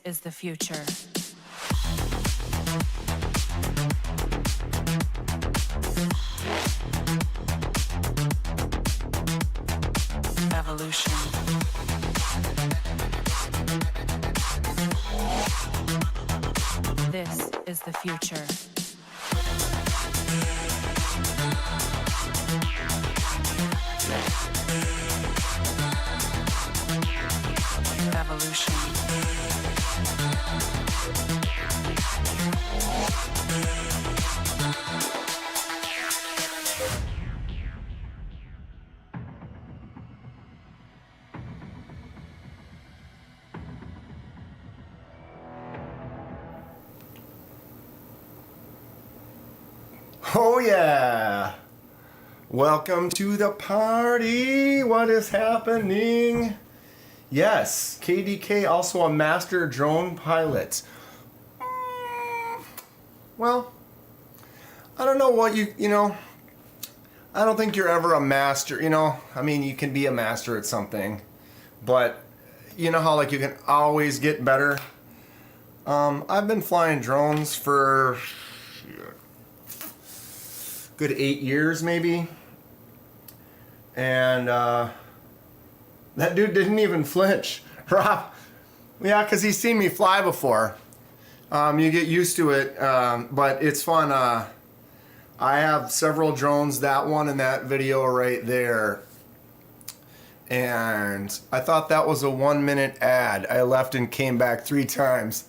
is the future. Evolution. This is the future. Evolution. Oh yeah! Welcome to the party! What is happening? Yes, KDK, also a master drone pilot. Well, I don't know what you know, I don't think you're ever a master, you know? I mean, you can be a master at something, but you know how like you can always get better? I've been flying drones for good 8 years maybe, and that dude didn't even flinch. Rob, yeah, because he's seen me fly before. You get used to it, but it's fun. I have several drones, that one and that video right there, and I thought that was a 1 minute ad. I left and came back 3 times.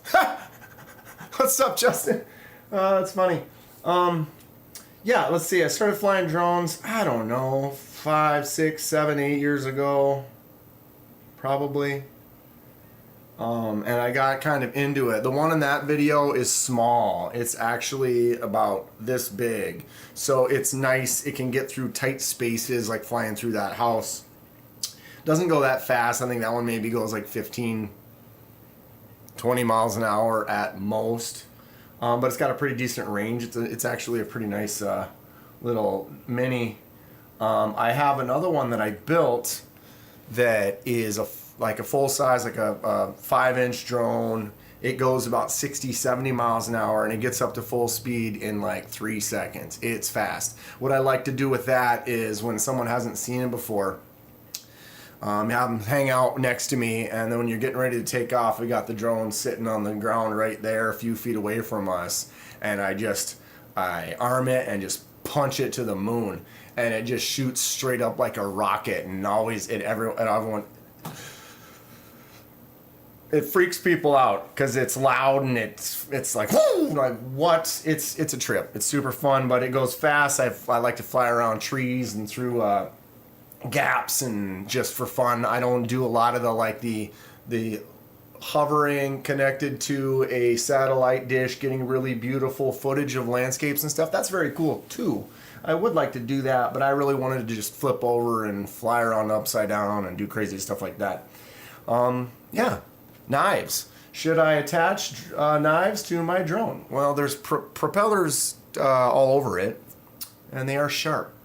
What's up, Justin? That's funny. Yeah, let's see. I started flying drones, I don't know, 5, 6, 7, 8 years ago, probably. And I got kind of into it. The one in that video is small. It's actually about this big. So it's nice. It can get through tight spaces, like flying through that house. Doesn't go that fast. I think that one maybe goes like 15, 20 miles an hour at most. But it's got a pretty decent range. It's actually a pretty nice little mini. I have another one that I built that is like a full size, like a 5-inch drone. It goes about 60, 70 miles an hour, and it gets up to full speed in like 3 seconds. It's fast. What I like to do with that is when someone hasn't seen it before, have them hang out next to me, and then when you're getting ready to take off, we got the drone sitting on the ground right there a few feet away from us, and I arm it and just punch it to the moon, and it just shoots straight up like a rocket, and everyone it freaks people out because it's loud and it's like, whoo, like what? It's a trip. It's super fun, but it goes fast. I like to fly around trees and through gaps and just for fun. I don't do a lot of the hovering connected to a satellite dish, getting really beautiful footage of landscapes and stuff. That's very cool too. I would like to do that, but I really wanted to just flip over and fly around upside down and do crazy stuff like that. Yeah, knives. Should I attach knives to my drone? Well, there's propellers all over it, and they are sharp.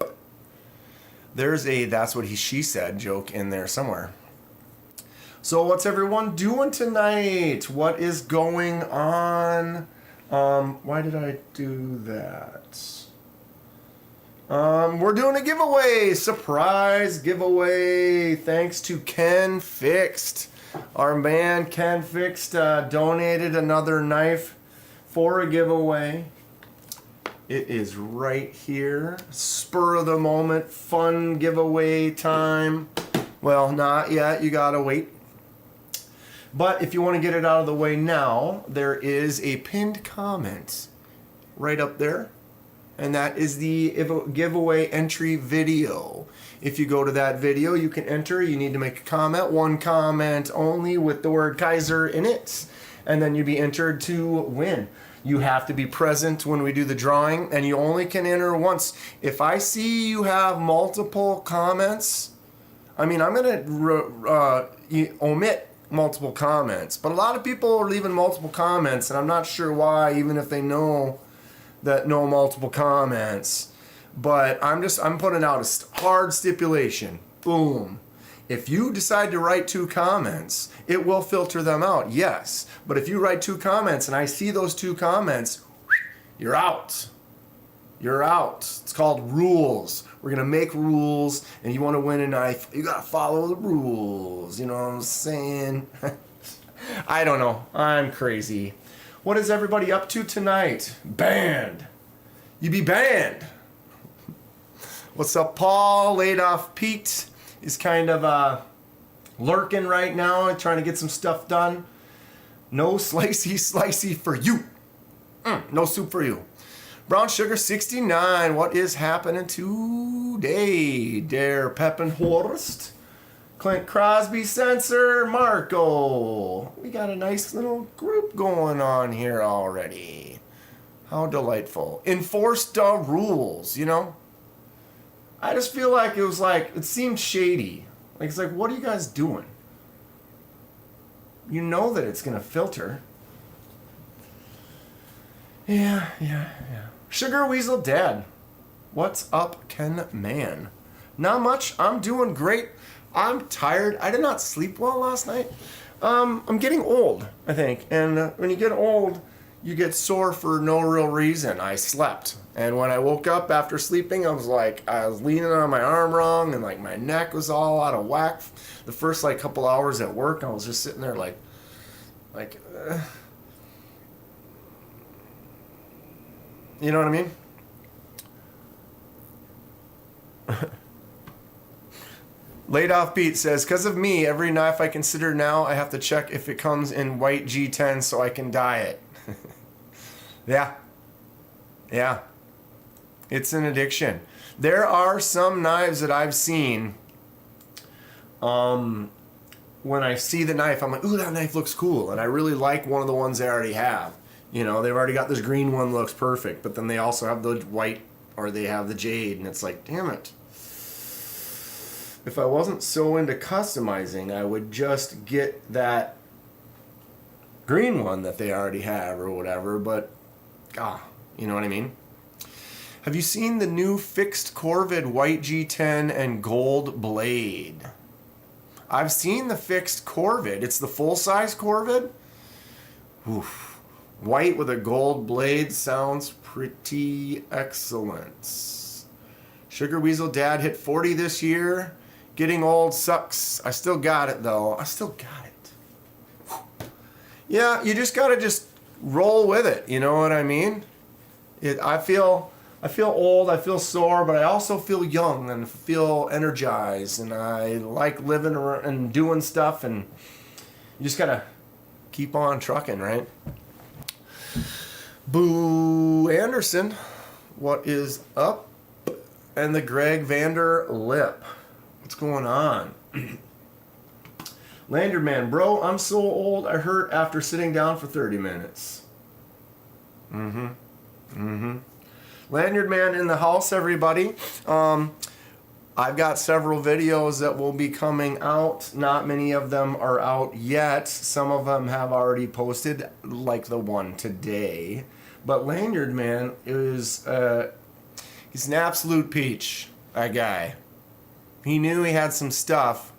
There's a "that's what she said" joke in there somewhere. So what's everyone doing tonight? What is going on? Why did I do that? We're doing a giveaway. Surprise giveaway. Thanks to KenFixxed. Our man KenFixxed donated another knife for a giveaway. It is right here. Spur of the moment, fun giveaway time. Well, not yet. You gotta wait. But if you want to get it out of the way now, there is a pinned comment right up there. And that is the giveaway entry video. If you go to that video, you can enter. You need to make a comment. 1 comment only with the word Kizer in it. And then you'll be entered to win. You have to be present when we do the drawing, and you only can enter once. If I see you have multiple comments, I mean, I'm going to omit multiple comments. But a lot of people are leaving multiple comments, and I'm not sure why, even if they know that no multiple comments. But I'm putting out a hard stipulation. Boom. If you decide to write 2 comments, it will filter them out, yes. But if you write 2 comments and I see those 2 comments, you're out. You're out. It's called rules. We're going to make rules, and you want to win a knife, you got to follow the rules. You know what I'm saying? I don't know. I'm crazy. What is everybody up to tonight? Banned. You be banned. What's up, Paul? Laid off Pete is kind of lurking right now, trying to get some stuff done. No slicey for you. No soup for you. Brown Sugar 69. What is happening today? Der Peppenhorst. Clint Crosby Sensor. Marco. We got a nice little group going on here already. How delightful. Enforce the rules, you know? I just feel like it seemed shady. Like, it's like, what are you guys doing? You know that it's going to filter. Yeah. Sugar Weasel Dad. What's up, KenMan? Not much. I'm doing great. I'm tired. I did not sleep well last night. I'm getting old, I think. And when you get old, you get sore for no real reason. I slept. And when I woke up after sleeping, I was leaning on my arm wrong, and like my neck was all out of whack. The first like couple hours at work, I was just sitting there like you know what I mean? Laid Off Pete says, because of me, every knife I consider now, I have to check if it comes in white G10 so I can dye it. Yeah. It's an addiction. There are some knives that I've seen, when I see the knife, I'm like, ooh, that knife looks cool. And I really like one of the ones they already have. You know, they've already got this green one that looks perfect, but then they also have the white, or they have the jade, and it's like, damn it. If I wasn't so into customizing, I would just get that green one that they already have or whatever, but, you know what I mean? Have you seen the new fixed Corvid white G10 and gold blade? I've seen the fixed Corvid. It's the full-size Corvid. Oof. White with a gold blade sounds pretty excellent. Sugar Weasel Dad hit 40 this year. Getting old sucks. I still got it, though. I still got it. Whew. Yeah, you just got to roll with it. You know what I mean? I feel old, I feel sore, but I also feel young and feel energized, and I like living around and doing stuff, and you just got to keep on trucking, right? Boo Anderson, what is up? And the Greg Vander Lip. What's going on? Landerman, bro, I'm so old I hurt after sitting down for 30 minutes. Lanyard in the house, everybody. I've got several videos that will be coming out. Not many of them are out yet. Some of them have already posted, like the one today. But Lanyard Man is he's an absolute peach, that guy. He knew he had some stuff.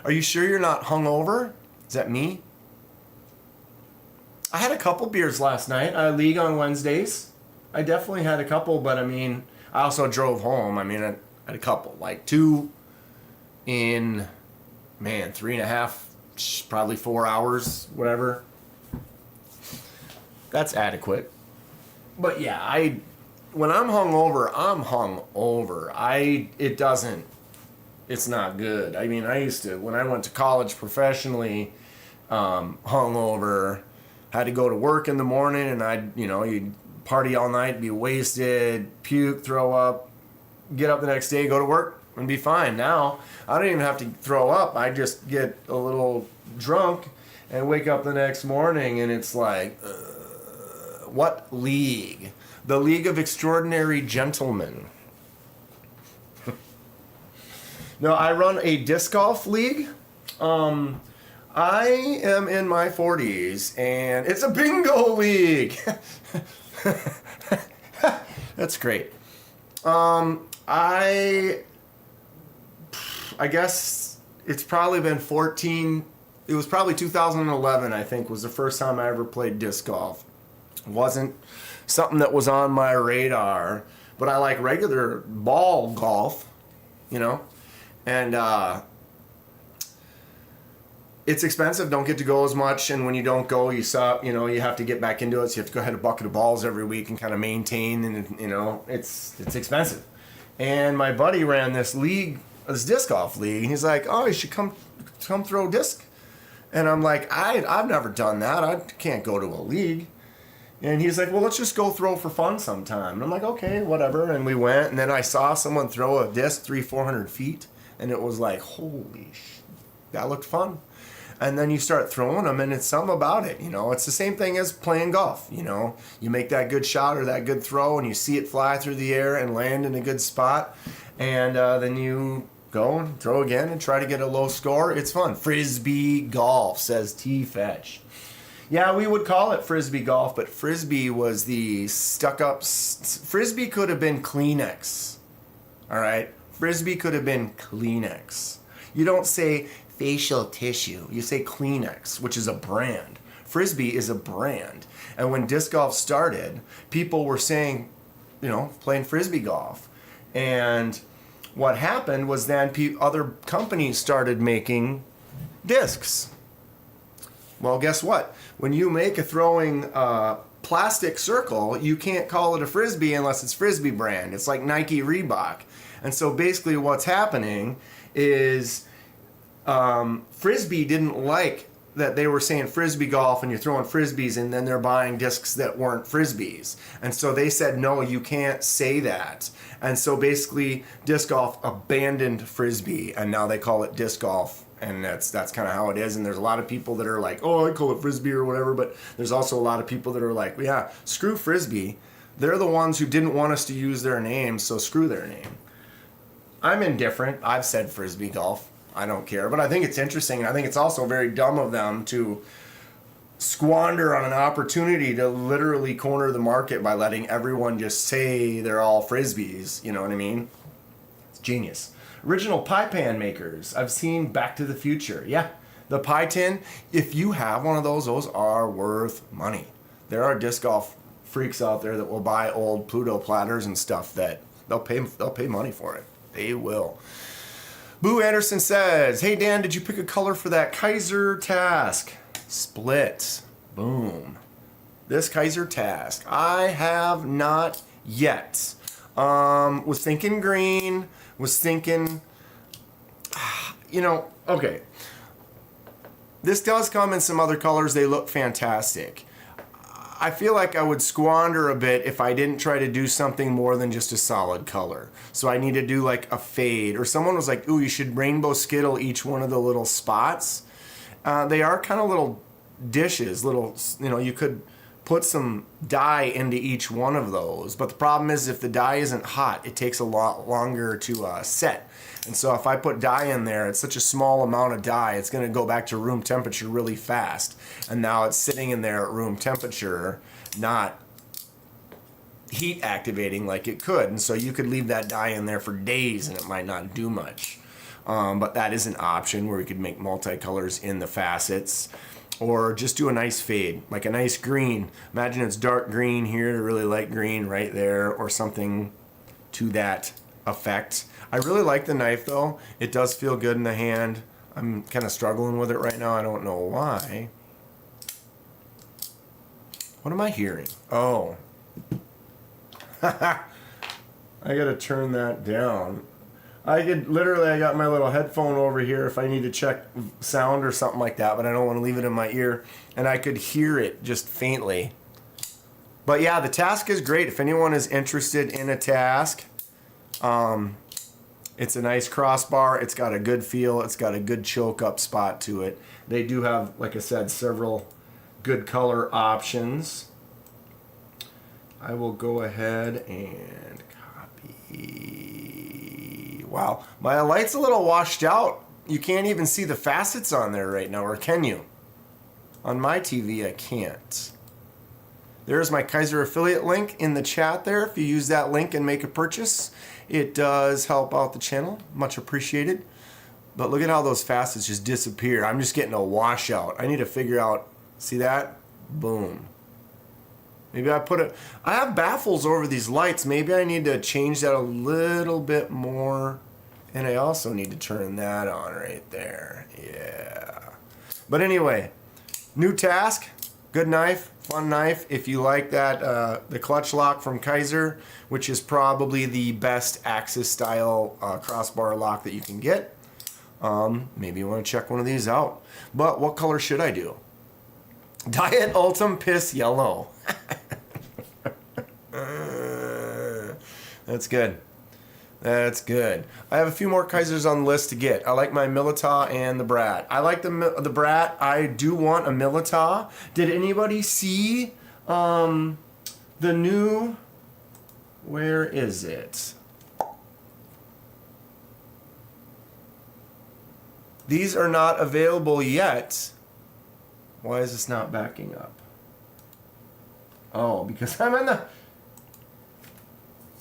Are you sure you're not hungover? Is that me? I had a couple beers last night. I league on Wednesdays. I definitely had a couple, but I mean, I also drove home. I mean, I had a couple, like 2 in, 3.5, probably 4 hours, whatever. That's adequate. But yeah, when I'm hungover, I'm hungover. It's not good. I mean, I used to, when I went to college professionally, hungover, had to go to work in the morning, and you'd party all night, be wasted, puke, throw up, get up the next day, go to work, and be fine. Now, I don't even have to throw up. I just get a little drunk and wake up the next morning, and it's like, what league? The League of Extraordinary Gentlemen. No, I run a disc golf league. I am in my 40s, and it's a bingo league. That's great. I guess it's probably been 14. It was probably 2011, I think, was the first time I ever played disc golf. It wasn't something that was on my radar, but I like regular ball golf, you know, and it's expensive. Don't get to go as much, and when you don't go, you suck. You know, you have to get back into it. So you have to go ahead a bucket of balls every week and kind of maintain, and you know, it's expensive. And my buddy ran this league, this disc golf league, and he's like, "Oh, you should come throw disc." And I'm like, I've never done that. I can't go to a league. And he's like, well, let's just go throw for fun sometime. And I'm like, okay, whatever. And we went, and then I saw someone throw a disc 300-400 feet, and it was like, holy shit, that looked fun. And then you start throwing them, and it's something about it, you know. It's the same thing as playing golf, you know. You make that good shot or that good throw, and you see it fly through the air and land in a good spot, and then you go and throw again and try to get a low score. It's fun. Frisbee golf, says T-Fetch. Yeah, we would call it Frisbee golf, but Frisbee was the stuck-up... Frisbee could have been Kleenex. All right? Frisbee could have been Kleenex. You don't say facial tissue. You say Kleenex, which is a brand. Frisbee is a brand. And when disc golf started, people were saying, you know, playing Frisbee golf. And what happened was then other companies started making discs. Well, guess what? When you make a throwing plastic circle, you can't call it a Frisbee unless it's Frisbee brand. It's like Nike, Reebok. And so basically what's happening is Frisbee didn't like that they were saying Frisbee golf and you're throwing Frisbees, and then they're buying discs that weren't Frisbees. And so they said, no, you can't say that. And so basically disc golf abandoned Frisbee, and now they call it disc golf. And that's kind of how it is. And there's a lot of people that are like, oh, I call it Frisbee or whatever. But there's also a lot of people that are like, yeah, screw Frisbee. They're the ones who didn't want us to use their name, so screw their name. I'm indifferent. I've said Frisbee golf. I don't care. But I think it's interesting. I think it's also very dumb of them to squander on an opportunity to literally corner the market by letting everyone just say they're all Frisbees. You know what I mean? It's genius. Original pie pan makers. I've seen Back to the Future. Yeah, the pie tin. If you have one of those are worth money. There are disc golf freaks out there that will buy old Pluto platters and stuff that they'll pay money for it. They will. Boo Anderson says, hey Dan, did you pick a color for that Kizer task? Split. Boom. This Kizer task. I have not yet. Was thinking green. Was thinking, you know, okay. This does come in some other colors. They look fantastic. I feel like I would squander a bit if I didn't try to do something more than just a solid color. So I need to do like a fade. Or someone was like, ooh, you should rainbow skittle each one of the little spots. They are kind of little dishes, little, you know, you could put some dye into each one of those. But the problem is if the dye isn't hot, it takes a lot longer to set. And so if I put dye in there, it's such a small amount of dye, it's going to go back to room temperature really fast. And now it's sitting in there at room temperature, not heat activating like it could. And so you could leave that dye in there for days and it might not do much. But that is an option where we could make multicolors in the facets. Or just do a nice fade, like a nice green. Imagine it's dark green here, really light green right there, or something to that effect. I really like the knife though. It does feel good in the hand. I'm kind of struggling with it right now. I don't know why. What am I hearing? Oh. I gotta turn that down. I got my little headphone over here if I need to check sound or something like that, but I don't want to leave it in my ear. And I could hear it just faintly. But yeah, the task is great. If anyone is interested in a task, it's a nice crossbar. It's got a good feel. It's got a good choke up spot to it. They do have, like I said, several good color options. I will go ahead and copy. Wow, my light's a little washed out. You can't even see the facets on there right now, or can you? On my TV, I can't. There's my Kizer affiliate link in the chat there. If you use that link and make a purchase, it does help out the channel. Much appreciated. But look at how those facets just disappear. I'm just getting a washout. I need to figure out, see that? Boom. Maybe I have baffles over these lights. Maybe I need to change that a little bit more. And I also need to turn that on right there. Yeah. But anyway, new task. Good knife, fun knife. If you like that, the clutch lock from Kizer, which is probably the best Axis style crossbar lock that you can get. Maybe you want to check one of these out. But what color should I do? Diet Ultim Piss Yellow. That's good. That's good. I have a few more Kizers on the list to get. I like my Milita and the Brat. I like the Brat. I do want a Milita. Did anybody see the new... Where is it? These are not available yet. Why is this not backing up? Oh, because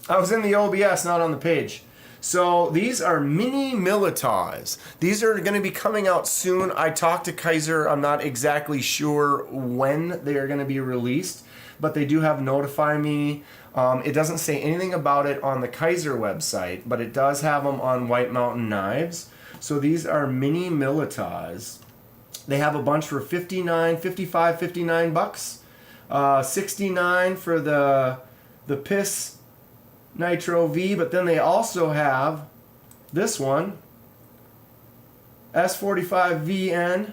I was in the OBS, not on the page. So these are mini Militas. These are going to be coming out soon. I talked to Kizer. I'm not exactly sure when they are going to be released, but they do have notify me. It doesn't say anything about it on the Kizer website, but it does have them on White Mountain Knives. So these are mini Militas. They have a bunch for $59 bucks. 69 for the Piss Nitro V, but then they also have this one, S45VN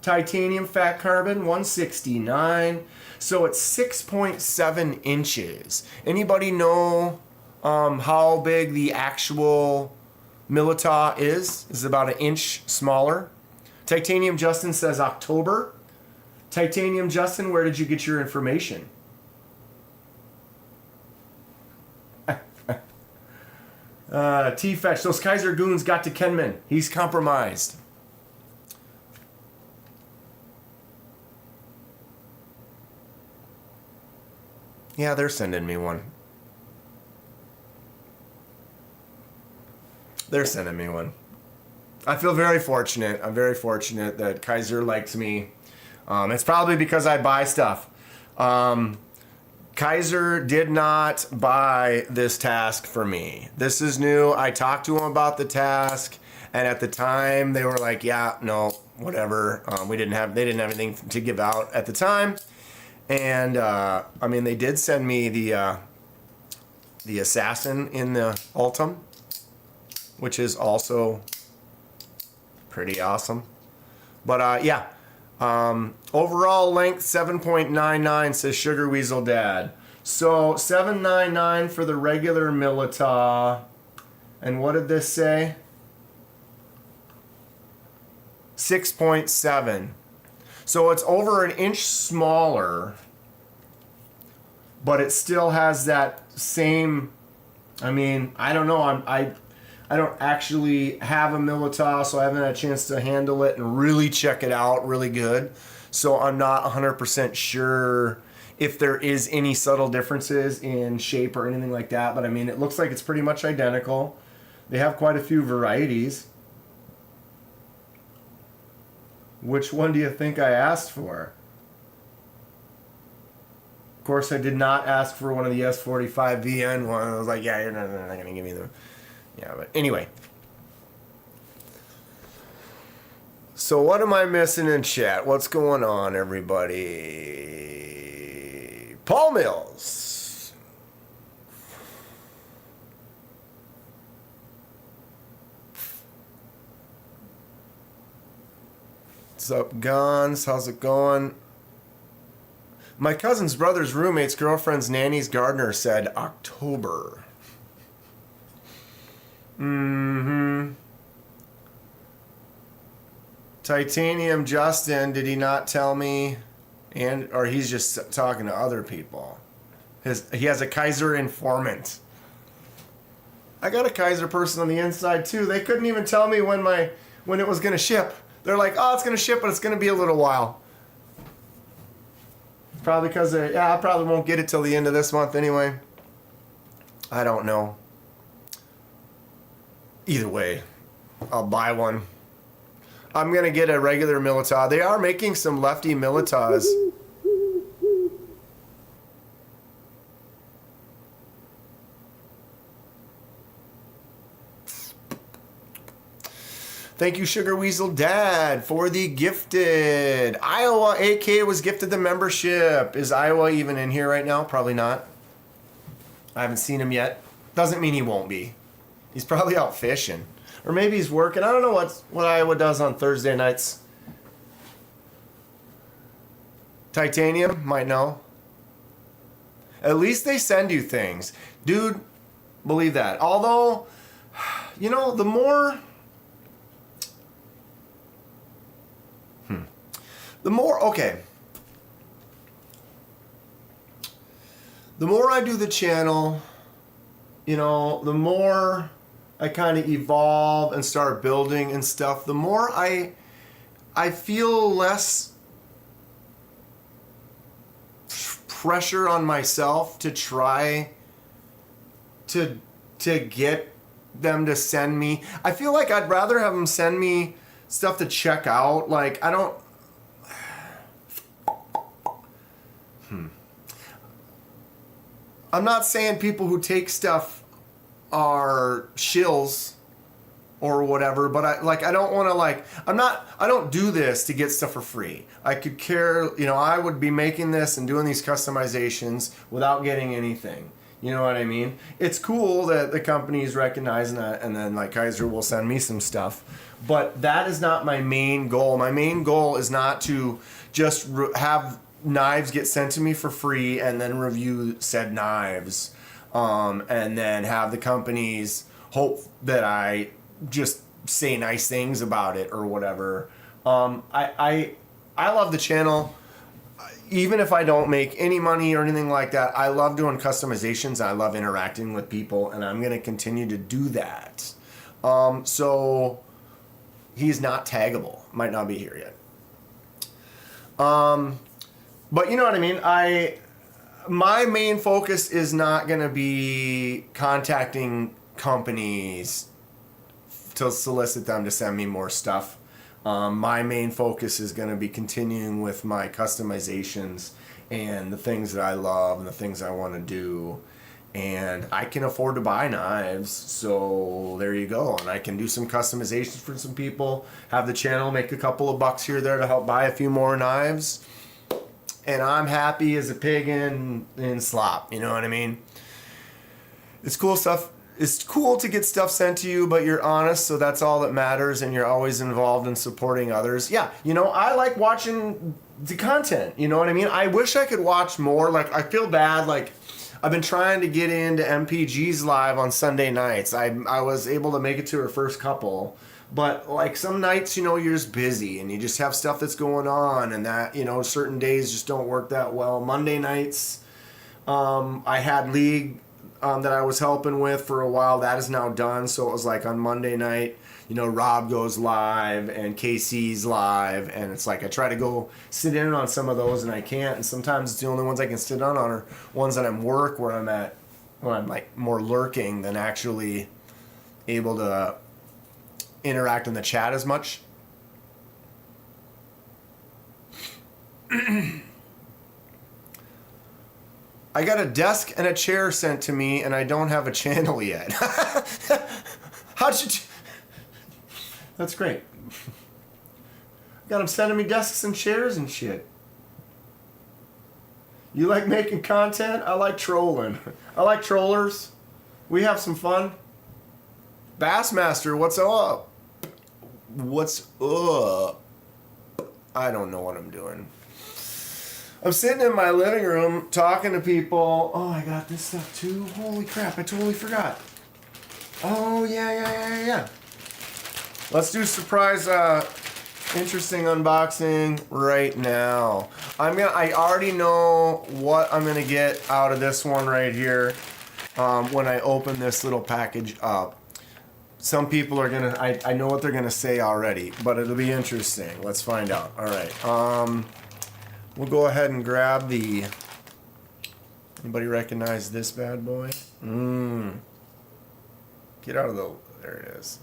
titanium fat carbon, 169. So it's 6.7 inches. Anybody know how big the actual Milita is? It's about an inch smaller. Titanium Justin says October. Titanium Justin, where did you get your information? T-Fetch, those Kizer goons got to Kenman. He's compromised. Yeah, they're sending me one. They're sending me one. I feel very fortunate. I'm very fortunate that Kizer likes me. It's probably because I buy stuff. Kizer did not buy this task for me. This is new. I talked to him about the task, and at the time they were like, "Yeah, no, whatever." They didn't have anything to give out at the time, and I mean, they did send me the Assassin in the Ultim, which is also pretty awesome. But yeah. Overall length 7.99 says Sugar Weasel Dad. So 7.99 for the regular Milita. And what did this say? 6.7. So it's over an inch smaller, but it still has that same, I mean, I don't know, I don't actually have a Milita, so I haven't had a chance to handle it and really check it out really good. So I'm not 100% sure if there is any subtle differences in shape or anything like that. But I mean, it looks like it's pretty much identical. They have quite a few varieties. Which one do you think I asked for? Of course, I did not ask for one of the S45VN one. I was like, yeah, you're not going to give me the... Yeah, but anyway. So what am I missing in chat? What's going on, everybody? Paul Mills. What's up, Gons? How's it going? My cousin's brother's roommate's girlfriend's nanny's gardener said October. Mm-hmm. Titanium Justin, did he not tell me? Or he's just talking to other people. He has a Kizer informant. I got a Kizer person on the inside too. They couldn't even tell me when it was gonna ship. They're like, oh, it's gonna ship, but it's gonna be a little while. Probably because I probably won't get it till the end of this month anyway. I don't know. Either way, I'll buy one. I'm gonna get a regular Militar. They are making some lefty Militars. Thank you, Sugar Weasel Dad, for the gifted. Iowa AK was gifted the membership. Is Iowa even in here right now? Probably not. I haven't seen him yet. Doesn't mean he won't be. He's probably out fishing. Or maybe he's working. I don't know what Iowa does on Thursday nights. Titanium? Might know. At least they send you things. Dude, believe that. Although, you know, the more... okay. The more I do the channel, you know, the more I kind of evolve and start building and stuff, the more I feel less pressure on myself to try to get them to send me. I feel like I'd rather have them send me stuff to check out. Like, I don't... I'm not saying people who take stuff are shills or whatever, but I don't want to, like, I don't do this to get stuff for free. I could care, you know, I would be making this and doing these customizations without getting anything. You know what I mean? It's cool that the company is recognizing that, and then, like, Kizer will send me some stuff. But that is not my main goal. My main goal is not to just have knives get sent to me for free and then review said knives, and then have the companies hope that I just say nice things about it or whatever. I love the channel. Even if I don't make any money or anything like that, I love doing customizations. I love interacting with people, and I'm going to continue to do that. So he's not taggable. Might not be here yet. But you know what I mean? My main focus is not going to be contacting companies to solicit them to send me more stuff. My main focus is going to be continuing with my customizations and the things that I love and the things I want to do. And I can afford to buy knives, so there you go. And I can do some customizations for some people, have the channel make a couple of bucks here or there to help buy a few more knives. And I'm happy as a pig in slop, you know what I mean? It's cool stuff. It's cool to get stuff sent to you, but you're honest, so that's all that matters, and you're always involved in supporting others. Yeah, you know, I like watching the content, you know what I mean? I wish I could watch more. Like, I feel bad, like, I've been trying to get into MPG's live on Sunday nights. I was able to make it to her first couple. But, like, some nights, you know, you're just busy and you just have stuff that's going on, and that, you know, certain days just don't work that well. Monday nights, I had League that I was helping with for a while. That is now done. So it was like on Monday night, you know, Rob goes live and KC's live. And it's like I try to go sit in on some of those and I can't. And sometimes it's the only ones I can sit on are ones that I'm where I'm like more lurking than actually able to interact in the chat as much. I got a desk and a chair sent to me and I don't have a channel yet. How'd you... That's great. Got them sending me desks and chairs and shit. You like making content? I like trolling. I like trollers. We have some fun. Bassmaster, what's up? What's up? I don't know what I'm doing. I'm sitting in my living room talking to people. Oh, I got this stuff too. Holy crap, I totally forgot. Oh, yeah. Let's do surprise interesting unboxing right now. I already know what I'm gonna get out of this one right here when I open this little package up. Some people are gonna, I know what they're gonna say already, but it'll be interesting. Let's find out. All right. We'll go ahead and grab the. Anybody recognize this bad boy? Get out of the. There it is.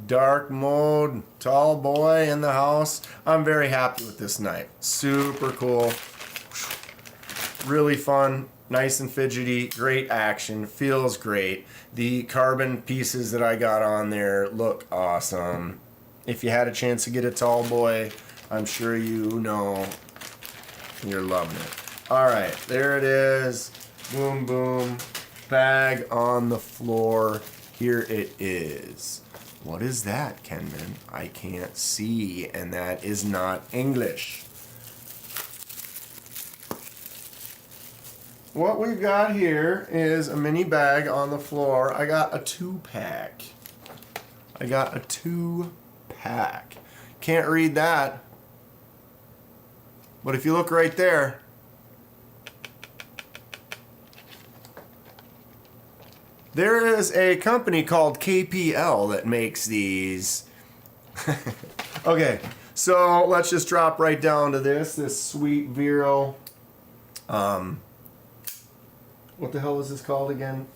dark mode, tall boy in the house. I'm very happy with this knife. Super cool. Really fun, nice and fidgety, great action, feels great. The carbon pieces that I got on there look awesome. If you had a chance to get a tall boy, I'm sure you know you're loving it. All right, there it is. Boom, boom. Bag on the floor. Here it is. What is that, Kenman? I can't see, and that is not English. What we've got here is a mini bag on the floor. I got a 2-pack. I got a 2-pack. Can't read that. But if you look right there, there is a company called KPL that makes these. Okay, so let's just drop right down to this sweet Vero. What the hell is this called again?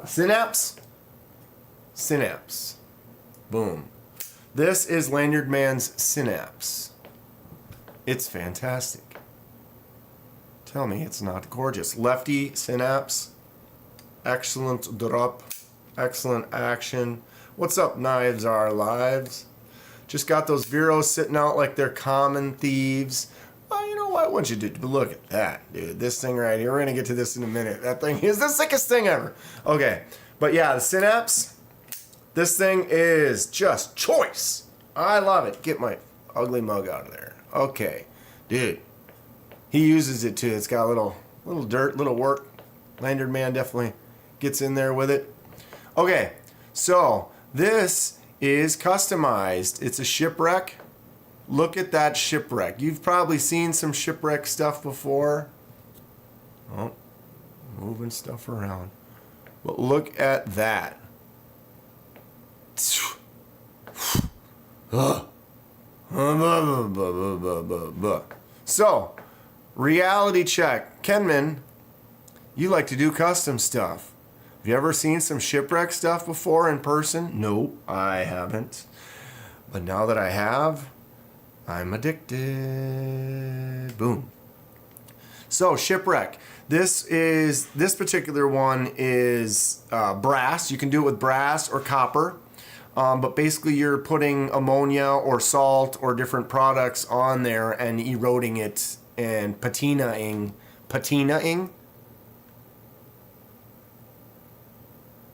Synapse? Synapse. Boom. This is Lanyard Man's Synapse. It's fantastic. Tell me it's not gorgeous. Lefty Synapse. Excellent drop. Excellent action. What's up, Knives Are Lives? Just got those Veros sitting out like they're common thieves. Well, you know what? What you do? Look at that, dude. This thing right here. We're going to get to this in a minute. That thing is the sickest thing ever. Okay. But yeah, the Synapse. This thing is just choice. I love it. Get my ugly mug out of there. Okay. Dude. He uses it too. It's got a little dirt, little work. Lanyard Man definitely gets in there with it. Okay. So, this is customized. It's a shipwreck. Look at that shipwreck. You've probably seen some shipwreck stuff before. Oh, moving stuff around. But look at that. So, reality check. Kenman, you like to do custom stuff. Have you ever seen some shipwreck stuff before in person? No, I haven't. But now that I have, I'm addicted. Boom. So, shipwreck. This particular one is brass. You can do it with brass or copper. But basically you're putting ammonia or salt or different products on there and eroding it and patinaing. Patinaing?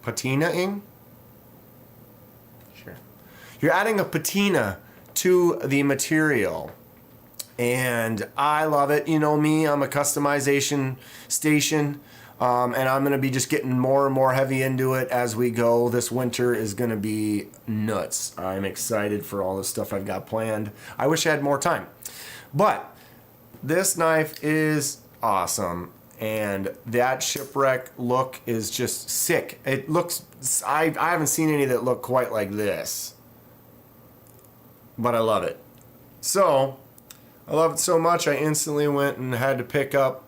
Patinaing? Sure. You're adding a patina to the material. And I love it. You know me, I'm a customization station. And I'm going to be just getting more and more heavy into it as we go. This winter is going to be nuts. I'm excited for all the stuff I've got planned. I wish I had more time. But this knife is awesome. And that shipwreck look is just sick. It looks, I haven't seen any that look quite like this. But I love it. So, I love it so much I instantly went and had to pick up,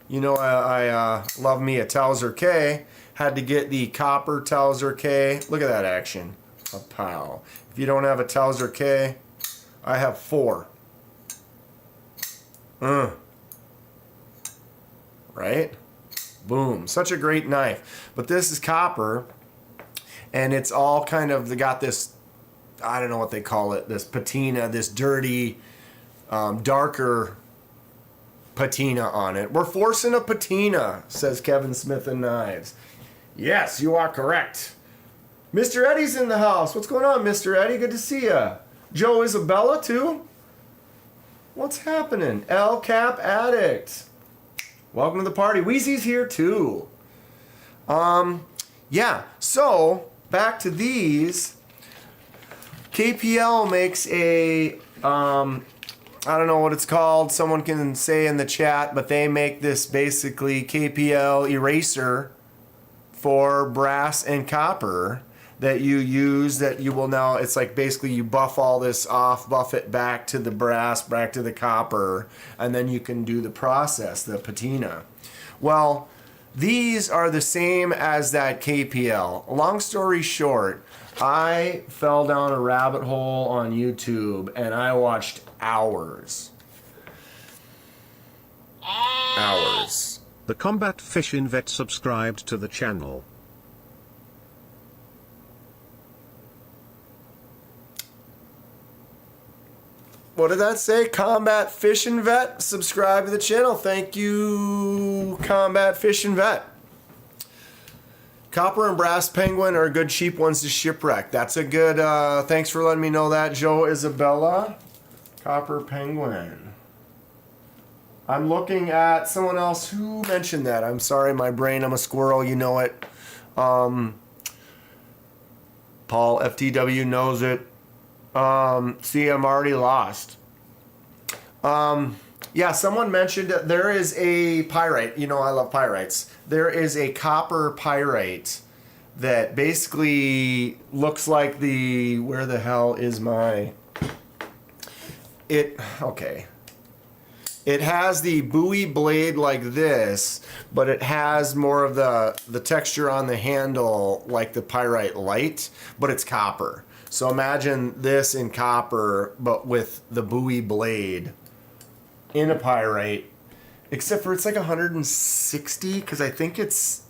you know, I love me a Towser K. Had to get the copper Towser K. Look at that action. A pow. If you don't have a Towser K, I have 4. Right? Boom. Such a great knife. But this is copper, and it's all kind of got this, I don't know what they call it, this patina, this dirty, darker patina on it. We're forcing a patina, says Kevin Smith and Knives. Yes, you are correct. Mr. Eddie's in the house. What's going on, Mr. Eddie? Good to see ya. Joe Isabella, too? What's happening? El Cap Addict. Welcome to the party. Wheezy's here, too. Yeah, so, back to these. KPL makes a, I don't know what it's called. Someone can say in the chat, but they make this basically KPL eraser for brass and copper that you use that you will now, it's like basically you buff all this off, buff it back to the brass, back to the copper, and then you can do the process, the patina. Well, These are the same as that KPL. Long story short, I fell down a rabbit hole on YouTube and I watched hours. Hours. The Combat Fishing Vet subscribed to the channel. What did that say? Combat Fishing Vet? Subscribe to the channel. Thank you, Combat Fishing Vet. Copper and brass penguin are good cheap ones to shipwreck. That's a good, thanks for letting me know that, Joe Isabella. Copper penguin. I'm looking at someone else who mentioned that. I'm sorry, my brain, I'm a squirrel, you know it. Paul FTW knows it. See, I'm already lost. Yeah, someone mentioned that there is a pyrite. You know, I love pyrites. There is a copper pyrite that basically looks like the, where the hell is my, okay. It has the buoy blade like this, but it has more of the texture on the handle like the pyrite light, but it's copper. So imagine this in copper, but with the buoy blade in a pyrite, except for it's like 160, because I think it's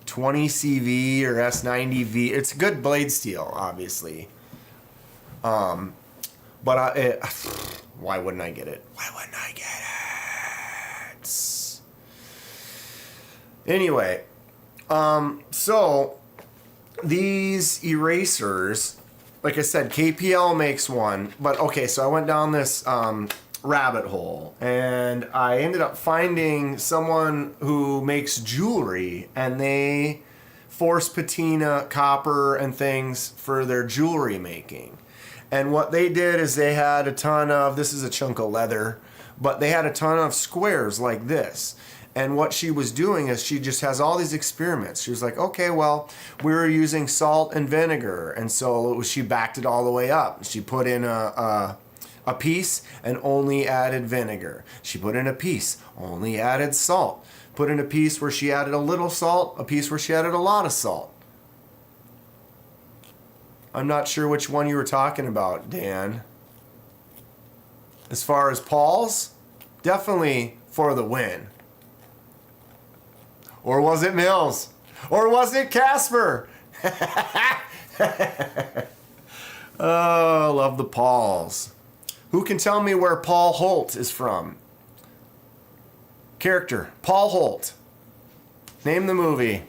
20 CV or S90V. It's good blade steel, obviously. But why wouldn't I get it? Why wouldn't I get it? Anyway, so these erasers, like I said, KPL makes one, but okay, so I went down this rabbit hole and I ended up finding someone who makes jewelry, and they force patina copper and things for their jewelry making. And what they did is they had a ton of, this is a chunk of leather, but they had a ton of squares like this. And what she was doing is she just has all these experiments. She was like, okay, well, we were using salt and vinegar. And so she backed it all the way up. She put in a piece and only added vinegar. She put in a piece, only added salt. Put in a piece where she added a little salt, a piece where she added a lot of salt. I'm not sure which one you were talking about, Dan. As far as Paul's, definitely for the win. Or was it Mills? Or was it Casper? Oh, love the Pauls. Who can tell me where Paul Holt is from? Character, Paul Holt. Name the movie.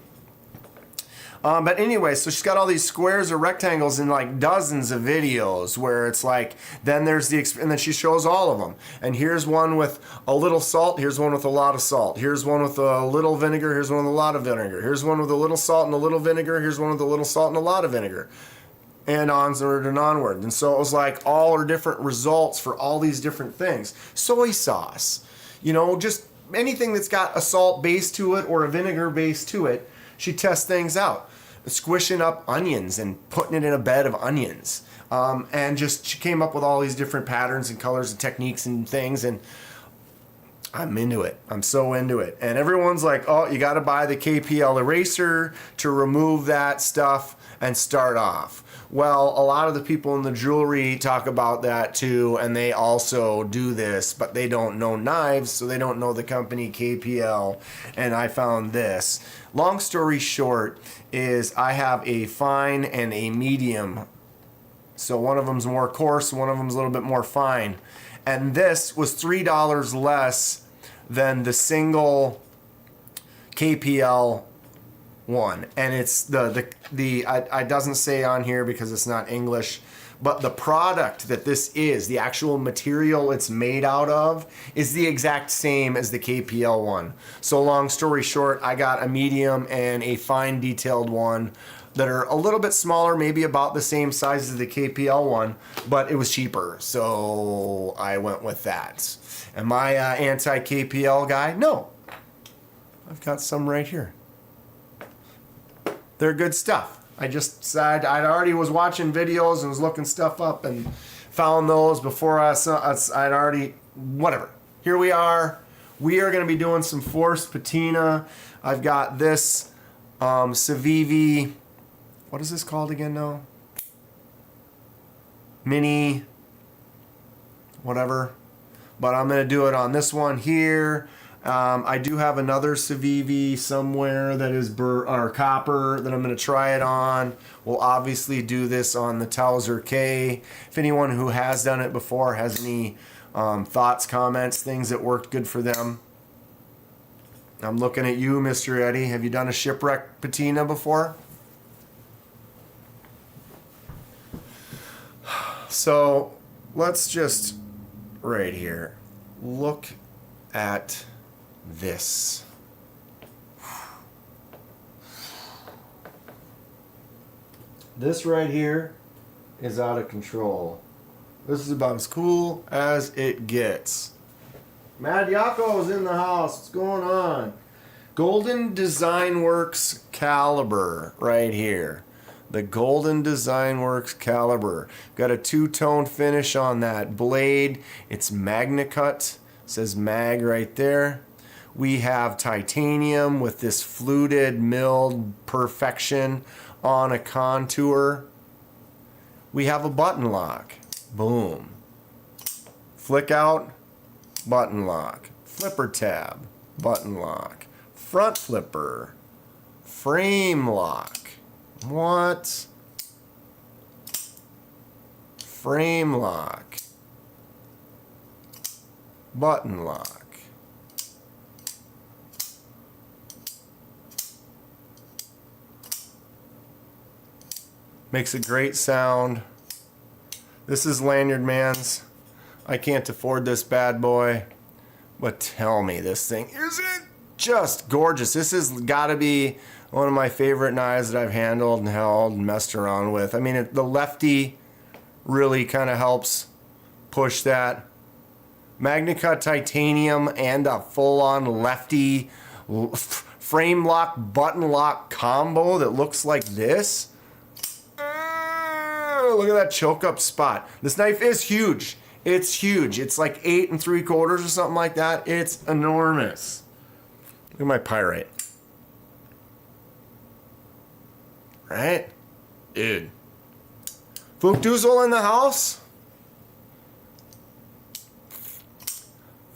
But anyway, so she's got all these squares or rectangles in like dozens of videos where it's like, then there's and then she shows all of them. And here's one with a little salt, here's one with a lot of salt. Here's one with a little vinegar, here's one with a lot of vinegar. Here's one with a little salt and a little vinegar, here's one with a little salt and a lot of vinegar. And onward and onward. And so it was like all are different results for all these different things. Soy sauce, you know, just anything that's got a salt base to it or a vinegar base to it, she tests things out. Squishing up onions and putting it in a bed of onions. And just she came up with all these different patterns and colors and techniques and things, and I'm into it. I'm so into it. And everyone's like, oh, you got to buy the KPL eraser to remove that stuff and start off. Well, a lot of the people in the jewelry talk about that too, and they also do this, but they don't know knives, so they don't know the company KPL, and I found this. Long story short is I have a fine and a medium. So one of them's more coarse, one of them's a little bit more fine. And this was $3 less than the single KPL one. And it's I doesn't say on here because it's not English, but the product that this is, the actual material it's made out of, is the exact same as the KPL one. So long story short, I got a medium and a fine detailed one that are a little bit smaller, maybe about the same size as the KPL one, but it was cheaper, so I went with that. Am I anti-KPL guy? No. I've got some right here. They're good stuff. I just decided I already was watching videos and was looking stuff up and found those before I'd already, whatever. Here we are. We are going to be doing some forced patina. I've got this Civivi, what is this called again now? Mini, whatever. But I'm going to do it on this one here. I do have another Civivi somewhere that is copper that I'm going to try it on. We'll obviously do this on the Towser K. If anyone who has done it before has any thoughts, comments, things that worked good for them. I'm looking at you, Mr. Eddie. Have you done a shipwreck patina before? So let's just right here look at this. This right here is out of control. This is about as cool as it gets. Mad Yako's in the house. What's going on? Golden Design Works caliber right here. The Golden Design Works caliber. Got a two-tone finish on that blade. It's MagnaCut. Says mag right there. We have titanium with this fluted milled perfection on a contour. We have a button lock. Boom. Flick out, button lock. Flipper tab, button lock. Front flipper, frame lock. What? Frame lock. Button lock. Makes a great sound. This is Lanyard Man's. I can't afford this bad boy. But tell me, this thing isn't just gorgeous. This has got to be one of my favorite knives that I've handled and held and messed around with. I mean, the lefty really kind of helps push that. MagnaCut titanium and a full-on lefty frame lock, button lock combo that looks like this. Look at that choke up spot. This knife is huge. It's huge. It's like 8 3/4 or something like that. It's enormous. Look at my pyrite. Right? Dude. Fook Doozle in the house?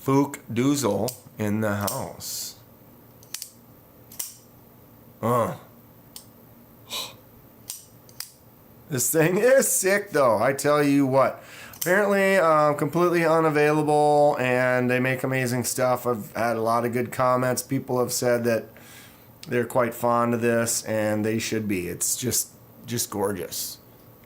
Fook Doozle in the house. This thing is sick though, I tell you what. Apparently completely unavailable and they make amazing stuff. I've had a lot of good comments. People have said that they're quite fond of this and they should be. It's just gorgeous.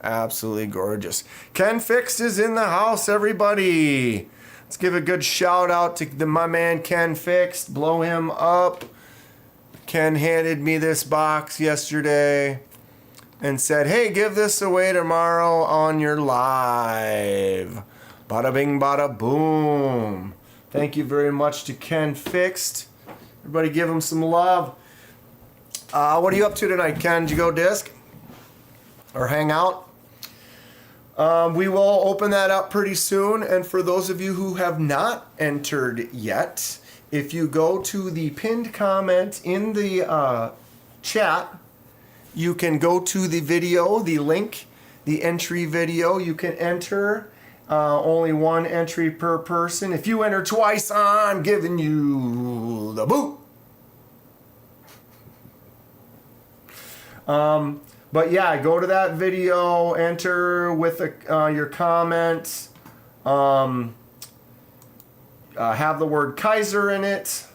Absolutely gorgeous. KenFixxed is in the house, everybody. Let's give a good shout out to my man KenFixxed. Blow him up. Ken handed me this box yesterday and said, hey, give this away tomorrow on your live. Bada bing, bada boom. Thank you very much to KenFixxed. Everybody give him some love. What are you up to tonight, Ken? Did you go disc? Or hang out? We will open that up pretty soon. And for those of you who have not entered yet, if you go to the pinned comment in the chat, you can go to the video, the link, the entry video. You can enter. Only one entry per person. If you enter twice, I'm giving you the boot. But yeah, go to that video, enter with your comment. Have the word Kizer in it.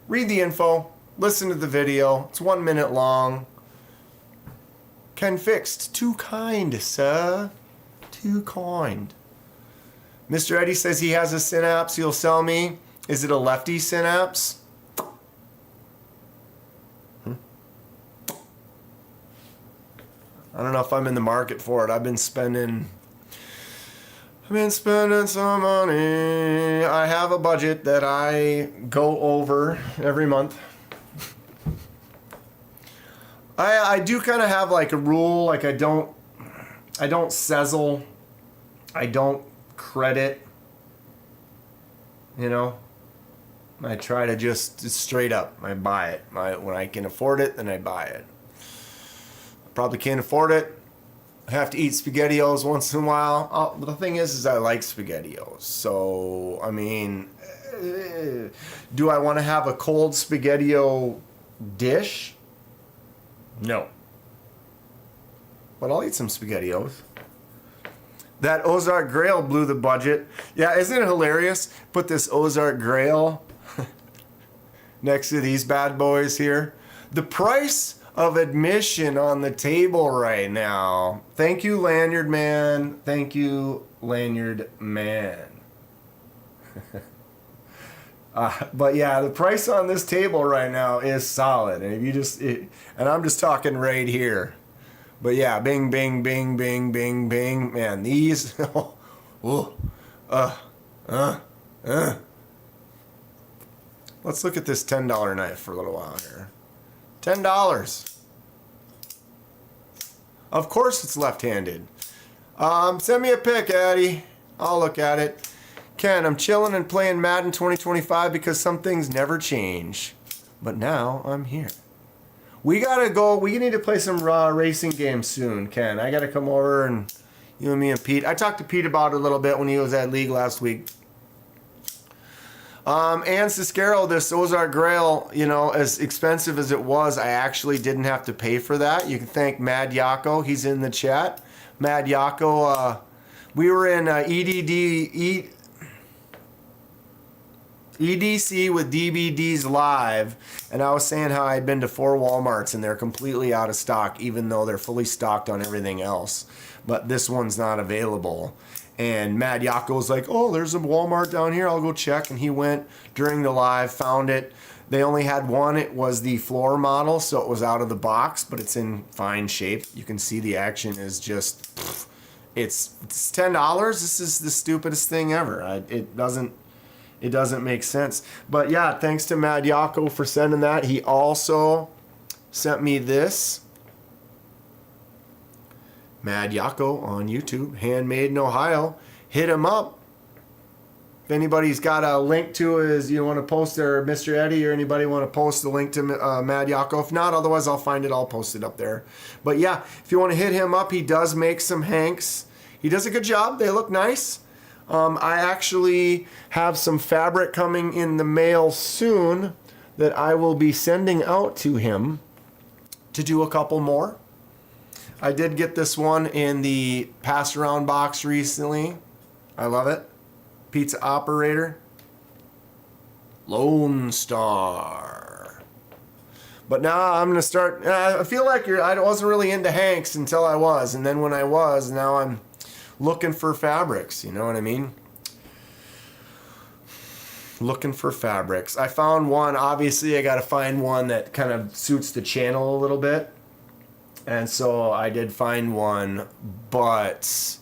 Read the info. Listen to the video. It's 1 minute long. KenFixxed. Too kind, sir. Too kind. Mr. Eddie says he has a synapse he'll sell me. Is it a lefty synapse? I don't know if I'm in the market for it. I've been spending some money. I have a budget that I go over every month. I do kind of have like a rule, like I don't sezzle, I don't credit, you know. I try to just straight up, I buy it. When I can afford it, then I buy it. Probably can't afford it. I have to eat SpaghettiOs once in a while. But the thing is I like SpaghettiOs. So, I mean, do I want to have a cold SpaghettiO dish? No. But I'll eat some SpaghettiOs. That Ozark Grail blew the budget. Yeah, isn't it hilarious? Put this Ozark Grail next to these bad boys here. The price of admission on the table right now. Thank you, Lanyard Man. Thank you, Lanyard Man. But yeah, the price on this table right now is solid. And if you and I'm just talking right here. But yeah, bing, bing, bing, bing, bing, bing. Man, these. Let's look at this $10 knife for a little while here. $10. Of course it's left-handed. Send me a pic, Addy. I'll look at it. Ken, I'm chilling and playing Madden 2025 because some things never change. But now I'm here. We gotta go. We need to play some racing games soon, Ken. I gotta come over and you and me and Pete. I talked to Pete about it a little bit when he was at League last week. And Ciscaro, this Ozark Grail, you know, as expensive as it was, I actually didn't have to pay for that. You can thank Mad Yako. He's in the chat. Mad Yako, we were in EDC with DBDs live, and I was saying how I'd been to 4 Walmarts and they're completely out of stock, even though they're fully stocked on everything else. But this one's not available. And Mad Yako was like, oh, there's a Walmart down here. I'll go check. And he went during the live, found it. They only had one. It was the floor model, so it was out of the box, but it's in fine shape. You can see the action is just, it's $10. This is the stupidest thing ever. It doesn't make sense. But yeah, thanks to Mad Yako for sending that. He also sent me this. Mad Yako on YouTube, handmade in Ohio. Hit him up. If anybody's got a link to his, you want to post there, Mr. Eddie, or anybody want to post the link to Mad Yako. If not, otherwise I'll find it. I'll post it up there. But yeah, if you want to hit him up, he does make some hanks. He does a good job. They look nice. I actually have some fabric coming in the mail soon that I will be sending out to him to do a couple more. I did get this one in the pass around box recently. I love it. Pizza Operator. Lone Star. But now I'm going to start. I feel like I wasn't really into hanks until I was. And then when I was, now I'm looking for fabrics. You know what I mean? Looking for fabrics. I found one. Obviously, I got to find one that kind of suits the channel a little bit. And so I did find one, but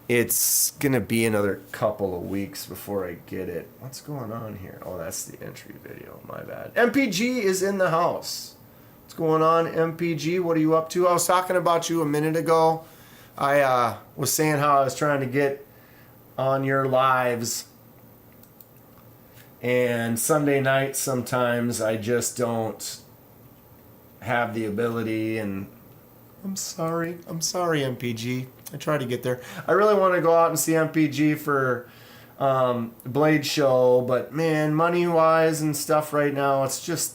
it's going to be another couple of weeks before I get it. What's going on here? Oh, that's the entry video. My bad. MPG is in the house. What's going on, MPG? What are you up to? I was talking about you a minute ago. I was saying how I was trying to get on your lives. And Sunday night sometimes I just don't have the ability, and I'm sorry MPG. I try to get there. I really want to go out and see MPG for Blade Show, but man, money wise and stuff right now, it's just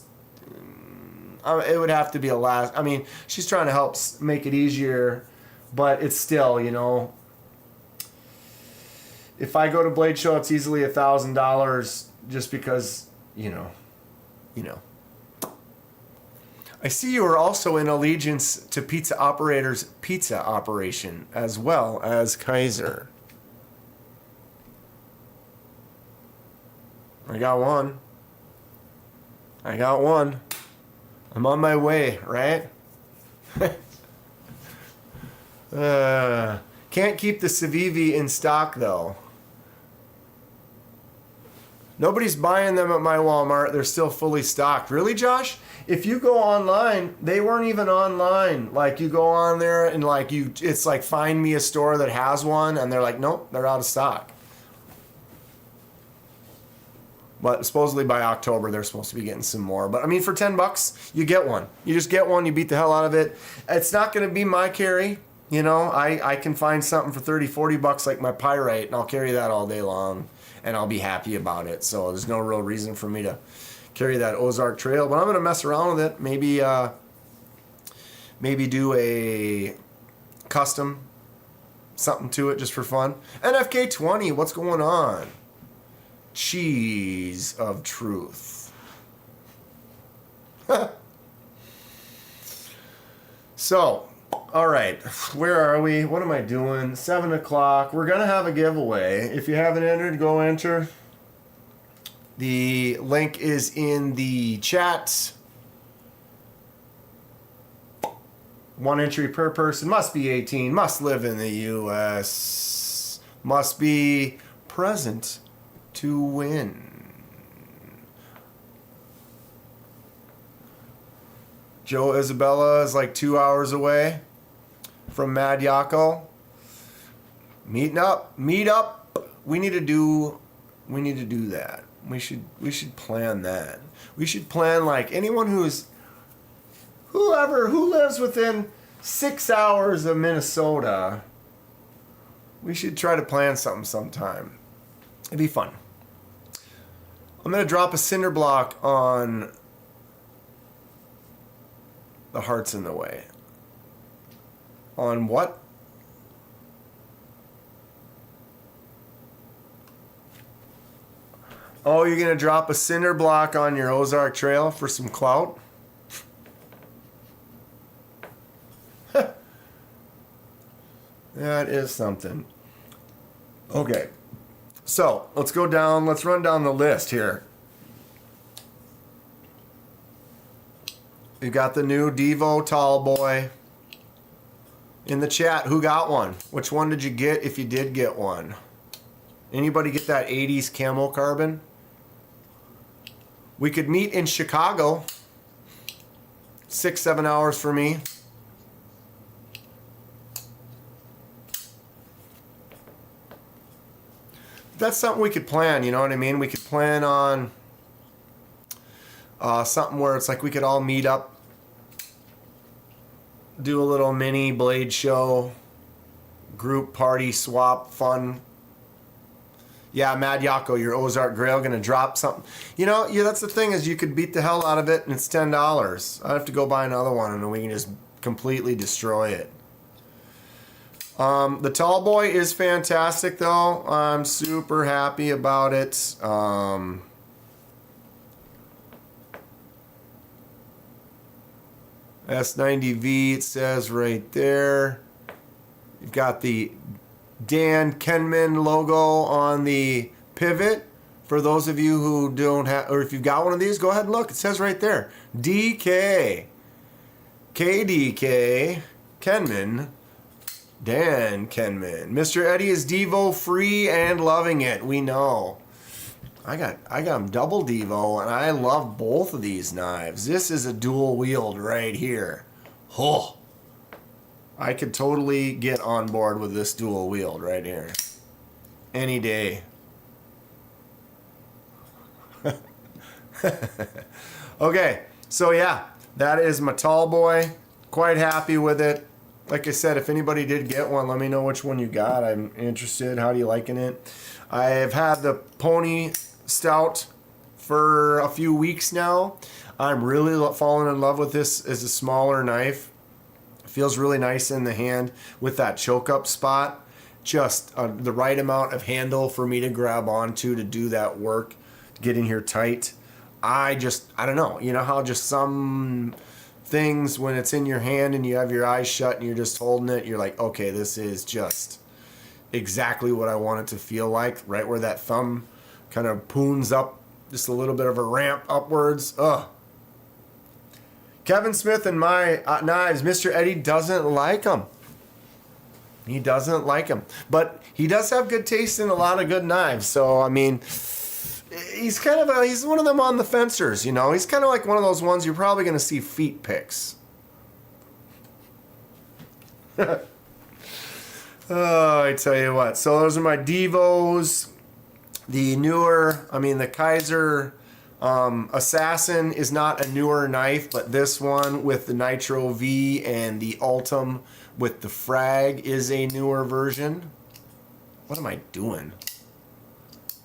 it would have to be a last. I mean, she's trying to help make it easier, but it's still, you know, if I go to Blade Show, it's easily $1,000 just because, you know. I see you are also in allegiance to Pizza Operator's pizza operation, as well as Kizer. I got one. I'm on my way, right? Can't keep the Civivi in stock, though. Nobody's buying them at my Walmart. They're still fully stocked. Really, Josh? If you go online, they weren't even online. Like, you go on there and like it's like find me a store that has one, and they're like, nope, they're out of stock. But supposedly by October, they're supposed to be getting some more. But I mean, for $10, you get one. You just get one, you beat the hell out of it. It's not going to be my carry. You know, I can find something for $30-40 like my Pyrite, and I'll carry that all day long, and I'll be happy about it. So there's no real reason for me to carry that Ozark Trail. But I'm going to mess around with it. Maybe do a custom something to it just for fun. NFK20, what's going on? Cheese of truth. So, all right, where are we? What am I doing? 7 o'clock. We're going to have a giveaway. If you haven't entered, go enter. The link is in the chat. 1 entry per person. Must be 18. Must live in the U.S. Must be present to win. Joe Isabella is like 2 hours away from Mad Yako. Meet up. We need to do that. We should plan that. We should plan like anyone who lives within 6 hours of Minnesota. We should try to plan something sometime. It'd be fun. I'm gonna drop a cinder block on the hearts in the way. On what? Oh, you're going to drop a cinder block on your Ozark Trail for some clout? That is something. Okay. So, let's go down. Let's run down the list here. We've got the new Devo Tall Boy. In the chat, who got one? Which one did you get if you did get one? Anybody get that 80s camo carbon? We could meet in Chicago. 6-7 hours for me. That's something we could plan, you know what I mean? We could plan on something where it's like we could all meet up, do a little mini blade show, group party swap, fun. Yeah, Mad Yako, your Ozark Grail gonna drop something. You know, yeah, that's the thing is you could beat the hell out of it and it's $10. I'd have to go buy another one and then we can just completely destroy it. The Tall Boy is fantastic though. I'm super happy about it. S90V, it says right there. You've got the DanKenman logo on the pivot. For those of you who don't have, or if you've got one of these, go ahead and look. It says right there, DK, KDK, Kenman, DanKenman. Mr. Eddie is Devo free and loving it. We know. I got them double Devo, and I love both of these knives. This is a dual wield right here. Oh, I could totally get on board with this dual wield right here. Any day. Okay, so yeah, that is my Tall Boy. Quite happy with it. Like I said, if anybody did get one, let me know which one you got. I'm interested. How do you liking it? I've had the Pony Stout for a few weeks now. I'm really falling in love with this as a smaller knife. Feels really nice in the hand with that choke up spot. Just the right amount of handle for me to grab onto to do that work, to get in here tight. I don't know. You know how just some things when it's in your hand and you have your eyes shut and you're just holding it, you're like, okay, this is just exactly what I want it to feel like. Right where that thumb kind of poons up, just a little bit of a ramp upwards. Ugh. Kevin Smith and my knives, Mr. Eddie doesn't like them. He doesn't like them. But he does have good taste in a lot of good knives. So, I mean, he's one of them on the fencers, you know. He's kind of like one of those ones you're probably going to see feet picks. Oh, I tell you what. So those are my Devos. The newer, I mean, the Kizer Assassin is not a newer knife, but this one with the Nitro V and the Ultim with the frag is a newer version. What am I doing?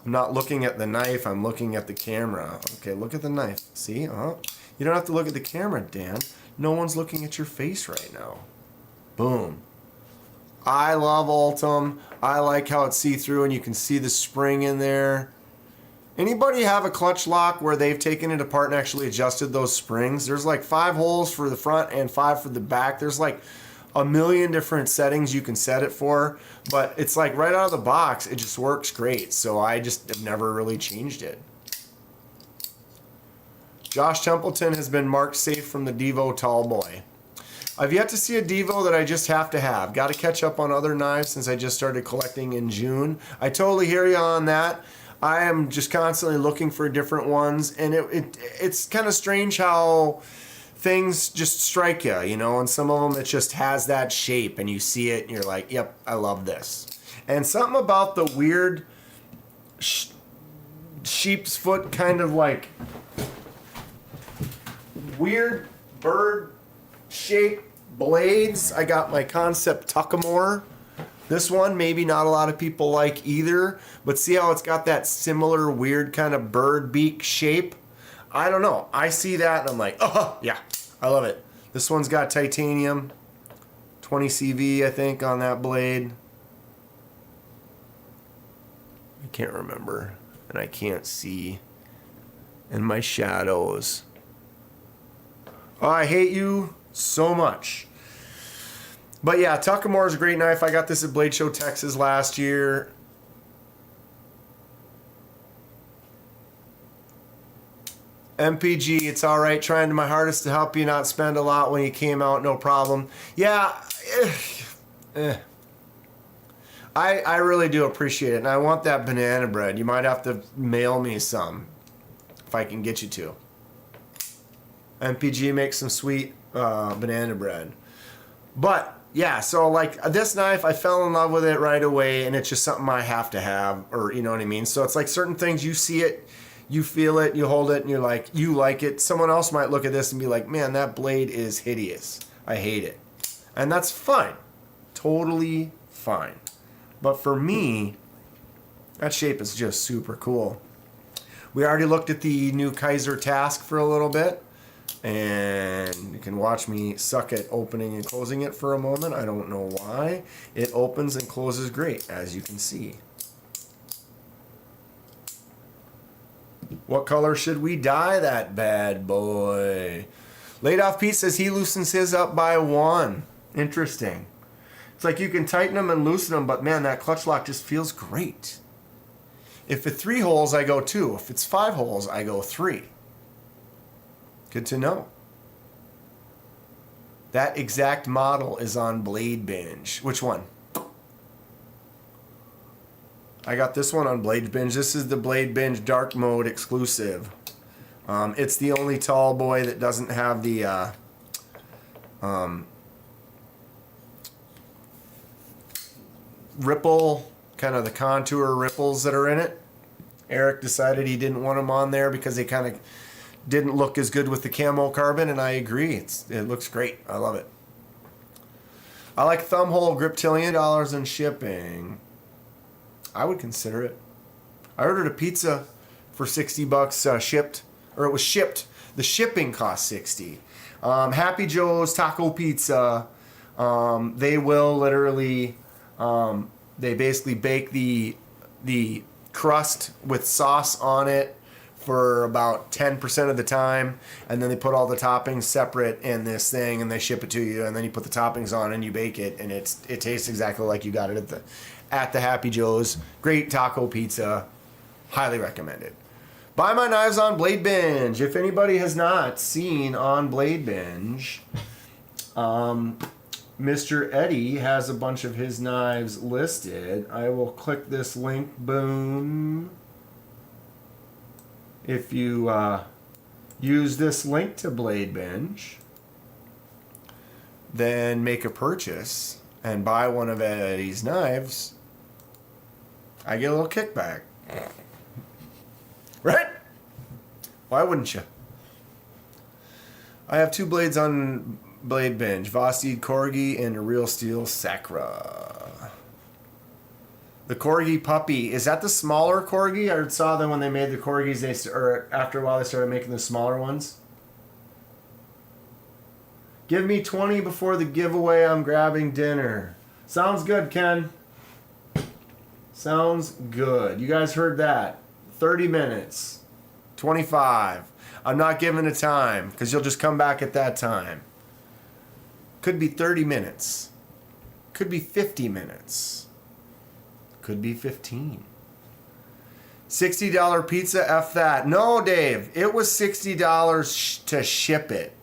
I'm not looking at the knife, I'm looking at the camera. Okay, look at the knife. See? You don't have to look at the camera, Dan. No one's looking at your face right now. Boom. I love Ultim. I like how it's see-through and you can see the spring in there. Anybody have a clutch lock where they've taken it apart and actually adjusted those springs? There's like 5 holes for the front and 5 for the back. There's like a million different settings you can set it for, but it's like right out of the box, it just works great. So I just have never really changed it. Josh Templeton has been marked safe from the Devo Tallboy. I've yet to see a Devo that I just have to have. Got to catch up on other knives since I just started collecting in June. I totally hear you on that. I am just constantly looking for different ones, and it's kind of strange how things just strike you, you know, and some of them it just has that shape and you see it and you're like, yep, I love this. And something about the weird sheep's foot kind of like weird bird shaped blades. I got my Concept Tuckamore. This one maybe not a lot of people like either, but see how it's got that similar weird kind of bird beak shape? I don't know. I see that and I'm like, oh yeah, I love it. This one's got titanium, 20 CV I think on that blade. I can't remember and I can't see in my shadows. Oh, I hate you so much. But yeah, Tuckamore is a great knife. I got this at Blade Show Texas last year. MPG, it's all right. Trying my hardest to help you not spend a lot when you came out, no problem. Yeah, I really do appreciate it, and I want that banana bread. You might have to mail me some if I can get you to. MPG makes some sweet banana bread. But yeah, so like this knife, I fell in love with it right away, and it's just something I have to have, or you know what I mean? So it's like certain things, you see it, you feel it, you hold it, and you're like, you like it. Someone else might look at this and be like, man, that blade is hideous. I hate it. And that's fine. Totally fine. But for me, that shape is just super cool. We already looked at the new Kizer Task for a little bit. And you can watch me suck at opening and closing it for a moment. I don't know why. It opens and closes great, as you can see. What color should we dye that bad boy? Laid Off Pete says he loosens his up by 1. Interesting. It's like you can tighten them and loosen them, but man, that clutch lock just feels great. If it's 3 holes, I go 2. If it's 5 holes, I go 3. Good to know. That exact model is on Blade Binge. Which one? I got this one on Blade Binge. This is the Blade Binge Dark Mode exclusive. It's the only tall boy that doesn't have the ripple, kind of the contour ripples that are in it. Eric decided he didn't want them on there because they kind of didn't look as good with the camo carbon, and I agree. It looks great. I love it. I like thumb hole griptillion, $1 in shipping. I would consider it. I ordered a pizza for $60 shipped, or it was shipped. The shipping cost $60. Happy Joe's Taco Pizza. They will literally, they basically bake the crust with sauce on it for about 10% of the time, and then they put all the toppings separate in this thing and they ship it to you, and then you put the toppings on and you bake it, and it tastes exactly like you got it at the Happy Joe's. Great taco pizza. Highly recommended. Buy my knives on Blade Binge. If anybody has not seen on Blade Binge, Mr. Eddie has a bunch of his knives listed. I will click this link. Boom. If you use this link to Blade Binge, then make a purchase and buy one of Eddie's knives, I get a little kickback. Right? Why wouldn't you? I have 2 blades on Blade Binge. Vosteed Corgi and a Real Steel Sacra. The Corgi puppy. Is that the smaller Corgi? I saw them when they made the Corgis. Or after a while they started making the smaller ones. Give me 20 before the giveaway. I'm grabbing dinner. Sounds good, Ken. Sounds good. You guys heard that. 30 minutes. 25. I'm not giving a time because you'll just come back at that time. Could be 30 minutes. Could be 50 minutes. Could be 15. $60 pizza, F that. No, Dave. It was $60 to ship it.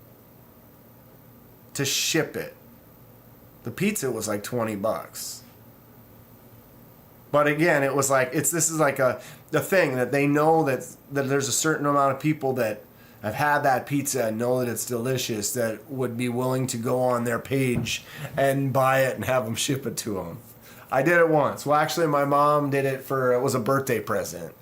To ship it. The pizza was like $20. But again, it was like this is like a thing that they know that there's a certain amount of people that have had that pizza and know that it's delicious that would be willing to go on their page and buy it and have them ship it to them. I did it once. Well, actually, my mom did it it was a birthday present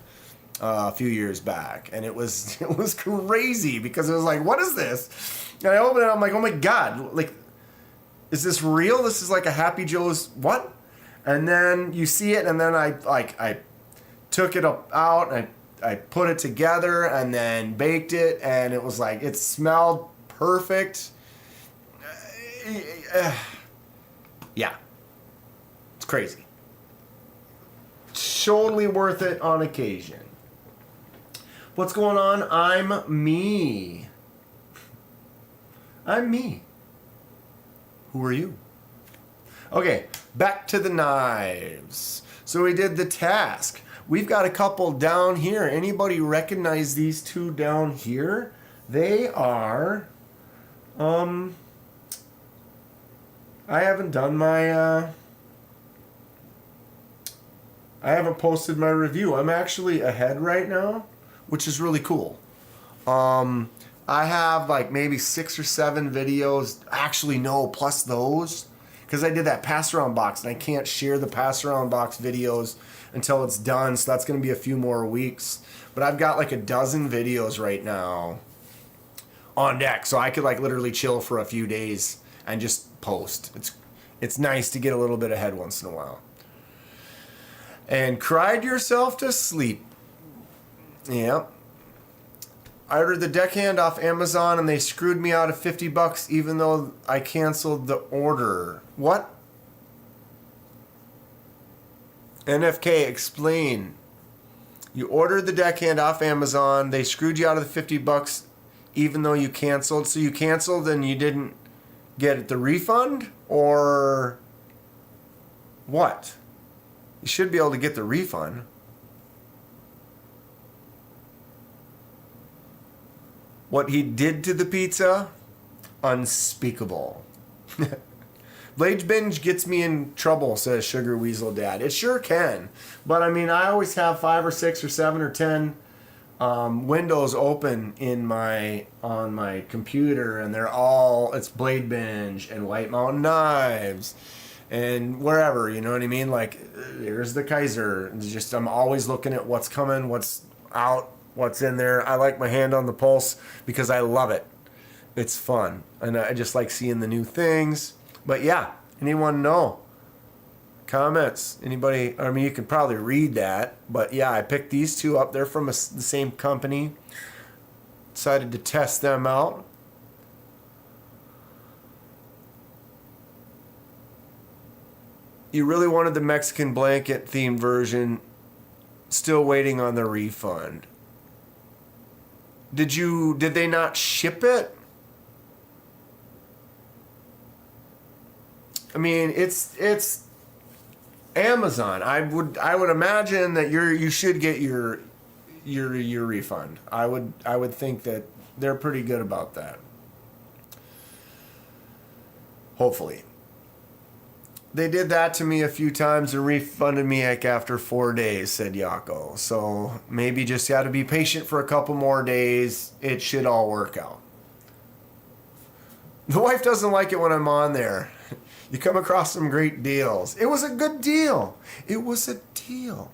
a few years back, and it was crazy because it was like, what is this? And I opened it, I'm like, oh my God, like, is this real? This is like a Happy Joe's what? And then you see it, and then I took it out and I put it together and then baked it, and it was like, it smelled perfect. Yeah. It's crazy. Totally worth it on occasion. What's going on? I'm me. I'm me. Who are you? Okay, back to the knives. So we did the task. We've got a couple down here. Anybody recognize these 2 down here? They are, I haven't done my, I haven't posted my review. I'm actually ahead right now, which is really cool. I have like maybe 6 or 7 videos. Actually, no, plus those. Because I did that pass around box and I can't share the pass around box videos until it's done. So that's going to be a few more weeks. But I've got like a dozen videos right now on deck. So I could like literally chill for a few days and just post. It's nice to get a little bit ahead once in a while. And cried yourself to sleep. Yep. I ordered the deckhand off Amazon and they screwed me out of $50 even though I canceled the order. What? NFK, explain. You ordered the deckhand off Amazon, they screwed you out of the $50 even though you canceled. So you canceled and you didn't get the refund? Or what? You should be able to get the refund. What he did to the pizza, unspeakable. Blade Binge gets me in trouble, says Sugar Weasel Dad. It sure can. But I mean, I always have 5 or 6 or 7 or 10 windows open on my computer, and it's Blade Binge and White Mountain Knives and wherever, you know what I mean? Like, there's the Kizer. I'm always looking at what's coming, what's out, what's in there. I like my hand on the pulse because I love it. It's fun. And I just like seeing the new things. But yeah, anyone know? Comments? Anybody? I mean, you can probably read that. But yeah, I picked these 2 up. They're from the same company. Decided to test them out. You really wanted the Mexican blanket themed version. Still waiting on the refund. Did they not ship it? I mean, it's Amazon. I would imagine that you should get your refund. I would think that they're pretty good about that. Hopefully. They did that to me a few times and refunded me like after 4 days, said Yako. So maybe just got to be patient for a couple more days. It should all work out. The wife doesn't like it when I'm on there. You come across some great deals. It was a good deal. It was a deal.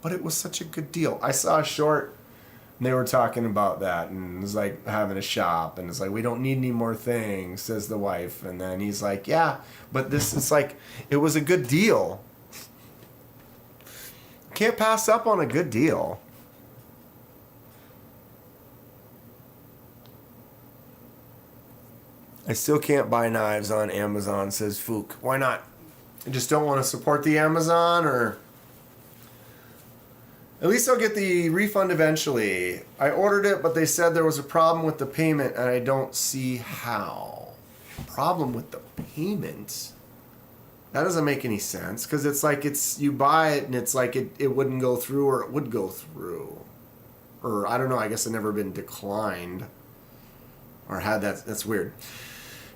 But it was such a good deal. I saw a short And they were talking about that, and it was like having a shop, and it's like, we don't need any more things, says the wife. And then he's like, yeah, but this is like, it was a good deal. Can't pass up on a good deal. I still can't buy knives on Amazon, says Fook. Why not? I just don't want to support the Amazon, or at least I'll get the refund eventually. I ordered it, but they said there was a problem with the payment, and I don't see how. Problem with the payment? That doesn't make any sense, because it's like you buy it, and it's like it wouldn't go through, or it would go through. Or, I don't know, I guess it's never been declined. Or had that. That's weird.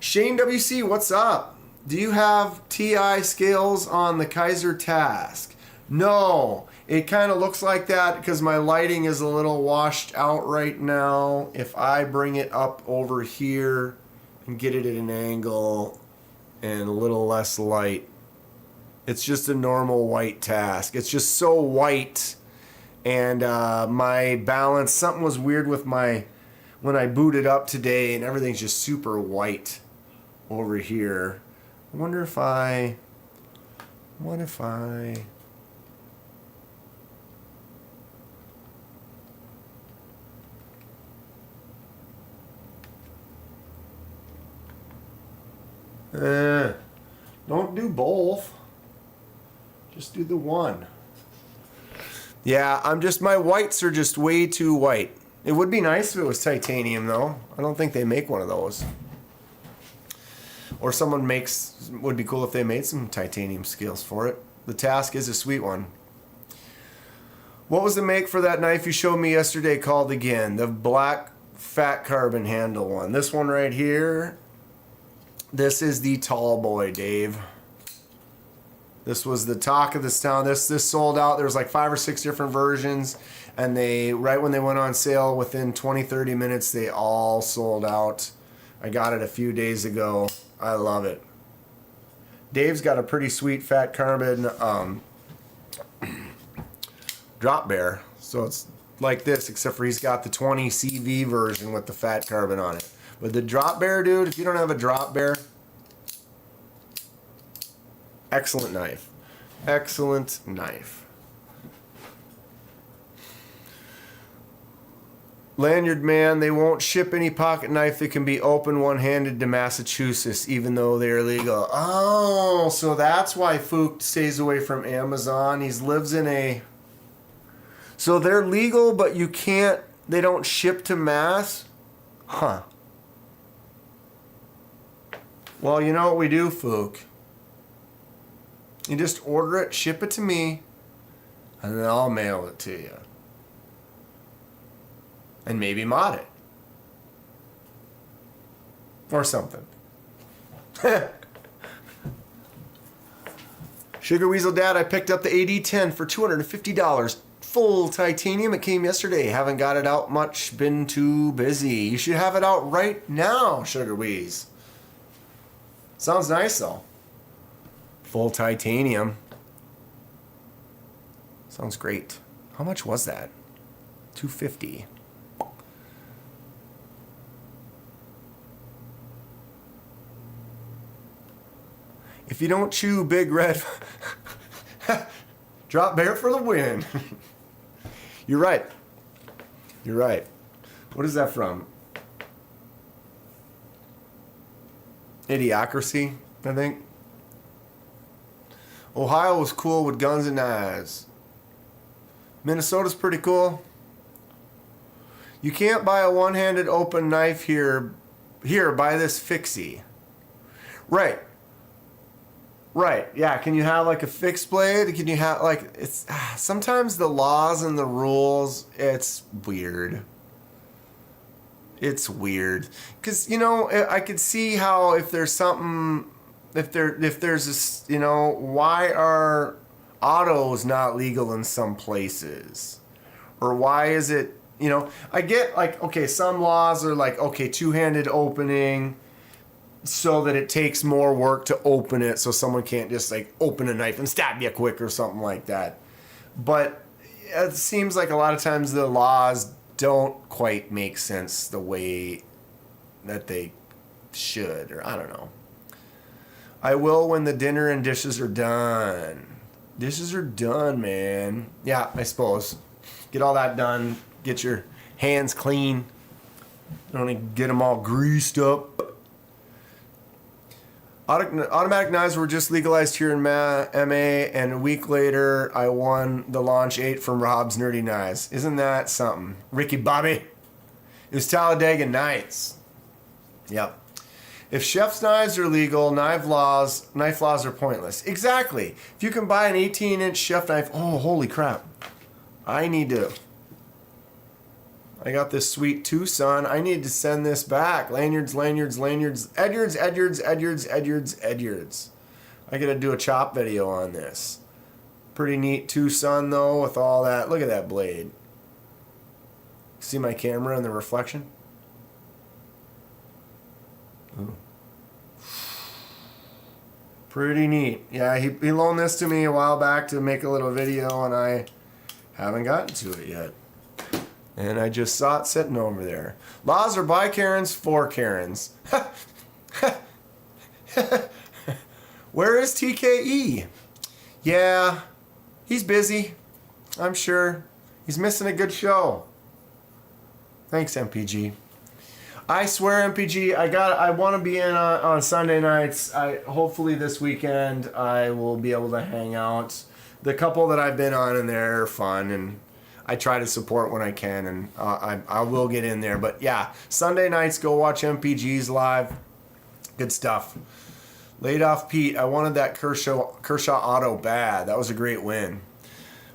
Shane WC, what's up? Do you have TI scales on the Kizer Task? No. It kind of looks like that because my lighting is a little washed out right now. If I bring it up over here and get it at an angle and a little less light, it's just a normal white Task. It's just so white. And my balance, something was weird with when I booted up today, and everything's just super white over here. I wonder if what if I don't do both. Just do the one. Yeah, my whites are just way too white. It would be nice if it was titanium, though. I don't think they make one of those. Or would be cool if they made some titanium scales for it. The Task is a sweet one. What was the make for that knife you showed me yesterday called again? The black fat carbon handle one. This one right here. This is the tall boy, Dave. This was the talk of this town. This sold out. There was like 5 or 6 different versions. And right when they went on sale, within 20-30 minutes, they all sold out. I got it a few days ago. I love it. Dave's got a pretty sweet fat carbon drop bear. So it's like this, except for he's got the 20 CV version with the fat carbon on it. But the drop bear, dude, if you don't have a drop bear, excellent knife. Excellent knife. Lanyard man, they won't ship any pocket knife that can be open one-handed to Massachusetts, even though they're legal. Oh, so that's why Fook stays away from Amazon. He lives in a... So they're legal, but you can't... They don't ship to Mass? Huh. Well, you know what we do, Fook? You just order it, ship it to me, and then I'll mail it to you. And maybe mod it. Or something. Sugar Weasel Dad, I picked up the AD10 for $250. Full titanium. It came yesterday. Haven't got it out much. Been too busy. You should have it out right now, Sugar Wease. Sounds nice, though. Full titanium. Sounds great. How much was that? $250. If you don't chew Big Red, drop bear for the win. You're right. You're right. What is that from? Idiocracy, I think. Ohio was cool with guns and knives. Minnesota's pretty cool. You can't buy a one-handed open knife here. Here, buy this fixie. Right. Right, yeah. Can you have like a fixed blade? Can you have like, it's sometimes the laws and the rules, it's weird. It's weird. Because, you know, I could see how if there's something, if there's this, you know, why are autos not legal in some places? Or why is it, you know, I get like, okay, some laws are like, okay, two-handed opening, so that it takes more work to open it, so someone can't just like open a knife and stab you quick or something like that. But it seems like a lot of times the laws don't quite make sense the way that they should, or I don't know. I will when the dinner and dishes are done. Dishes are done, man. Yeah, I suppose. Get all that done. Get your hands clean. Don't even get them all greased up. Automatic knives were just legalized here in MA, and a week later, I won the Launch 8 from Rob's Nerdy Knives. Isn't that something? Ricky Bobby. It was Talladega Nights. Yep. If chef's knives are legal, knife laws are pointless. Exactly. If you can buy an 18-inch chef knife, oh, holy crap. I got this sweet Tucson. I need to send this back. Lanyards. Edyards. I gotta do a chop video on this. Pretty neat Tucson though, with all that. Look at that blade. See my camera and the reflection? Ooh. Pretty neat. Yeah, he loaned this to me a while back to make a little video, and I haven't gotten to it yet. And I just saw it sitting over there. Laws are by Karens, for Karens. Where is TKE? Yeah, he's busy. I'm sure. He's missing a good show. Thanks, MPG. I swear, MPG, I want to be in on Sunday nights. Hopefully this weekend I will be able to hang out. The couple that I've been on in there are fun, and I try to support when I can, and I will get in there. But yeah, Sunday nights, go watch MPGs live. Good stuff. Laid off Pete. I wanted that Kershaw auto bad. That was a great win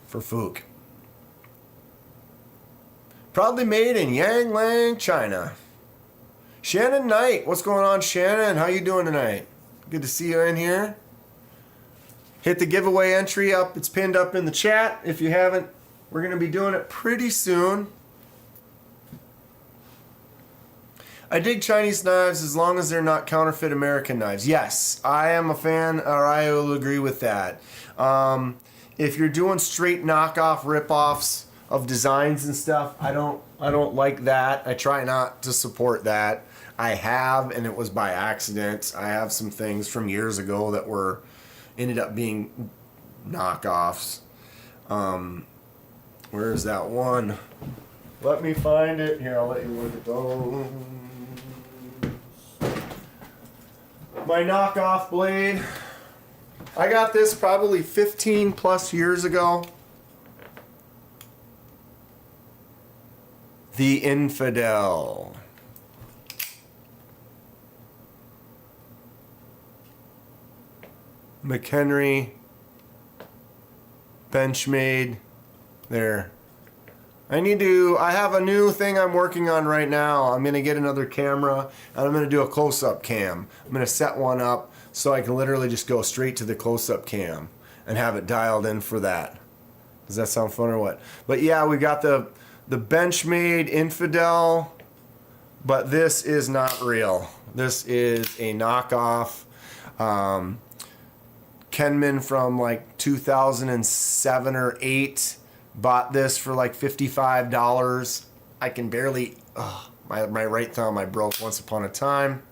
for Fook. Proudly made in Yanglang, China. Shannon Knight. What's going on, Shannon? How you doing tonight? Good to see you in here. Hit the giveaway entry up. It's pinned up in the chat. If you haven't, we're going to be doing it pretty soon. I dig Chinese knives as long as they're not counterfeit American knives. Yes, I am a fan, or I will agree with that. If you're doing straight knockoff rip-offs of designs and stuff, I don't like that. I try not to support that. I have, and it was by accident. I have some things from years ago that ended up being knockoffs. Where is that one? Let me find it. Here, I'll let you look at those. My knockoff blade. I got this probably 15 plus years ago. The Infidel. McHenry. Benchmade. There. I have a new thing I'm working on right now. I'm going to get another camera, and I'm going to do a close-up cam. I'm going to set one up so I can literally just go straight to the close-up cam and have it dialed in for that. Does that sound fun or what? But yeah, we got the Benchmade Infidel, but this is not real. This is a knockoff. Kenman from like 2007 or 8 bought this for like $55. I can barely, my right thumb I broke once upon a time.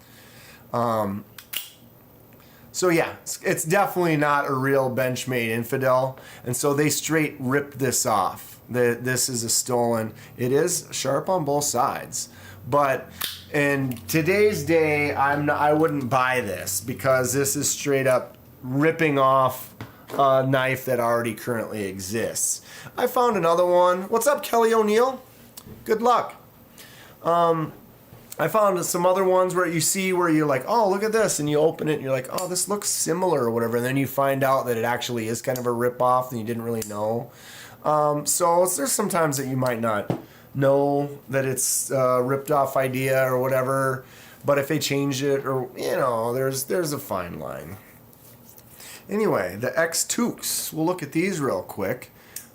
So yeah, it's definitely not a real Benchmade Infidel, and so they straight ripped this off. This is a stolen. It is sharp on both sides, but in today's day, I wouldn't buy this because this is straight up ripping off a knife that already currently exists. I found another one. What's up, Kelly O'Neill? Good luck. I found some other ones where you're like, oh, look at this, and you open it and you're like, oh, this looks similar or whatever, and then you find out that it actually is kind of a rip-off and you didn't really know. So there's sometimes that you might not know that it's a ripped-off idea or whatever, but if they change it, or there's a fine line. Anyway, the X-Tooks. We'll look at these real quick.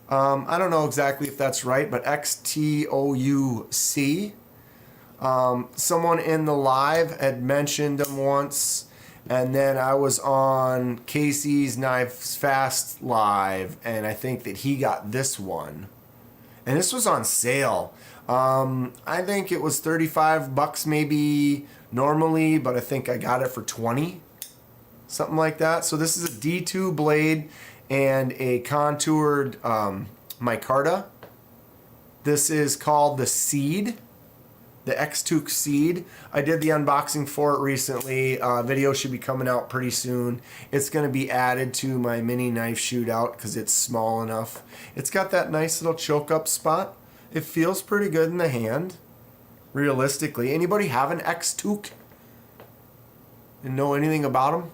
I don't know exactly if that's right, but XTOUC. Someone in the live had mentioned them once, and then I was on Casey's Knives Fast live, and I think that he got this one. And this was on sale. I think it was 35 bucks maybe normally, but I think I got it for 20. Something like that. So this is a D2 blade and a contoured micarta. This is called the Seed. The X-Took Seed. I did the unboxing for it recently. Video should be coming out pretty soon. It's going to be added to my mini knife shootout because it's small enough. It's got that nice little choke up spot. It feels pretty good in the hand. Realistically. Anybody have an X-Took and know anything about them?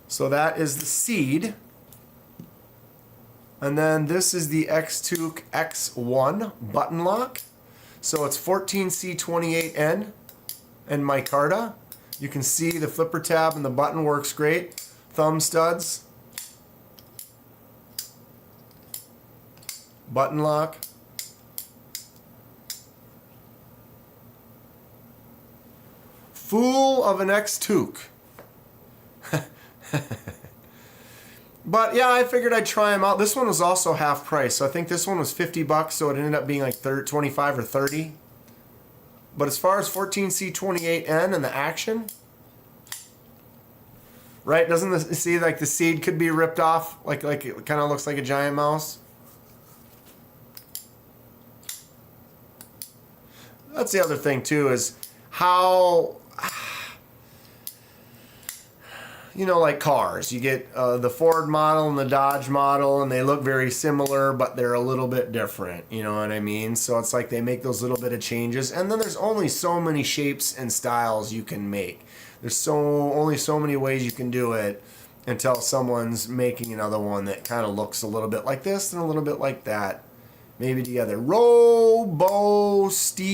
So that is the Seed. And then this is the X-Took X1 button lock. So it's 14C28N and micarta. You can see the flipper tab and the button works great. Thumb studs. Button lock. Fool of an X-Took. But yeah, I figured I'd try them out. This one was also half price, so I think this one was 50 bucks, so it ended up being like 25 or 30. But as far as 14C28N and the action, right? Doesn't the see like the seed could be ripped off, like it kind of looks like a giant mouse? That's the other thing too, is how, you know, like cars. You get the Ford model and the Dodge model, and they look very similar, but they're a little bit different. You know what I mean? So it's like they make those little bit of changes, and then there's only so many shapes and styles you can make. There's only so many ways you can do it until someone's making another one that kind of looks a little bit like this and a little bit like that. Maybe together. Robo Steve.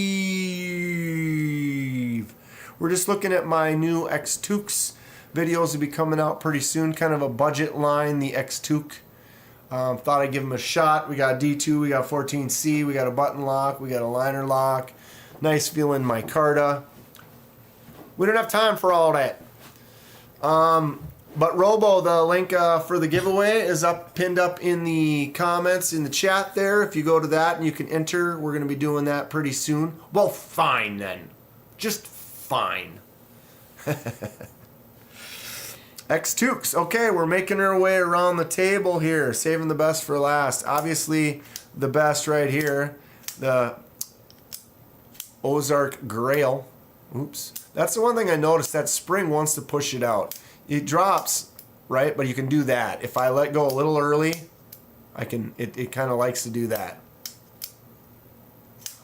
We're just looking at my new X-Tooks. Videos will be coming out pretty soon. Kind of a budget line, the X-Took. Thought I'd give them a shot. We got D2, we got 14C, we got a button lock, we got a liner lock. Nice feeling micarta. We don't have time for all that. But Robo, the link for the giveaway is pinned up in the comments in the chat there. If you go to that and you can enter, we're going to be doing that pretty soon. Well, fine then. Just fine. X-Tooks. Okay, we're making our way around the table here. Saving the best for last. Obviously, the best right here. The Ozark Grail. Oops. That's the one thing I noticed. That spring wants to push it out. It drops, right? But you can do that. If I let go a little early, I can. It kind of likes to do that.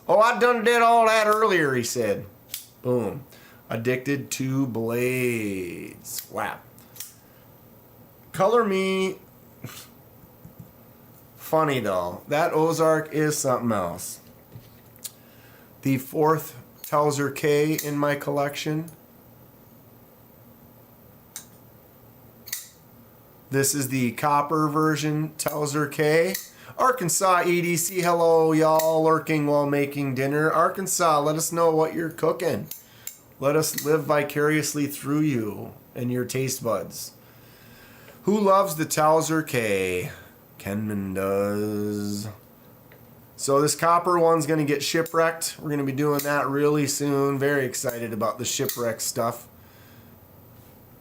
Oh, I done did all that earlier, he said. Boom. Addicted to blades. Wow. Color me. Funny though. That Ozark is something else. The 4th Towser K in my collection. This is the copper version Towser K. Arkansas EDC, hello y'all, lurking while making dinner. Arkansas, let us know what you're cooking. Let us live vicariously through you and your taste buds. Who loves the Towser K? Kenman does. So this copper one's going to get shipwrecked. We're going to be doing that really soon. Very excited about the shipwreck stuff.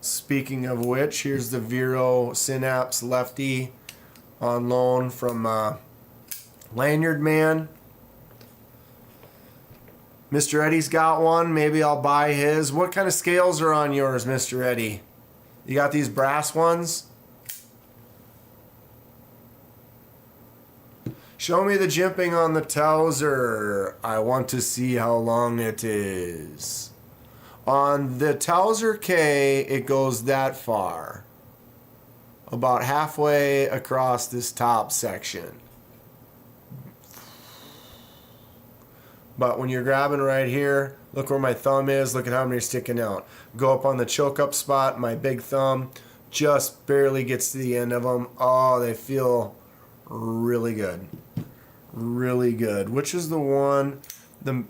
Speaking of which, here's the Vero Synapse Lefty on loan from Lanyard Man. Mr. Eddie's got one. Maybe I'll buy his. What kind of scales are on yours, Mr. Eddie? You got these brass ones? Show me the jimping on the Towser. I want to see how long it is. On the Towser K, it goes that far. About halfway across this top section. But when you're grabbing right here, look where my thumb is. Look at how many are sticking out. Go up on the choke up spot. My big thumb just barely gets to the end of them. Oh, they feel really good. Really good. Which is the one? The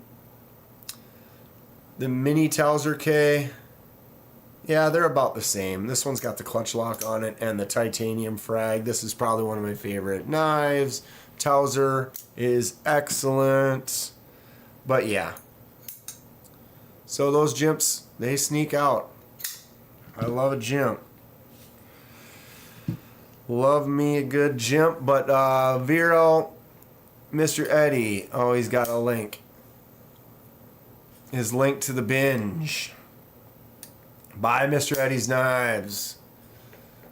mini Towser K. Yeah, they're about the same. This one's got the clutch lock on it and the titanium frag. This is probably one of my favorite knives. Towser is excellent. But yeah. So those jimps, they sneak out. I love a jimp. Love me a good jimp. But Vero, Mr. Eddie, oh, he's got a link. His link to the binge. Buy Mr. Eddie's knives.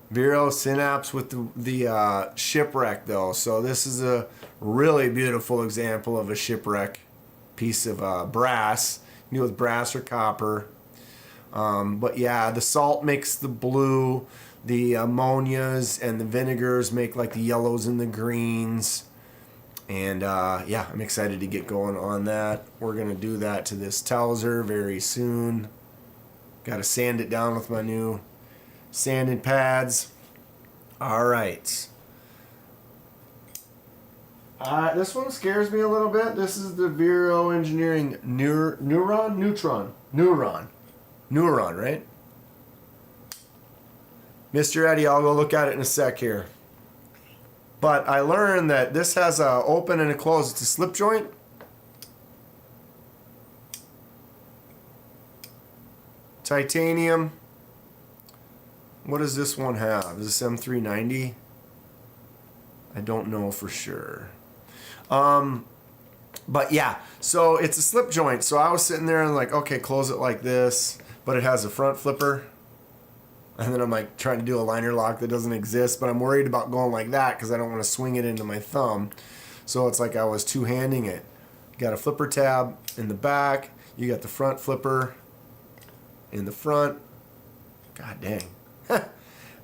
Vero Synapse with the shipwreck though. So this is a really beautiful example of a shipwreck piece of brass. You know, with brass or copper. But yeah, the salt makes the blue. The ammonias and the vinegars make like the yellows and the greens. And yeah, I'm excited to get going on that. We're going to do that to this Towser very soon. Got to sand it down with my new sanding pads. All right. This one scares me a little bit. This is the Vero Engineering Neuron, right? Mr. Eddie, I'll go look at it in a sec here. But I learned that this has a open and a close. It's a slip joint. Titanium. What does this one have? Is this M390? I don't know for sure. But yeah, so it's a slip joint. So I was sitting there and like, okay, close it like this, but it has a front flipper. And then I'm like trying to do a liner lock that doesn't exist, but I'm worried about going like that because I don't want to swing it into my thumb. So it's like I was two-handing it. You got a flipper tab in the back. You got the front flipper in the front. God dang.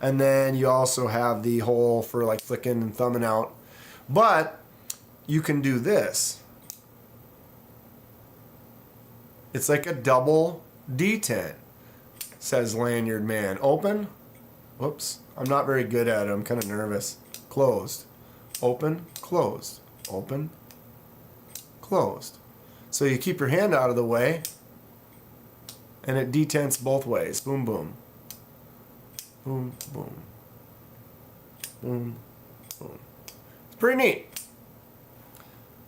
And then you also have the hole for like flicking and thumbing out. But you can do this. It's like a double detent, says Lanyard Man. Open. Whoops. I'm not very good at it. I'm kind of nervous. Closed. Open. Closed. Open. Closed. So you keep your hand out of the way. And it detents both ways. Boom, boom. Boom, boom. Boom, boom. It's pretty neat.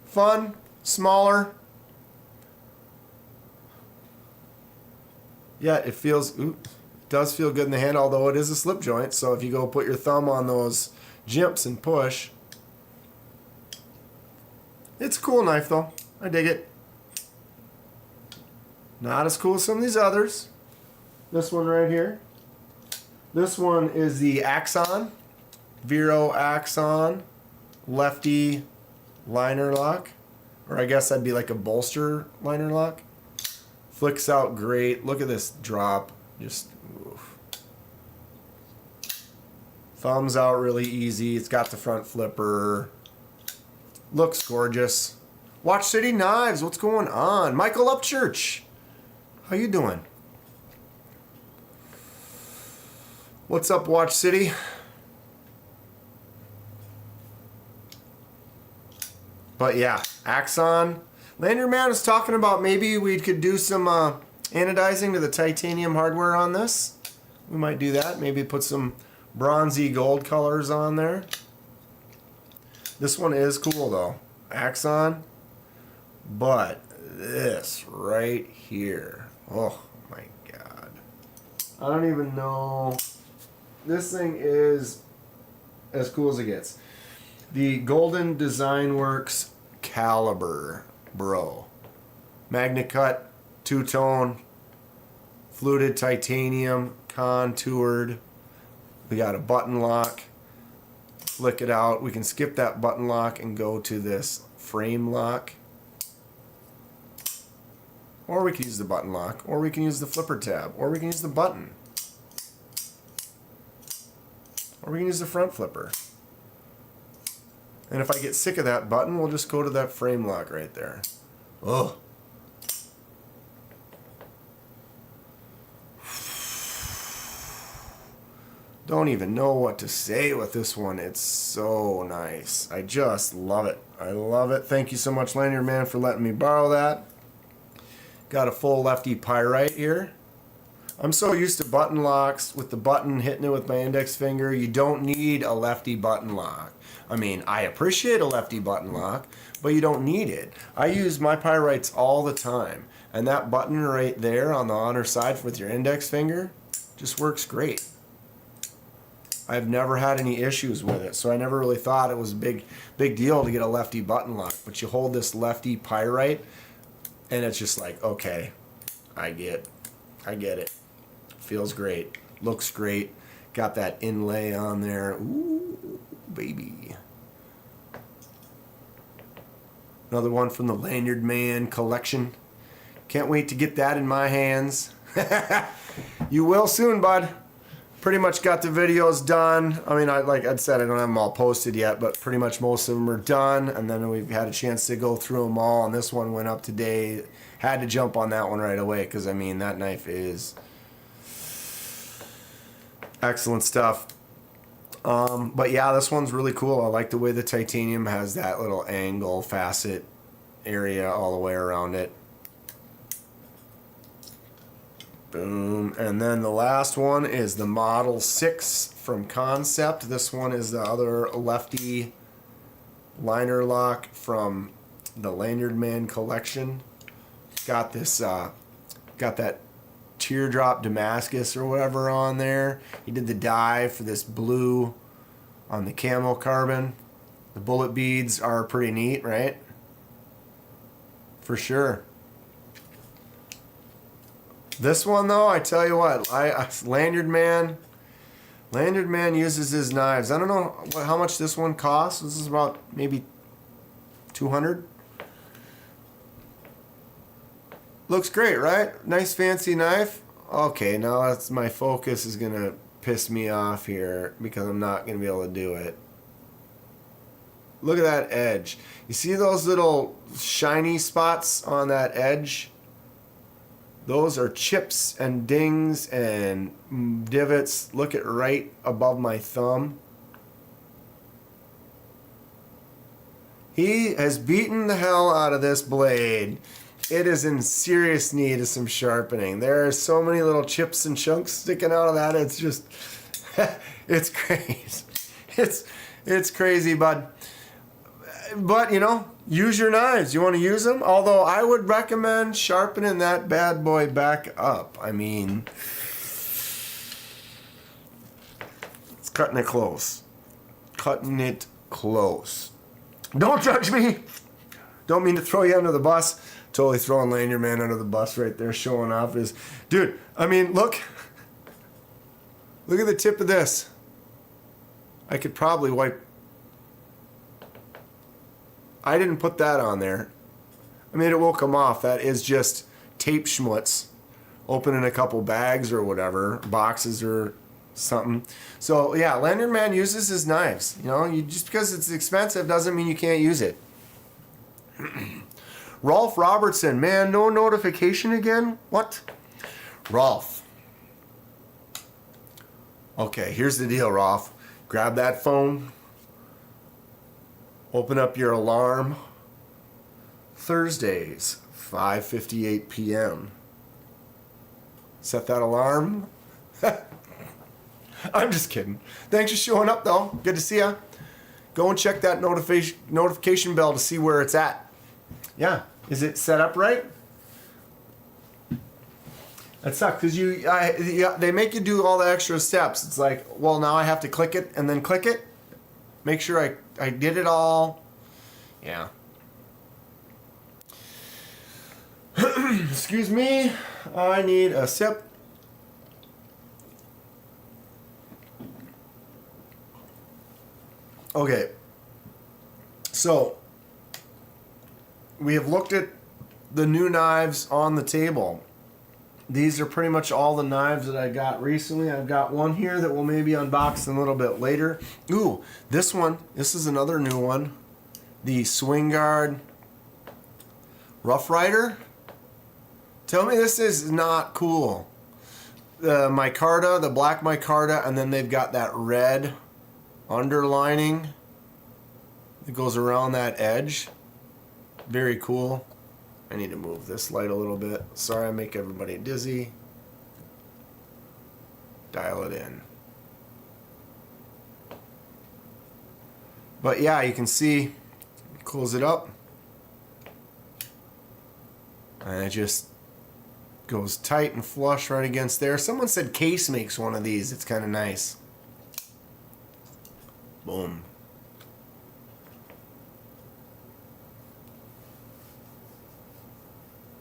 Fun. Smaller. Yeah, it feels, it does feel good in the hand, although it is a slip joint. So if you go put your thumb on those jimps and push. It's a cool knife though. I dig it. Not as cool as some of these others. This one right here. This one is the Axon. Vero Axon. Lefty liner lock. Or I guess that'd be like a bolster liner lock. Flicks out great. Look at this drop. Just oof. Thumbs out really easy. It's got the front flipper. Looks gorgeous. Watch City Knives. What's going on? Michael Upchurch. How you doing? What's up, Watch City? But yeah, Axon. Lanyard Man is talking about maybe we could do some anodizing to the titanium hardware on this. We might do that. Maybe put some bronzy gold colors on there. This one is cool though. Axon. But this right here. Oh my god. I don't even know. This thing is as cool as it gets. The Golden Design Works Caliber. Bro. Magna Cut, two-tone, fluted titanium, contoured. We got a button lock. Flick it out. We can skip that button lock and go to this frame lock. Or we can use the button lock. Or we can use the flipper tab. Or we can use the button. Or we can use the front flipper. And if I get sick of that button, we'll just go to that frame lock right there. Oh. Don't even know what to say with this one. It's so nice. I just love it. I love it. Thank you so much, Lanyard Man, for letting me borrow that. Got a full lefty pyrite here. I'm so used to button locks with the button hitting it with my index finger. You don't need a lefty button lock. I mean, I appreciate a lefty button lock, but you don't need it. I use my pyrites all the time. And that button right there on the underside with your index finger just works great. I've never had any issues with it, so I never really thought it was a big deal to get a lefty button lock. But you hold this lefty pyrite, and it's just like, okay, I get it. Feels great, looks great. Got that inlay on there. Ooh, baby. Another one from the Lanyard Man collection. Can't wait to get that in my hands. You will soon, bud. Pretty much got the videos done. I mean, like I said, I don't have them all posted yet, but pretty much most of them are done. And then we've had a chance to go through them all. And this one went up today. Had to jump on that one right away because, I mean, that knife is excellent stuff. But yeah, this one's really cool. I like the way the titanium has that little angle facet area all the way around it. Boom. And then the last one is the Model 6 from Concept. This one is the other lefty liner lock from the Lanyard Man collection. Got this, got that teardrop Damascus or whatever on there. He did the dye for this blue on the camo carbon. The bullet beads are pretty neat, right? For sure. This one though, I tell you what, Lanyard Man uses his knives. I don't know how much this one costs. This is about maybe 200. Looks great, right? Nice fancy knife. Okay, now that's my focus is gonna piss me off here because I'm not gonna be able to do it. Look at that edge. You see those little shiny spots on that edge? Those are chips and dings and divots. Look at right above my thumb. He has beaten the hell out of this blade. It is in serious need of some sharpening. There are so many little chips and chunks sticking out of that. It's just, it's crazy. It's crazy, bud. But, you know, use your knives. You want to use them? Although I would recommend sharpening that bad boy back up. I mean, it's cutting it close. Cutting it close. Don't judge me. Don't mean to throw you under the bus. Totally throwing Lanyard Man under the bus right there, showing off his... Dude, I mean, look. Look at the tip of this. I could probably wipe... I didn't put that on there. I mean, it will come off. That is just tape schmutz. Opening a couple bags or whatever, boxes or something. So, yeah, Lanyard Man uses his knives. You know, just because it's expensive doesn't mean you can't use it. Rolf Robertson, man, no notification again? What? Rolf. Okay, here's the deal, Rolf. Grab that phone. Open up your alarm. Thursdays, 5:58 p.m. Set that alarm. I'm just kidding. Thanks for showing up, though. Good to see ya. Go and check that notification bell to see where it's at. Yeah. Is it set up right? That sucks because they make you do all the extra steps. It's like, well, now I have to click it and then click it. Make sure I did it all. Yeah. Excuse me. I need a sip. Okay. So, we have looked at the new knives on the table. These are pretty much all the knives that I got recently. I've got one here that we'll maybe unbox a little bit later. Ooh, this one. This is another new one. The Swing Guard Rough Rider. Tell me this is not cool. The micarta, the black micarta, and then they've got that red underlining that goes around that edge. Very cool. I need to move this light a little bit. Sorry I make everybody dizzy. dial it in. But yeah, you can see, close it up, and it just goes tight and flush right against there. Someone said Case makes one of these. It's kind of nice. Boom.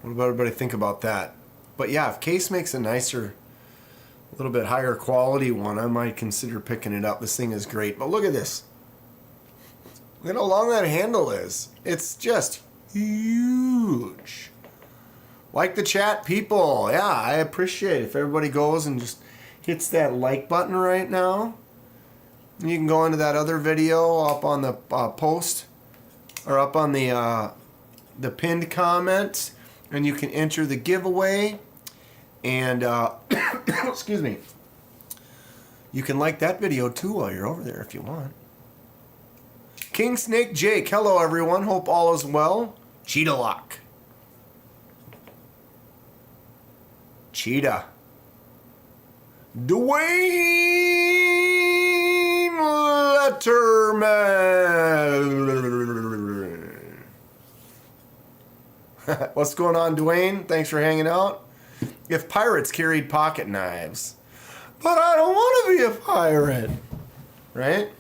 What about everybody think about that? But yeah, if Case makes a nicer, a little bit higher quality one, I might consider picking it up. This thing is great. But look at this. Look at how long that handle is. It's just huge. Like the chat, people. Yeah, I appreciate it. If everybody goes and just hits that like button right now. And you can go into that other video up on the post, or up on the pinned comment, and you can enter the giveaway. And excuse me, you can like that video too while you're over there if you want. King Snake Jake, hello everyone. Hope all is well. Cheetah Lock. Cheetah. Dwayne Letterman. What's going on, Dwayne? Thanks for hanging out. If pirates carried pocket knives. But I don't want to be a pirate. Right?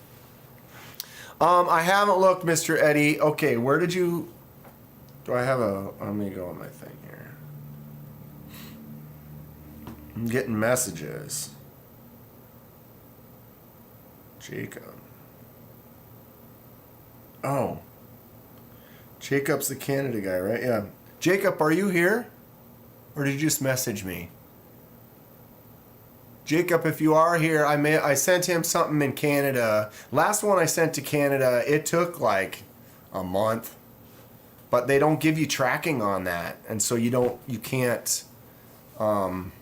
I haven't looked, Mr. Eddie. Okay, where did you... Do I have a... Let me go on my thing here. I'm getting messages. Jacob. Oh. Jacob's the Canada guy, right? Yeah. Jacob, are you here? Or did you just message me? Jacob, if you are here, I sent him something in Canada. Last one I sent to Canada, it took like a month. But they don't give you tracking on that. And so you can't. Mad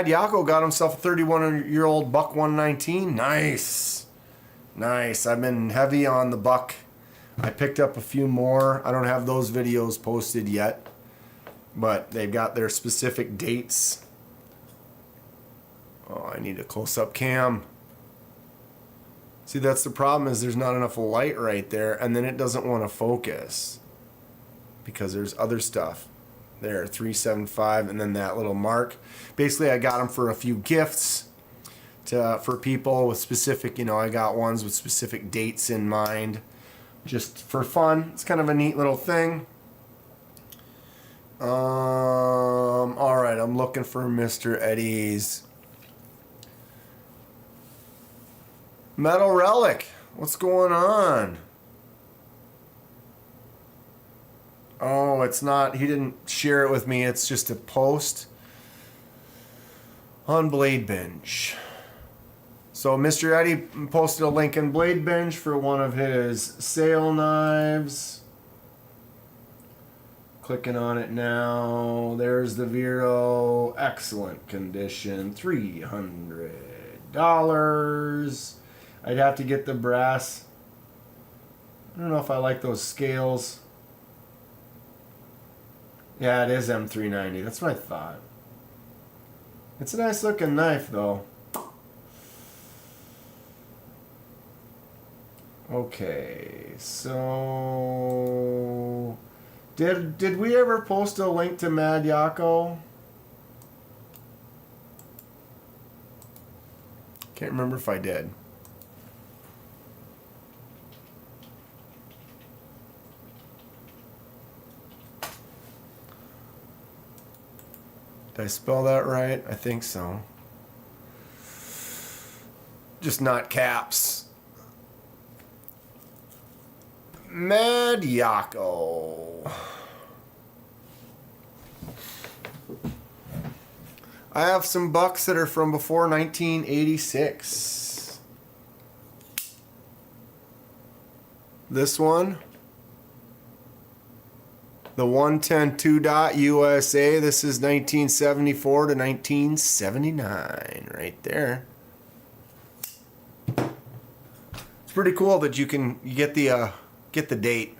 Yako got himself a 31-year-old buck 119. Nice. Nice. I've been heavy on the buck. I picked up a few more. I don't have those videos posted yet. But they've got their specific dates. Oh, I need a close-up cam. See, that's the problem, is there's not enough light right there, and then it doesn't want to focus. Because there's other stuff. There, 375, and then that little mark. Basically, I got them for a few gifts for people with specific, I got ones with specific dates in mind. Just for fun. It's kind of a neat little thing. All right, I'm looking for Mr. Eddie's Metal Relic. What's going on? Oh, it's not, he didn't share it with me. It's just a post on Blade Binge. So Mr. Eddie posted a link in Blade Binge for one of his sale knives. Clicking on it now. There's the Vero. Excellent condition. $300. I'd have to get the brass. I don't know if I like those scales. Yeah, it is M390. That's what I thought. It's a nice looking knife though. Okay, so... Did we ever post a link to Mad Yako? Can't remember if I did. Did I spell that right? I think so. Just not caps. Mad Yako. I have some bucks that are from before 1986. This one, the 110 USA. This is 1974 to 1979, right there. It's pretty cool that you get the date.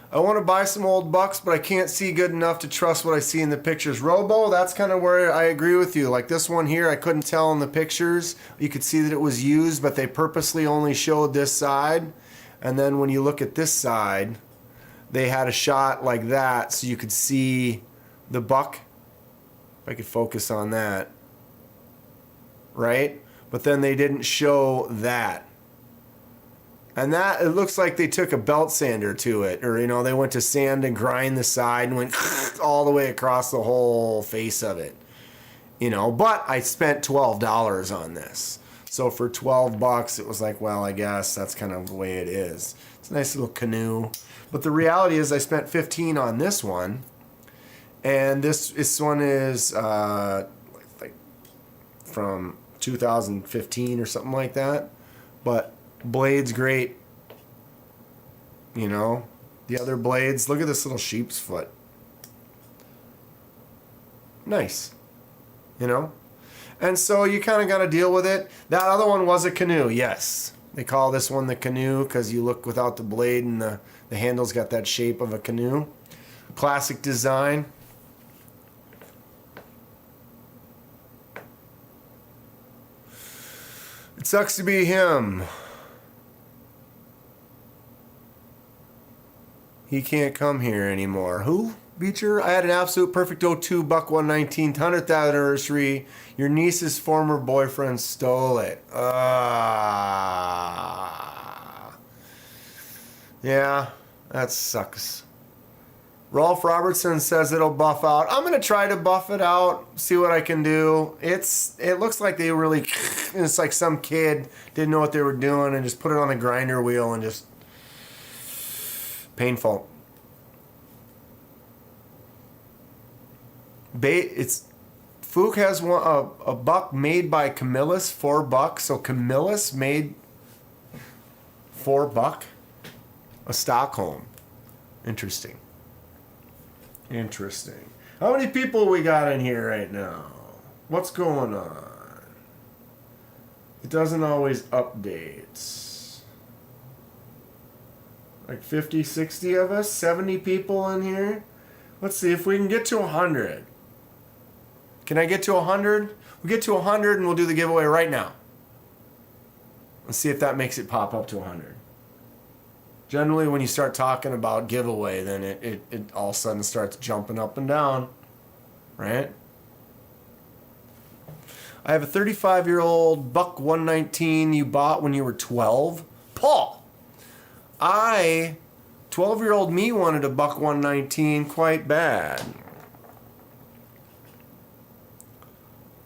I want to buy some old bucks, but I can't see good enough to trust what I see in the pictures. Robo, that's kind of where I agree with you. Like this one here, I couldn't tell in the pictures. You could see that it was used, but they purposely only showed this side. And then when you look at this side, they had a shot like that so you could see the buck. If I could focus on that. Right? But then they didn't show that. And that, it looks like they took a belt sander to it. Or, you know, they went to sand and grind the side and went all the way across the whole face of it. You know, but I spent $12 on this. So for 12 bucks, it was like, well, I guess that's kind of the way it is. It's a nice little canoe. But the reality is I spent 15 on this one. And this one is like from 2015 or something like that. But blade's great. You know, the other blades, look at this little sheep's foot. Nice. You know? And so you kind of got to deal with it. That other one was a canoe, yes. They call this one the canoe because you look without the blade and the handle's got that shape of a canoe. Classic design. It sucks to be him. He can't come here anymore. Who? Beecher? I had an absolute perfect 02 buck 119 100th anniversary. Your niece's former boyfriend stole it. Yeah, that sucks. Rolf Robertson says it'll buff out. I'm gonna try to buff it out, see what I can do. It looks like they really, it's like some kid didn't know what they were doing and just put it on the grinder wheel and just painful. Fook has a buck made by Camillus, $4. So Camillus made $4 a Stockholm. Interesting. Interesting. How many people we got in here right now? What's going on? It doesn't always update. Like 50, 60 of us? 70 people in here? Let's see if we can get to 100. Can I get to 100? We'll get to 100 and we'll do the giveaway right now. Let's see if that makes it pop up to 100. Generally, when you start talking about giveaway, then it all of a sudden starts jumping up and down, right? I have a 35-year-old buck 119 you bought when you were 12. Paul, 12-year-old me wanted a buck 119 quite bad.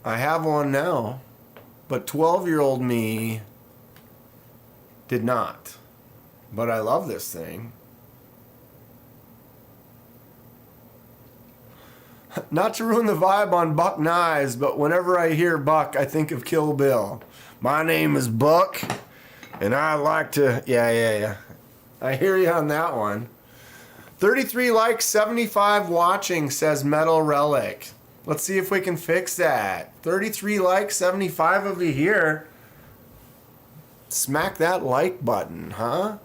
I have one now, but 12-year-old me did not. But I love this thing. Not to ruin the vibe on Buck Knives, but whenever I hear Buck, I think of Kill Bill. My name is Buck, and I like to... Yeah. I hear you on that one. 33 likes, 75 watching, says Metal Relic. Let's see if we can fix that. 33 likes, 75 of you here. Smack that like button, huh?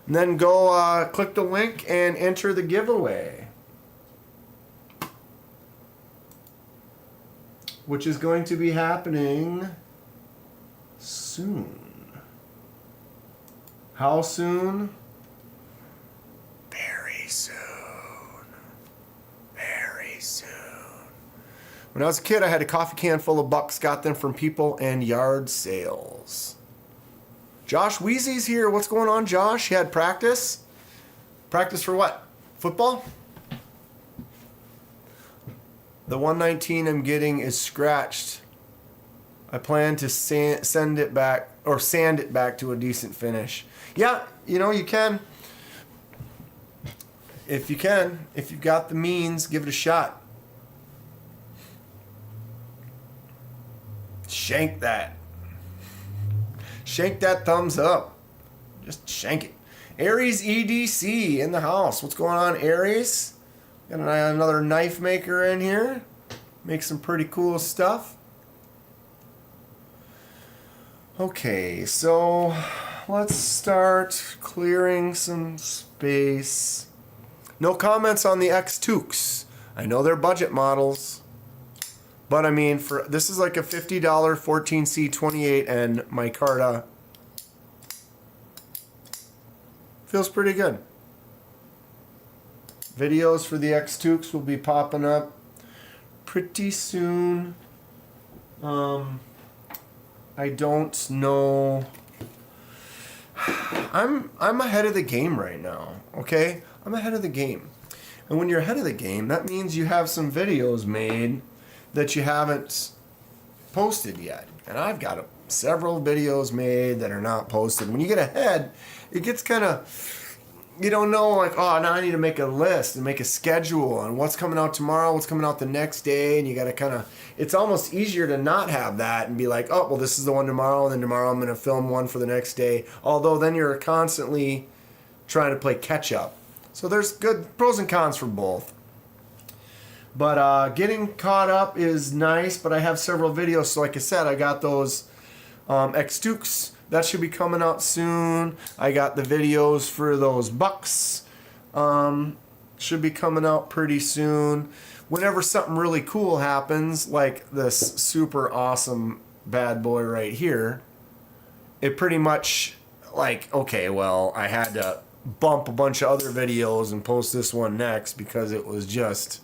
And then go click the link and enter the giveaway. Which is going to be happening soon. How soon? Very soon. Very soon. When I was a kid, I had a coffee can full of bucks. Got them from people and yard sales. Josh Wheezy's here. What's going on, Josh? You had practice? Practice for what? Football? The 119 I'm getting is scratched. I plan to sand it back to a decent finish. Yeah, you know, you can. If you've got the means, give it a shot. Shank that. Shank that thumbs up. Just shank it. Aries EDC in the house. What's going on, Aries? Got another knife maker in here. Make some pretty cool stuff. Okay, so let's start clearing some space. No comments on the X2s. I know they're budget models, but I mean, for this is like a $50 14C28N micarta. Feels pretty good. Videos for the X2s will be popping up pretty soon. I don't know. I'm ahead of the game right now, okay? I'm ahead of the game. And when you're ahead of the game, that means you have some videos made that you haven't posted yet. And I've got several videos made that are not posted. When you get ahead, it gets kind of, you don't know, like, oh, now I need to make a list and make a schedule and what's coming out tomorrow, what's coming out the next day, and you got to kind of, it's almost easier to not have that and be like, oh, well, this is the one tomorrow, and then tomorrow I'm going to film one for the next day. Although then you're constantly trying to play catch up. So there's good pros and cons for both. But getting caught up is nice, but I have several videos. So like I said, I got those X2s. That should be coming out soon. I got the videos for those bucks. Should be coming out pretty soon. Whenever something really cool happens, like this super awesome bad boy right here, it pretty much like, okay, well, I had to bump a bunch of other videos and post this one next because it was just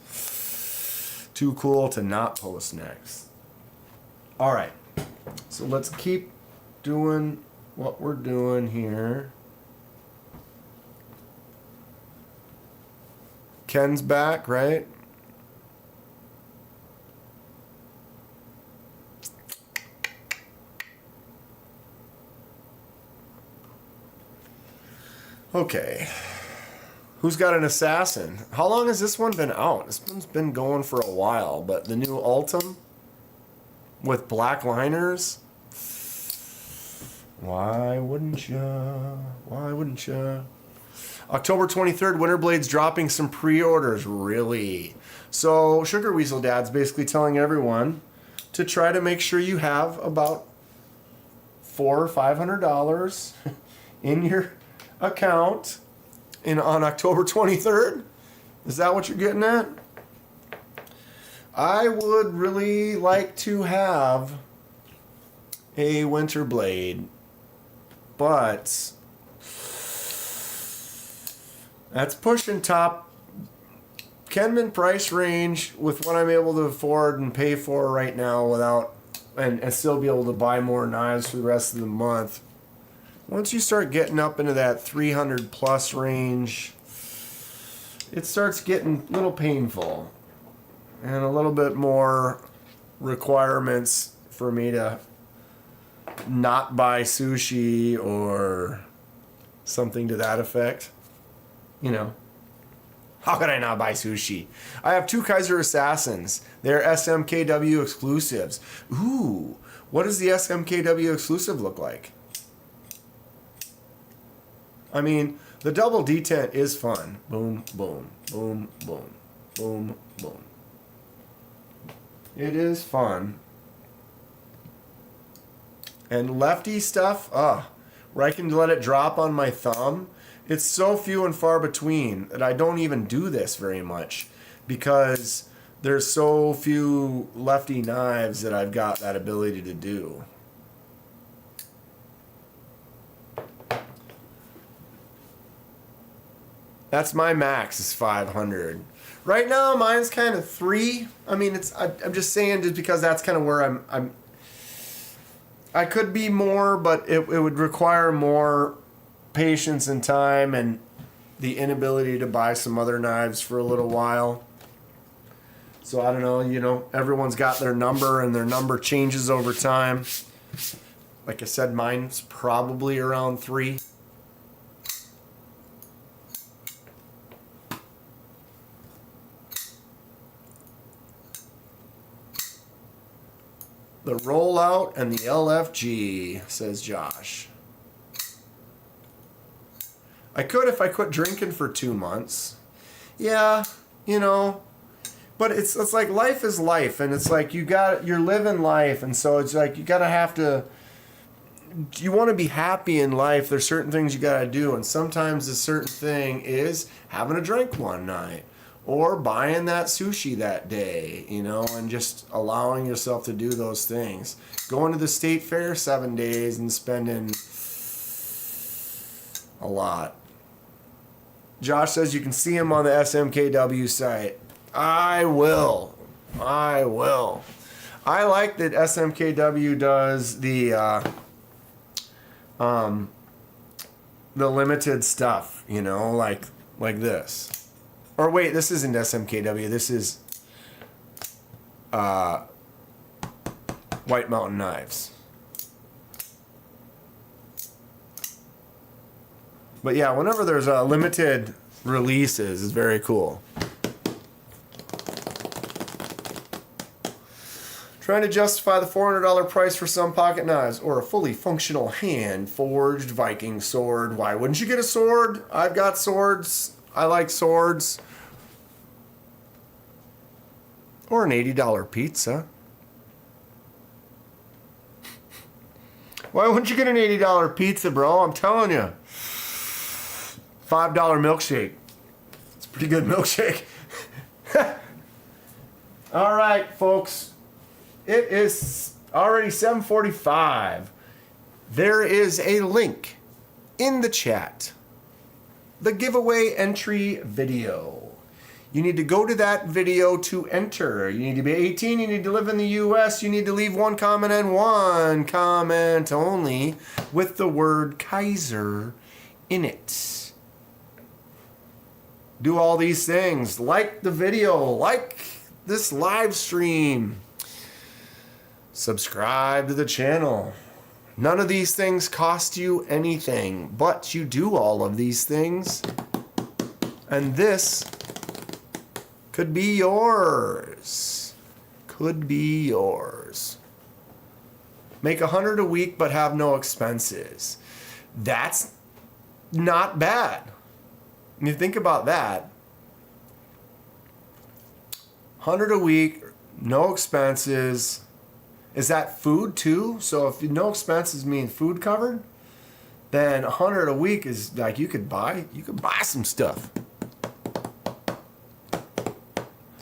too cool to not post next. All right, so let's keep doing what we're doing here. Ken's back, right? Okay. Who's got an assassin? How long has this one been out? This one's been going for a while, but the new Ultim with black liners. Why wouldn't ya? Why wouldn't ya? October 23rd, Winterblade's dropping some pre-orders. Really? So Sugar Weasel Dad's basically telling everyone to try to make sure you have about $400 or $500 in your account on October 23rd. Is that what you're getting at? I would really like to have a Winterblade, but that's pushing top Kenman price range with what I'm able to afford and pay for right now without and still be able to buy more knives for the rest of the month. Once you start getting up into that 300 plus range, it starts getting a little painful and a little bit more requirements for me to not buy sushi or something to that effect. You know, how could I not buy sushi? I have 2 Kizer Assassins. They're SMKW exclusives. Ooh, what does the SMKW exclusive look like? I mean, the double detent is fun. Boom, boom, boom, boom, boom, boom. It is fun. And lefty stuff, where I can let it drop on my thumb, it's so few and far between that I don't even do this very much because there's so few lefty knives that I've got that ability to do. That's my max is 500. Right now, mine's kind of 3. I mean, I'm just saying just because that's kind of where I could be more, but it would require more patience and time and the inability to buy some other knives for a little while. So I don't know, you know, everyone's got their number and their number changes over time. Like I said, mine's probably around 3. The rollout and the LFG, says Josh. I could if I quit drinking for 2 months. Yeah, you know, but it's like life is life, and it's like you're living life, and so it's like you gotta have to you want to be happy in life, there's certain things you got to do. And sometimes a certain thing is having a drink one night or buying that sushi that day, you know, and just allowing yourself to do those things. Going to the state fair 7 days and spending a lot. Josh says you can see him on the SMKW site. I will. I like that SMKW does the limited stuff, you know, like this. Or wait, this isn't SMKW. This is White Mountain Knives. But yeah, whenever there's limited releases, it's very cool. Trying to justify the $400 price for some pocket knives or a fully functional hand-forged Viking sword. Why wouldn't you get a sword? I've got swords. I like swords. Or an $80 pizza. Why wouldn't you get an $80 pizza, bro? I'm telling you. $5 milkshake. It's a pretty good milkshake. All right, folks. It is already 7:45. There is a link in the chat. The giveaway entry video. You need to go to that video to enter. You need to be 18. You need to live in the U.S. You need to leave one comment and one comment only with the word Kizer in it. Do all these things. Like the video. Like this live stream. Subscribe to the channel. None of these things cost you anything, but you do all of these things. And this could be yours. Could be yours. Make $100 a week, but have no expenses. That's not bad. When you think about that, $100 a week, no expenses. Is that food too? So if no expenses mean food covered, then $100 a week is like you could buy some stuff.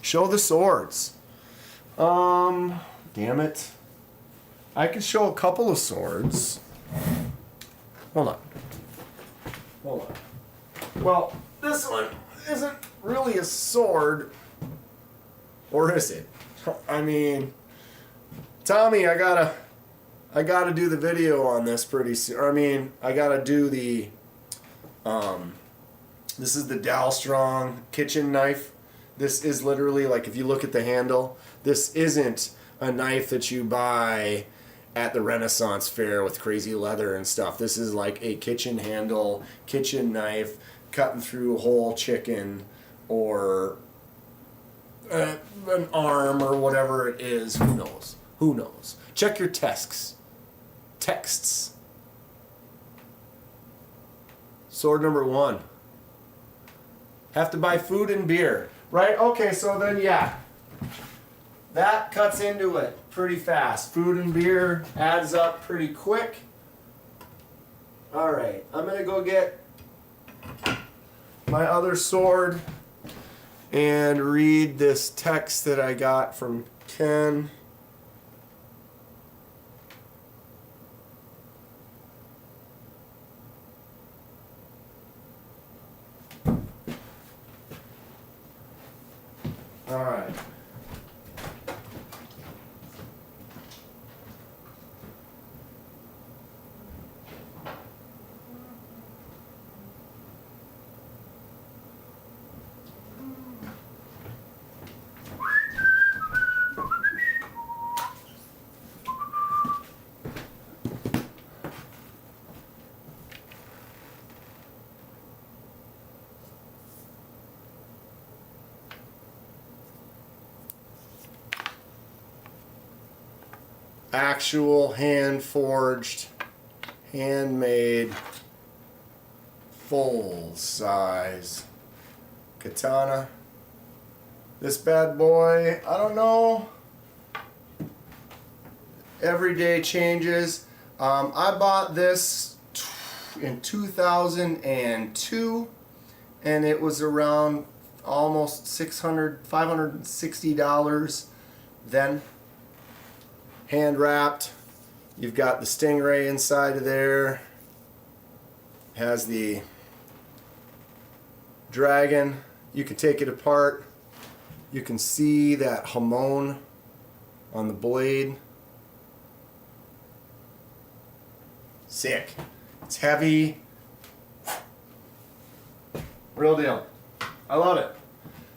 Show the swords. Damn it. I could show a couple of swords. Hold on. Well, this one isn't really a sword. Or is it? I mean, Tommy, I gotta do the video on this pretty soon. I mean, I gotta do the this is the Dalstrong kitchen knife. This is literally, like, if you look at the handle, this isn't a knife that you buy at the Renaissance fair with crazy leather and stuff. This is like a kitchen handle, kitchen knife, cutting through a whole chicken or an arm or whatever it is. Who knows? Check your texts. Sword number 1. Have to buy food and beer. Right? Okay, so then yeah. That cuts into it pretty fast. Food and beer adds up pretty quick. Alright, I'm going to go get my other sword and read this text that I got from Ken. All right. Actual hand-forged, handmade, full-size katana. This bad boy, I don't know. Every day changes. I bought this in 2002, and it was around almost $560 then. Hand wrapped. You've got the Stingray inside of there. Has the dragon. You can take it apart. You can see that hamon on the blade. Sick. It's heavy. Real deal. I love it.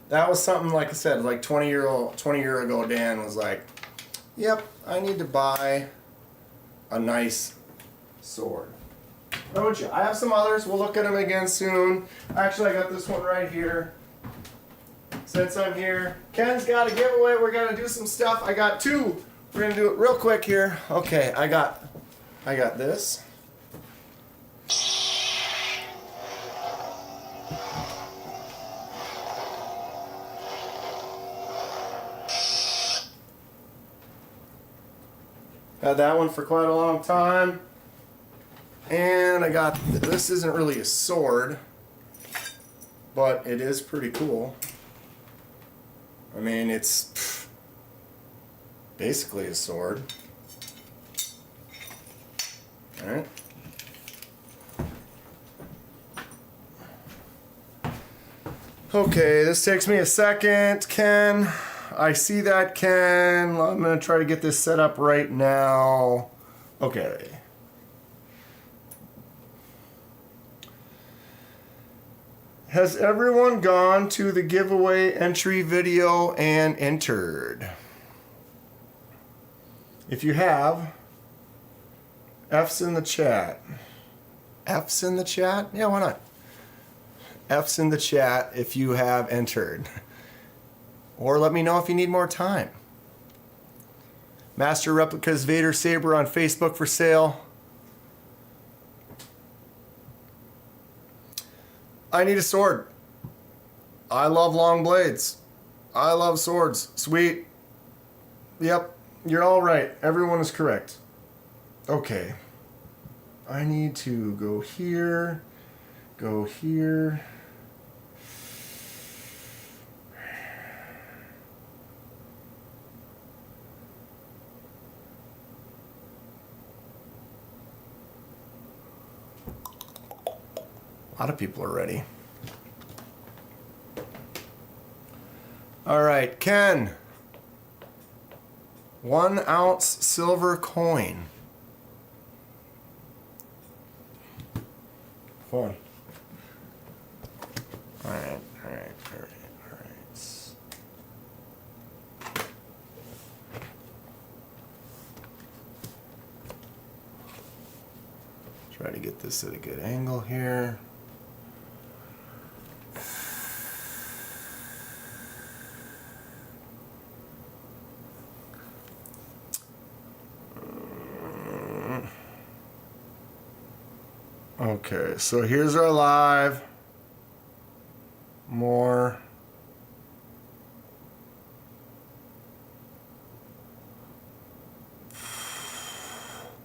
That was something, like I said, like 20 year ago Dan was like, yep, I need to buy a nice sword. Don't you? I have some others. We'll look at them again soon. Actually, I got this one right here. Since I'm here, Ken's got a giveaway. We're gonna do some stuff. I got two. We're gonna do it real quick here. Okay, I got this. Had that one for quite a long time. And I got, this isn't really a sword, but it is pretty cool. I mean, it's basically a sword. Alright. Okay, this takes me a second, Ken. I see that, Ken. I'm going to try to get this set up right now. Okay. Has everyone gone to the giveaway entry video and entered? If you have, F's in the chat. F's in the chat? Yeah, why not? F's in the chat if you have entered. Or let me know if you need more time. Master Replicas Vader Saber on Facebook for sale. I need a sword. I love long blades. I love swords. Sweet. Yep, you're all right. Everyone is correct. Okay. I need to go here. Go here. A lot of people are ready. All right, Ken. 1 ounce silver coin. Fun. All right. Try to get this at a good angle here. Okay, so here's our live. More.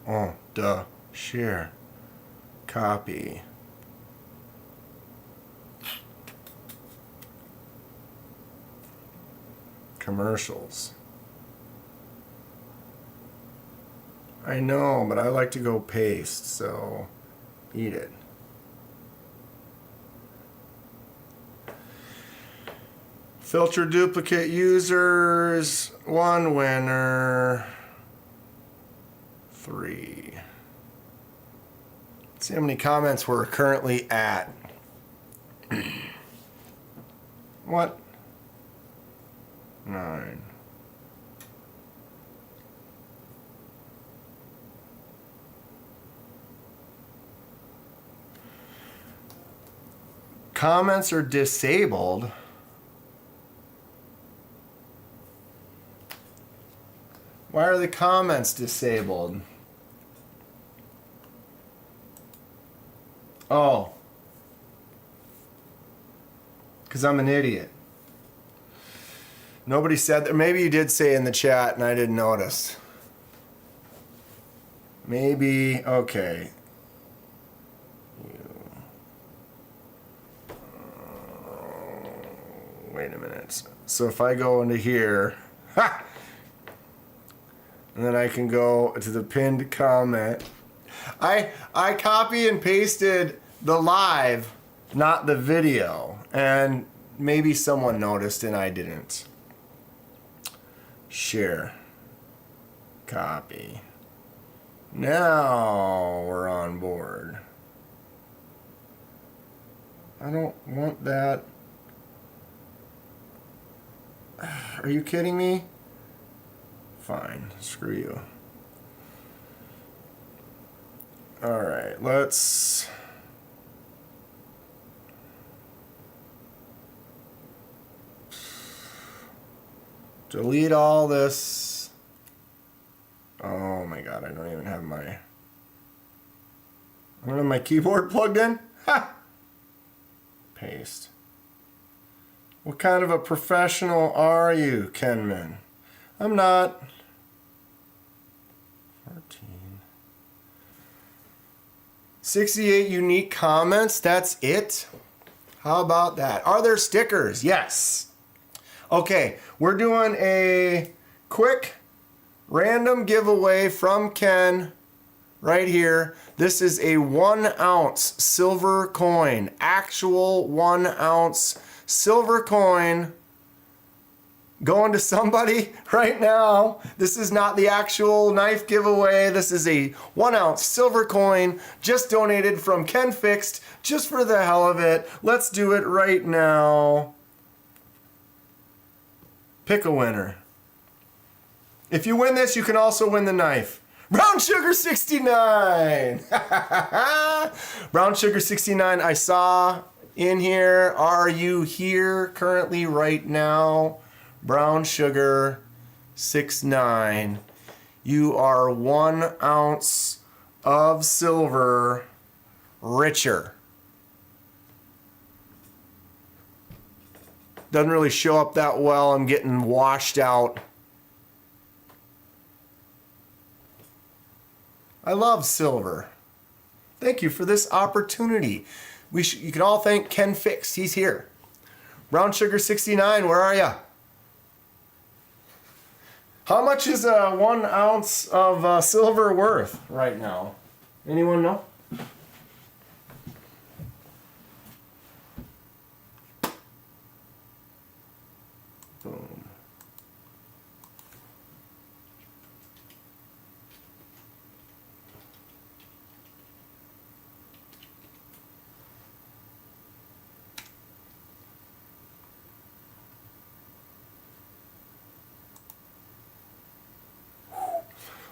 Oh, duh. Share. Copy. Commercials. I know, but I like to go paste, so eat it. Filter duplicate users. 1 winner. 3. Let's see how many comments we're currently at. What? 9. Comments are disabled. Why are the comments disabled? Oh. Because I'm an idiot. Nobody said that. Maybe you did say in the chat and I didn't notice. Maybe, okay. Wait a minute. So if I go into here, ha! And then I can go to the pinned comment. I copy and pasted the live, not the video. And maybe someone noticed and I didn't. Share. Copy. Now we're on board. I don't want that. Are you kidding me? Fine, screw you. Alright, let's... delete all this. Oh my god, I don't even have my... I don't have my keyboard plugged in? Ha! Paste. What kind of a professional are you, Kenman? I'm not. 14. 68 unique comments, that's it? How about that? Are there stickers? Yes. Okay, we're doing a quick random giveaway from Ken right here. This is a 1 ounce silver coin, actual 1 ounce silver coin going to somebody right now. This is not the actual knife giveaway. This is a 1 ounce silver coin just donated from KenFixxed just for the hell of it. Let's do it right now. Pick a winner. If you win this, you can also win the knife. Brown Sugar 69. Brown Sugar 69, I saw in here. Are you here currently right now? Brown Sugar 69. You are 1 ounce of silver richer. Doesn't really show up that well. I'm getting washed out. I love silver. Thank you for this opportunity. You can all thank KenFixxed. He's here. Brown Sugar 69, where are ya? How much is 1 ounce of silver worth right now? Anyone know? Boom.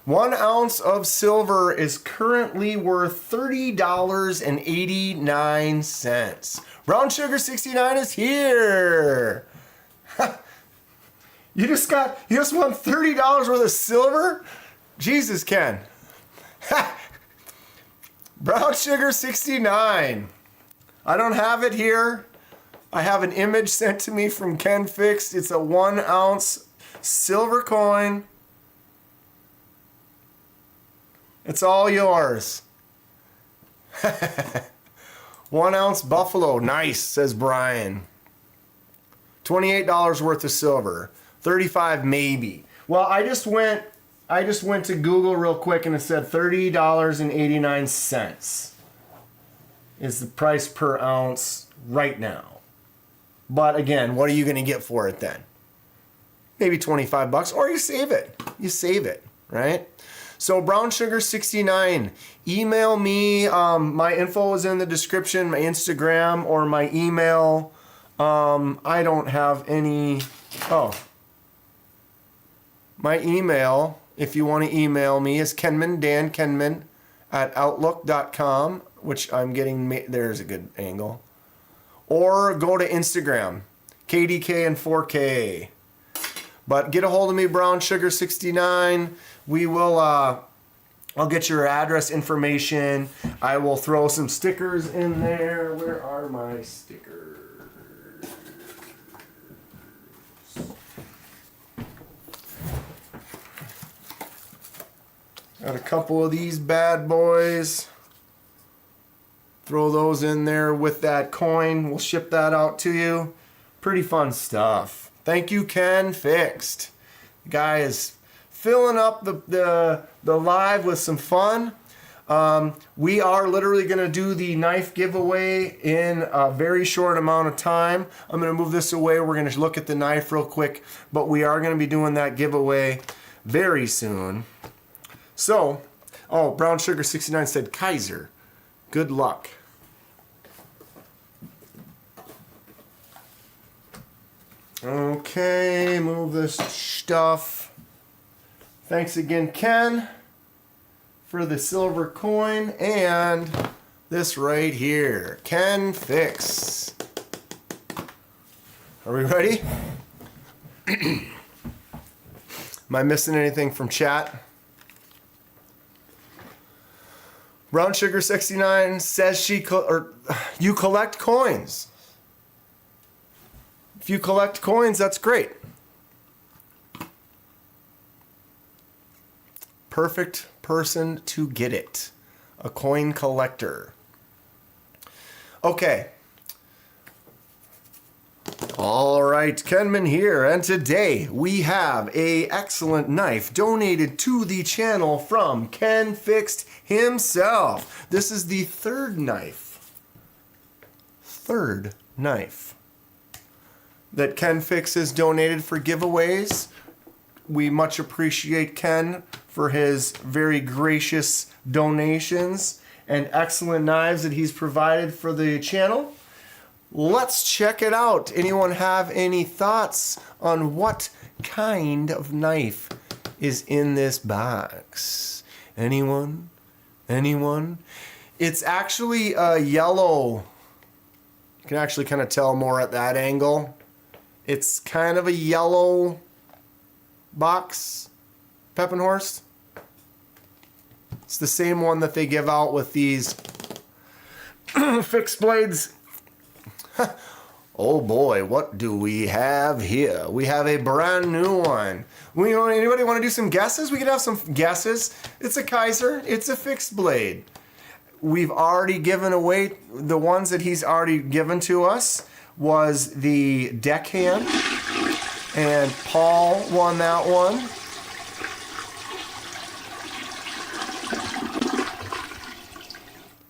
One ounce of silver is currently worth $30.89. Brown Sugar 69 is here. You just won $30 worth of silver? Jesus, Ken. Brown Sugar 69. I don't have it here. I have an image sent to me from KenFixxed. It's a 1 ounce silver coin. It's all yours. 1 ounce buffalo. Nice, says Brian. $28 worth of silver. 35 maybe. Well, I just went to Google real quick and it said $30.89 is the price per ounce right now. But again, what are you going to get for it then? Maybe 25 bucks, or you save it. You save it, right? So Brown Sugar 69, email me. My info is in the description, my Instagram or my email. I don't have any. Oh, my email, if you want to email me, is KenmanDanKenman at outlook.com, which I'm getting. There's a good angle. Or go to Instagram, KDK and 4K. But get a hold of me, Brown Sugar 69. We will, I'll get your address information. I will throw some stickers in there. Where are my stickers? Got a couple of these bad boys. Throw those in there with that coin. We'll ship that out to you. Pretty fun stuff. Thank you, KenFixxed. The guy is filling up the live with some fun. We are literally going to do the knife giveaway in a very short amount of time. I'm going to move this away. We're going to look at the knife real quick, but we are going to be doing that giveaway very soon. So, oh, Brown Sugar 69 said, Kizer, good luck. Okay, move this stuff. Thanks again, Ken, for the silver coin and this right here, KenFixxed. Are we ready? Am I missing anything from chat? Brown Sugar 69 says you collect coins. If you collect coins, that's great. Perfect person to get it. A coin collector. Okay. All right, Kenman here, and today we have a excellent knife donated to the channel from KenFixxed himself. This is the third knife that KenFixxed has donated for giveaways. We much appreciate Ken for his very gracious donations and excellent knives that he's provided for the channel. Let's check it out. Anyone have any thoughts on what kind of knife is in this box? Anyone? Anyone? It's actually a yellow. You can actually kind of tell more at that angle. It's kind of a yellow box, Peppenhorst. It's the same one that they give out with these fixed blades. Oh boy, what do we have here? We have a brand new one. Anybody want to do some guesses? We could have some guesses. It's a Kizer. It's a fixed blade. We've already given away the ones that he's already given to us. Was the deckhand, and Paul won that one.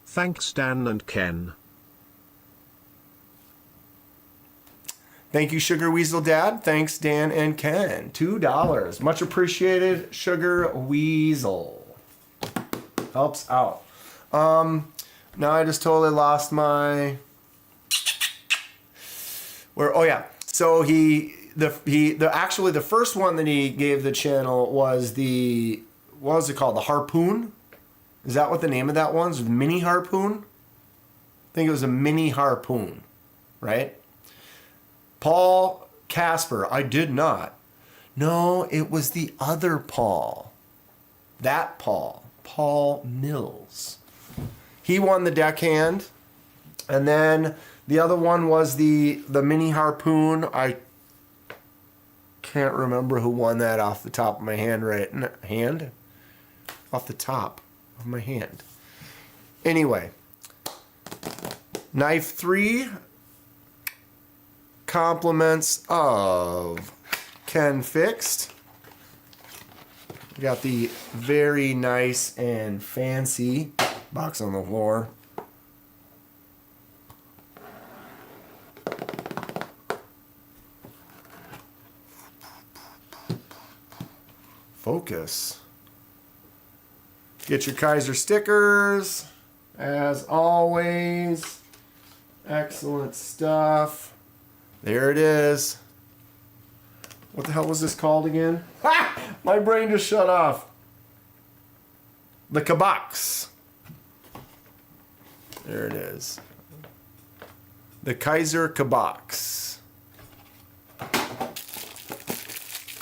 Thanks Dan and Ken. Thank you, Sugar Weasel Dad. Thanks, Dan and Ken. $2. Much appreciated, Sugar Weasel. Helps out. Now I just totally lost my... Oh yeah. So actually the first one that he gave the channel was what was it called? The harpoon? Is that what the name of that was? The mini harpoon? I think it was a mini harpoon, right? Paul Casper, I did not. No, it was the other Paul. That Paul. Paul Mills. He won the deckhand. And then the other one was the mini harpoon. I can't remember who won that off the top of my hand off the top of my hand. Anyway, knife 3, compliments of KenFixxed. We got the very nice and fancy box on the floor. Focus. Get your Kizer stickers, as always. Excellent stuff. There it is. What the hell was this called again? Ha! My brain just shut off. The Kabox. There it is. The Kizer Kabox.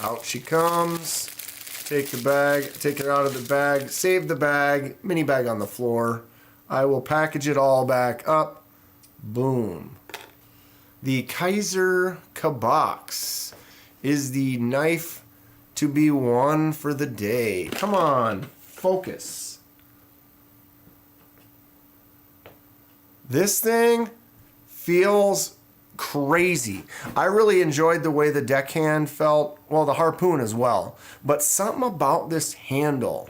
Out she comes. Take the bag, take it out of the bag, save the bag, mini bag on the floor. I will package it all back up. Boom. The Kizer Kabox is the knife to be won for the day. Come on, focus. This thing feels crazy. I really enjoyed the way the deckhand felt. Well, the harpoon as well. But something about this handle,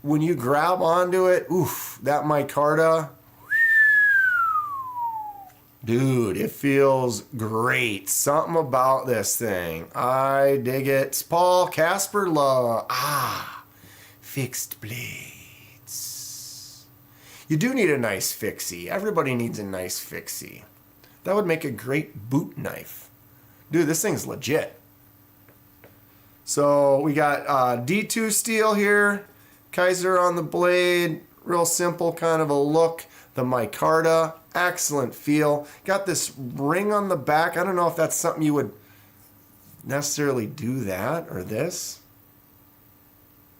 when you grab onto it, oof, that micarta, dude, it feels great. Something about this thing. I dig it. Paul Casper fixed blades. You do need a nice fixie. Everybody needs a nice fixie. That would make a great boot knife. Dude, this thing's legit. So we got D2 steel here. Kizer on the blade. Real simple kind of a look. The micarta. Excellent feel. Got this ring on the back. I don't know if that's something you would necessarily do that or this.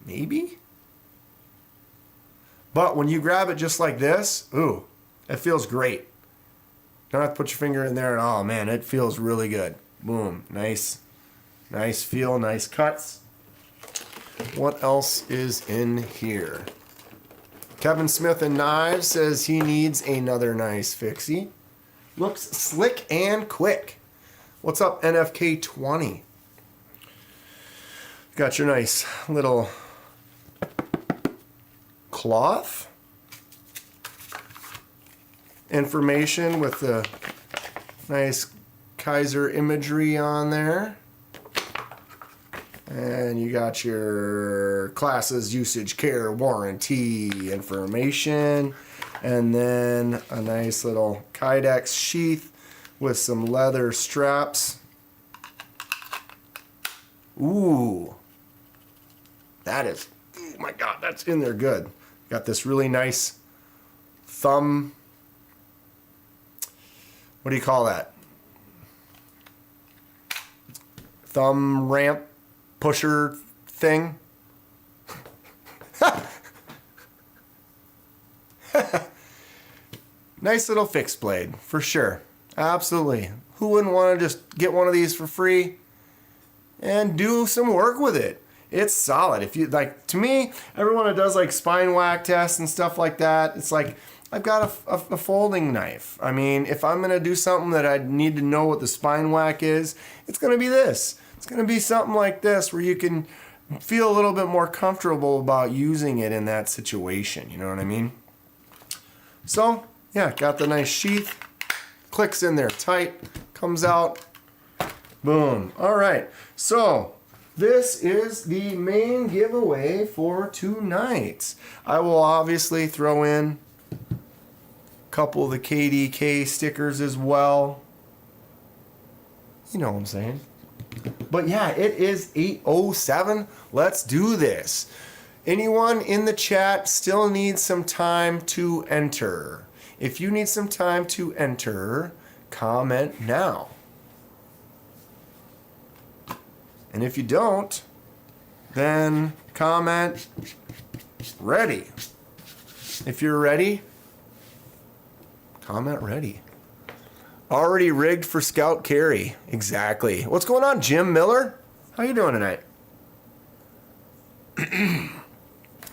Maybe. But when you grab it just like this, ooh, it feels great. Don't have to put your finger in there and oh man, it feels really good. Boom. Nice feel, nice cuts. What else is in here? Kevin Smith and Knives says he needs another nice fixie. Looks slick and quick. What's up, NFK20? Got your nice little cloth. Information with the nice Kizer imagery on there. And you got your classes, usage, care, warranty information. And then a nice little Kydex sheath with some leather straps. Ooh. That is, oh my God, that's in there good. Got this really nice thumb. What do you call that? Thumb ramp pusher thing. Nice little fixed blade, for sure. Absolutely. Who wouldn't want to just get one of these for free and do some work with it? It's solid. If you like, to me, everyone that does like spine whack tests and stuff like that, it's like, I've got a folding knife. I mean, if I'm going to do something that I need to know what the spine whack is, it's going to be this. It's going to be something like this where you can feel a little bit more comfortable about using it in that situation. You know what I mean? So, yeah, got the nice sheath. Clicks in there tight. Comes out. Boom. All right. So, this is the main giveaway for tonight. I will obviously throw in couple of the KDK stickers as well. You know what I'm saying. But yeah, it is 8:07. Let's do this. Anyone in the chat still needs some time to enter? If you need some time to enter, comment now. And if you don't, then comment ready. If you're ready, comment ready. Already rigged for scout carry. Exactly. What's going on, Jim Miller? How you doing tonight?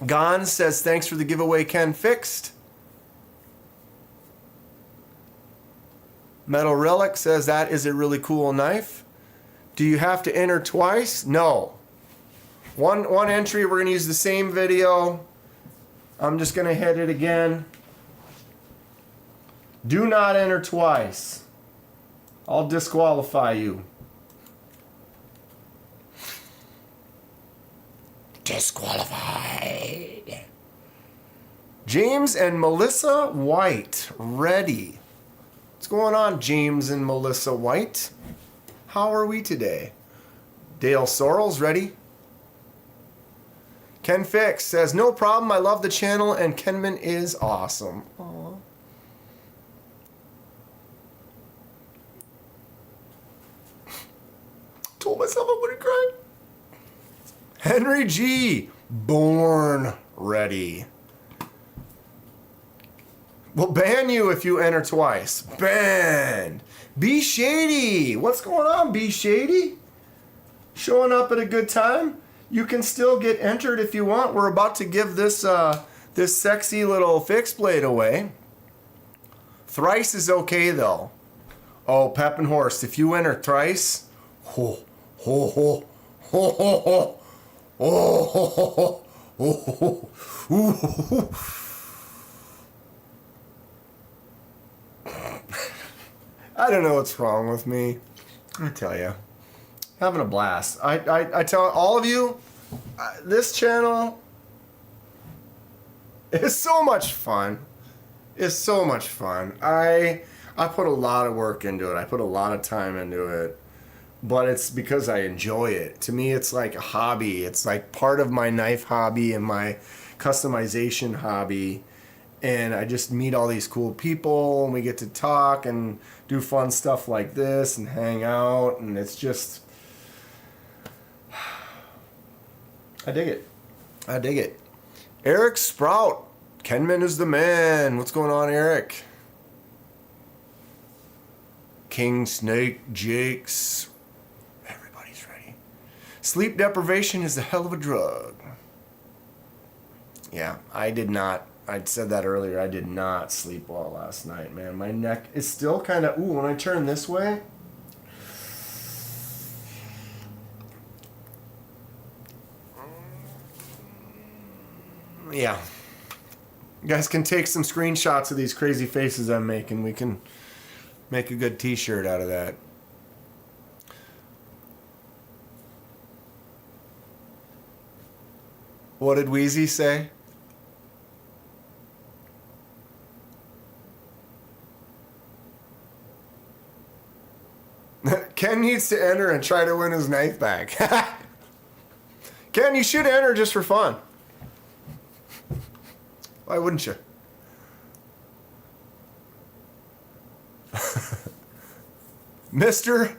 Gon says, thanks for the giveaway, KenFixxed. Metal Relic says, that is a really cool knife. Do you have to enter twice? No. One entry, we're going to use the same video. I'm just going to hit it again. Do not enter twice. I'll disqualify you. Disqualified. James and Melissa White, ready. What's going on, James and Melissa White? How are we today? Dale Sorrells, ready. KenFixxed says, no problem, I love the channel and Kenman is awesome. Aww. Told myself I wouldn't cry. Henry G. Born ready. We'll ban you if you enter twice. Banned. Be Shady. What's going on, Be Shady? Showing up at a good time? you can still get entered if you want. We're about to give this this sexy little fixed blade away. Thrice is okay though. Oh, Pep and Horse, if you enter thrice, ho ho ho ho ho ho ho ho ho. I don't know what's wrong with me. I tell you, having a blast. I tell all of you, this channel is so much fun. It's so much fun. I put a lot of work into it. I put a lot of time into it. But it's because I enjoy it. To me, it's like a hobby. It's like part of my knife hobby and my customization hobby. And I just meet all these cool people, and we get to talk and do fun stuff like this and hang out. And it's just, I dig it. I dig it. Eric Sprout, Kenman is the man. What's going on, Eric? King Snake Jakes. Everybody's ready. Sleep deprivation is a hell of a drug. Yeah, I did not. I said that earlier. I did not sleep well last night, man. My neck is still kind of... Ooh, when I turn this way... Yeah. You guys can take some screenshots of these crazy faces I'm making. We can make a good t-shirt out of that. What did Wheezy say? Ken needs to enter and try to win his knife back. Ken, you should enter just for fun. Why wouldn't you? Mr.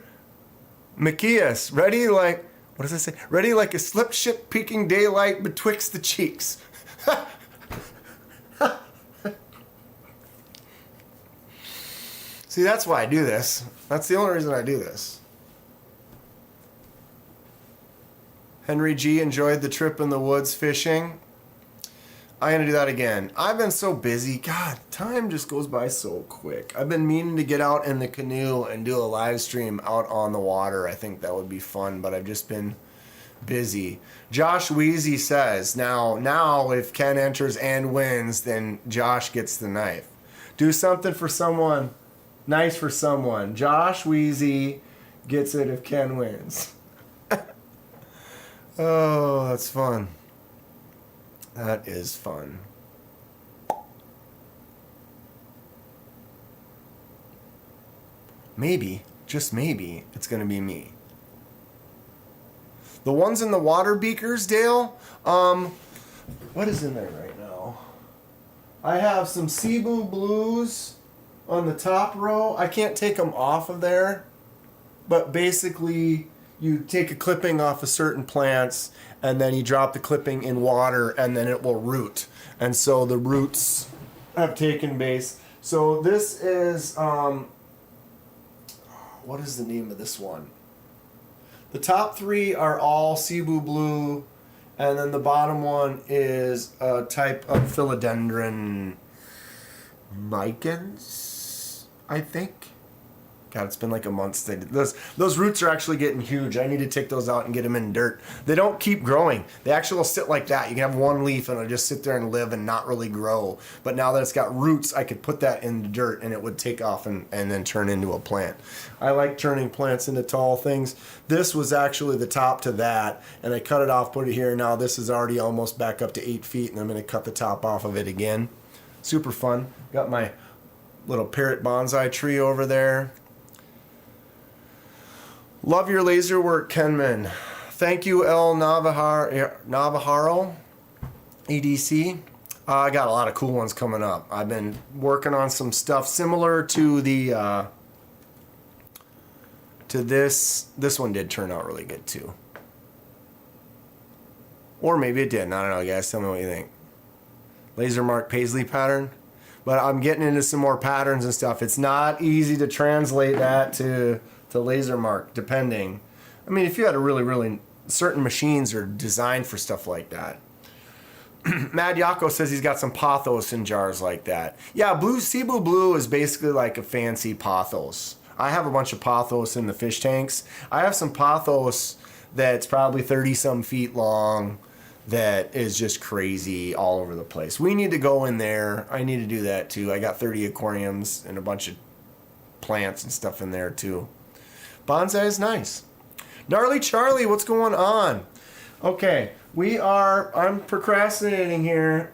Macias, ready like, what does it say? Ready like a slip ship peeking daylight betwixt the cheeks. See, that's why I do this. That's the only reason I do this. Henry G. enjoyed the trip in the woods fishing. I'm going to do that again. I've been so busy. God, time just goes by so quick. I've been meaning to get out in the canoe and do a live stream out on the water. I think that would be fun, but I've just been busy. Josh Wheezy says, now if Ken enters and wins, then Josh gets the knife. Do something for someone. Nice for someone. Josh Wheezy gets it if Ken wins. Oh, that's fun. That is fun. Maybe, just maybe, it's going to be me. The ones in the water beakers, Dale, what is in there right now? I have some Cebu Blues on the top row. I can't take them off of there, but basically you take a clipping off of certain plants and then you drop the clipping in water and then it will root. And so the roots have taken base. So this is, what is the name of this one? The top three are all Cebu Blue, and then the bottom one is a type of philodendron micans, I think. God, it's been like a month since those roots are actually getting huge. I need to take those out and get them in dirt. They don't keep growing. They actually will sit like that. You can have one leaf and it'll just sit there and live and not really grow. But now that it's got roots, I could put that in the dirt and it would take off and then turn into a plant. I like turning plants into tall things. This was actually the top to that, and I cut it off, put it here. Now this is already almost back up to 8 feet, and I'm going to cut the top off of it again. Super fun. Got my little parrot bonsai tree over there. Love your laser work, Kenman. Thank you, El Navajaro, EDC. I got a lot of cool ones coming up. I've been working on some stuff similar to the to this. This one did turn out really good too, or maybe it didn't. I don't know, guys. Tell me what you think. Laser mark paisley pattern, but I'm getting into some more patterns and stuff. It's not easy to translate that to laser mark, depending. I mean, if you had a really certain machines are designed for stuff like that. Mad Yako says he's got some pothos in jars like that. Yeah, Blue Cebu Blue is basically like a fancy pothos. I have a bunch of pothos in the fish tanks. I have some pothos that's probably 30 some feet long that is just crazy all over the place. We need to go in there. I need to do that too. I got 30 aquariums and a bunch of plants and stuff in there too. Bonsai is nice. Gnarly Charlie, what's going on? Okay, I'm procrastinating here.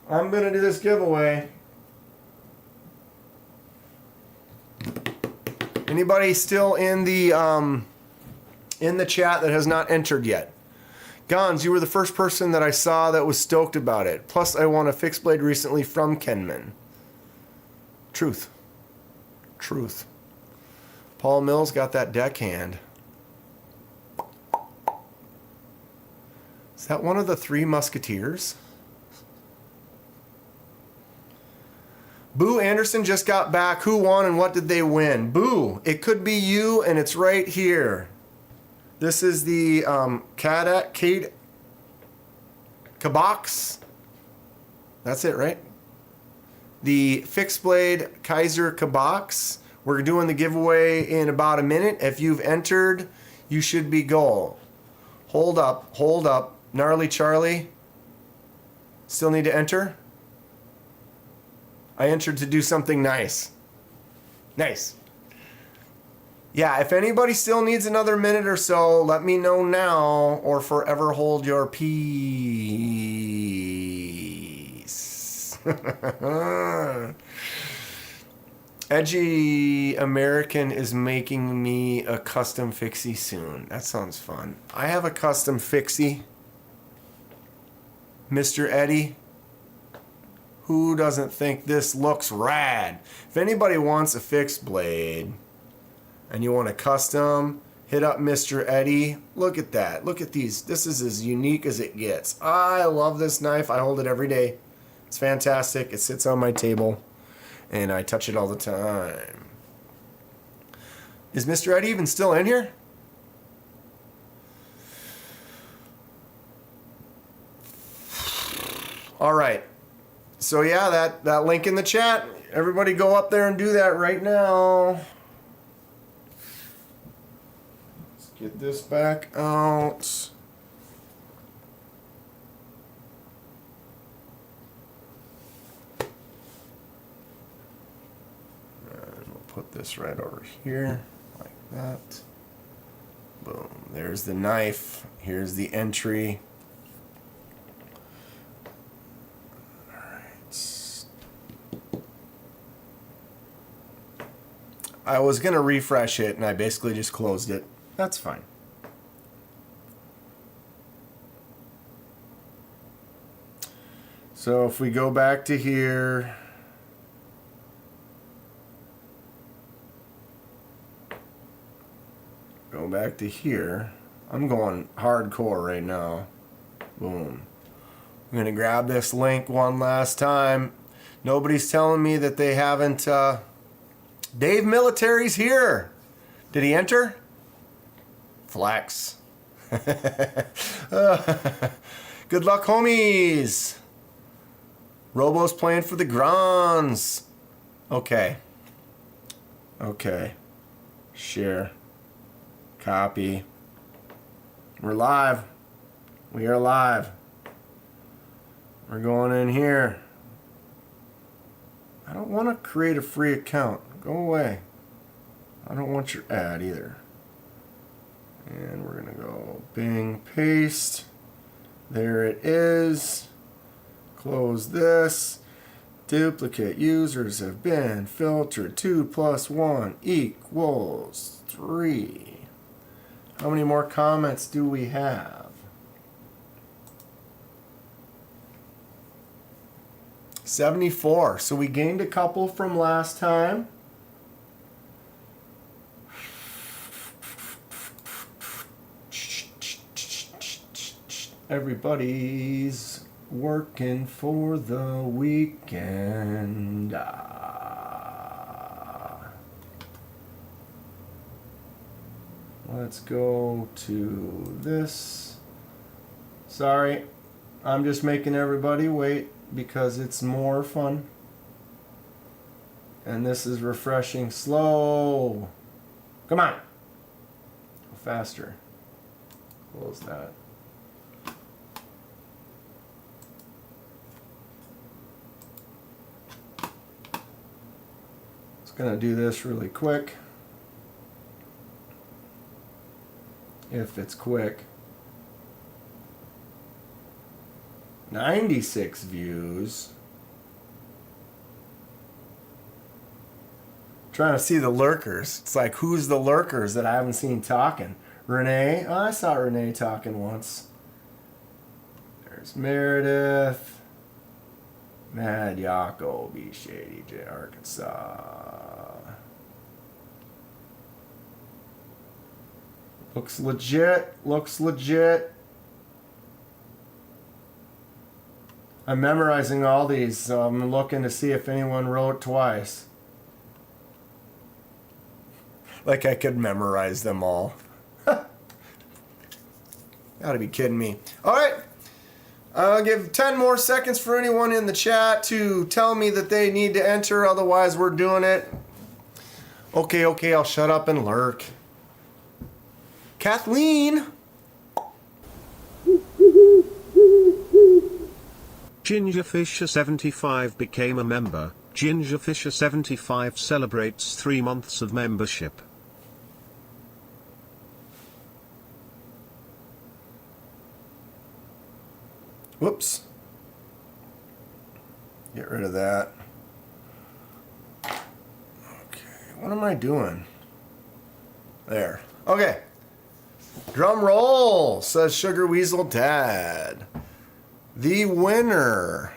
I'm gonna do this giveaway. Anybody still in the chat that has not entered yet? Gons, you were the first person that I saw that was stoked about it. Plus, I won a fixed blade recently from Kenman. Truth. Truth. Paul Mills got that deckhand. Is that one of the Three Musketeers? Boo Anderson just got back. Who won and what did they win? Boo, it could be you and it's right here. This is the Cade Kabox. That's it, right? The fixed blade Kizer Kabox. We're doing the giveaway in about a minute. If you've entered, you should be goal. Hold up, hold up. Gnarly Charlie. Still need to enter? I entered to do something nice. Nice. Yeah, if anybody still needs another minute or so, let me know now or forever hold your peace. Edgy American is making me a custom fixie soon. That sounds fun. I have a custom fixie. Mr. Eddie. Who doesn't think this looks rad? If anybody wants a fixed blade and you want a custom, hit up Mr. Eddie. Look at that. Look at these. This is as unique as it gets. I love this knife. I hold it every day. It's fantastic. It sits on my table and I touch it all the time. Is Mr. Eddie even still in here? All right. So yeah, that link in the chat, everybody go up there and do that right now. Let's get this back out. And we'll put this right over here, like that. Boom, there's the knife. Here's the entry. I was going to refresh it, and I basically just closed it. That's fine. So if we go back to here, go back to here. I'm going hardcore right now. Boom. I'm going to grab this link one last time. Nobody's telling me that they haven't... Dave Military's here. Did he enter? Flex. Good luck, homies. Robo's playing for the Grons. Okay. Okay. Share. Copy. We're live. We are live. We're going in here. I don't want to create a free account. Go away. I don't want your ad either. And we're going to go Bing, paste. There it is. Close this. Duplicate users have been filtered. 2 + 1 = 3. How many more comments do we have? 74. So we gained a couple from last time. Everybody's working for the weekend. Let's go to this. Sorry, I'm just making everybody wait because it's more fun. And this is refreshing slow. Come on. Go faster. Close that. Just gonna do this really quick. If it's quick. 96 views. Trying to see the lurkers. It's like, who's the lurkers that I haven't seen talking? Renee? Oh, I saw Renee talking once. There's Meredith. Mad Yako, B Shady, J Arkansas. Looks legit. Looks legit. I'm memorizing all these, so I'm looking to see if anyone wrote twice. Like I could memorize them all. Gotta be kidding me. Alright. I'll give 10 more seconds for anyone in the chat to tell me that they need to enter, otherwise we're doing it. Okay, I'll shut up and lurk. Kathleen! Gingerfisher75 became a member. Gingerfisher75 celebrates 3 months of membership. Whoops. Get rid of that. Okay, what am I doing? There. Okay. Drum roll, says Sugar Weasel Dad. The winner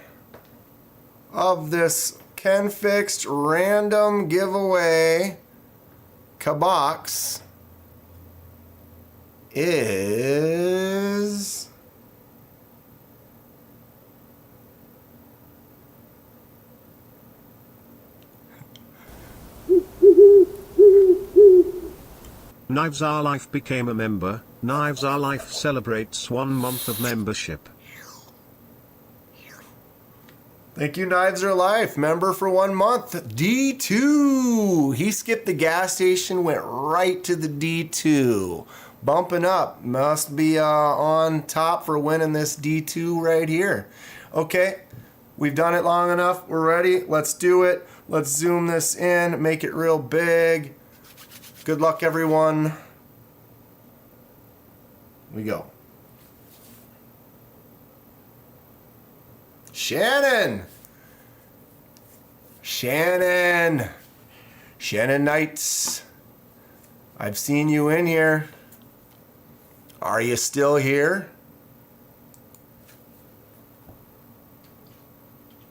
of this KenFixxed random giveaway kabox is Knives Our Life became a member. Knives Our Life celebrates 1 month of membership. Thank you, Knives Are Life. Member for 1 month. D2. He skipped the gas station, went right to the D2. Bumping up. Must be on top for winning this D2 right here. Okay. We've done it long enough. We're ready. Let's do it. Let's zoom this in. Make it real big. Good luck, everyone. We go. Shannon! Shannon! Shannon Knights. I've seen you in here. Are you still here?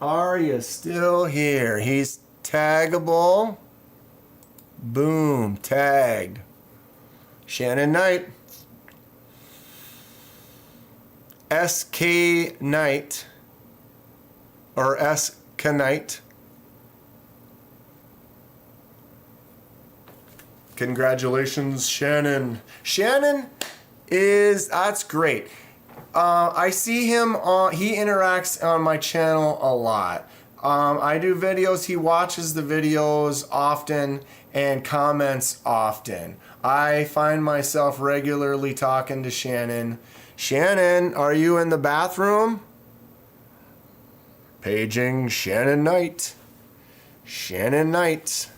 Are you still here? He's taggable. Boom, tagged. Shannon Knight. SK Knight. Or SK Knight. Congratulations, Shannon. Shannon is, that's great. I see him on, he interacts on my channel a lot. I do videos, he watches the videos often and comments often. I find myself regularly talking to Shannon. Shannon, are you in the bathroom? Paging Shannon Knight. Shannon Knight.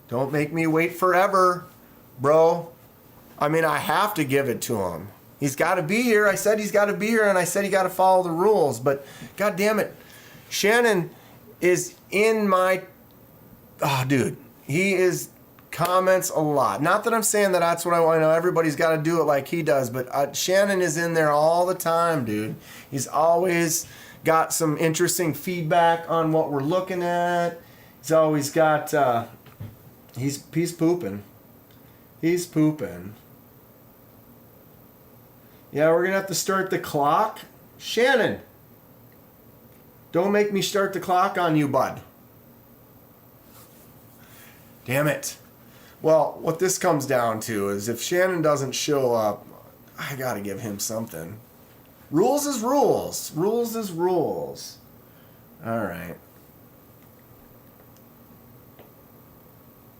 Don't make me wait forever, bro. I mean, I have to give it to him. He's got to be here. I said he's got to be here, and I said he got to follow the rules. But, God damn it, Shannon is in my... Oh, dude. He is comments a lot. Not that I'm saying that that's what I want. I know everybody's got to do it like he does, but Shannon is in there all the time, dude. He's always got some interesting feedback on what we're looking at. He's always got... He's pooping. He's pooping. Yeah, we're going to have to start the clock. Shannon, don't make me start the clock on you, bud. Damn it. Well, what this comes down to is if Shannon doesn't show up, I gotta give him something. Rules is rules. Rules is rules. All right.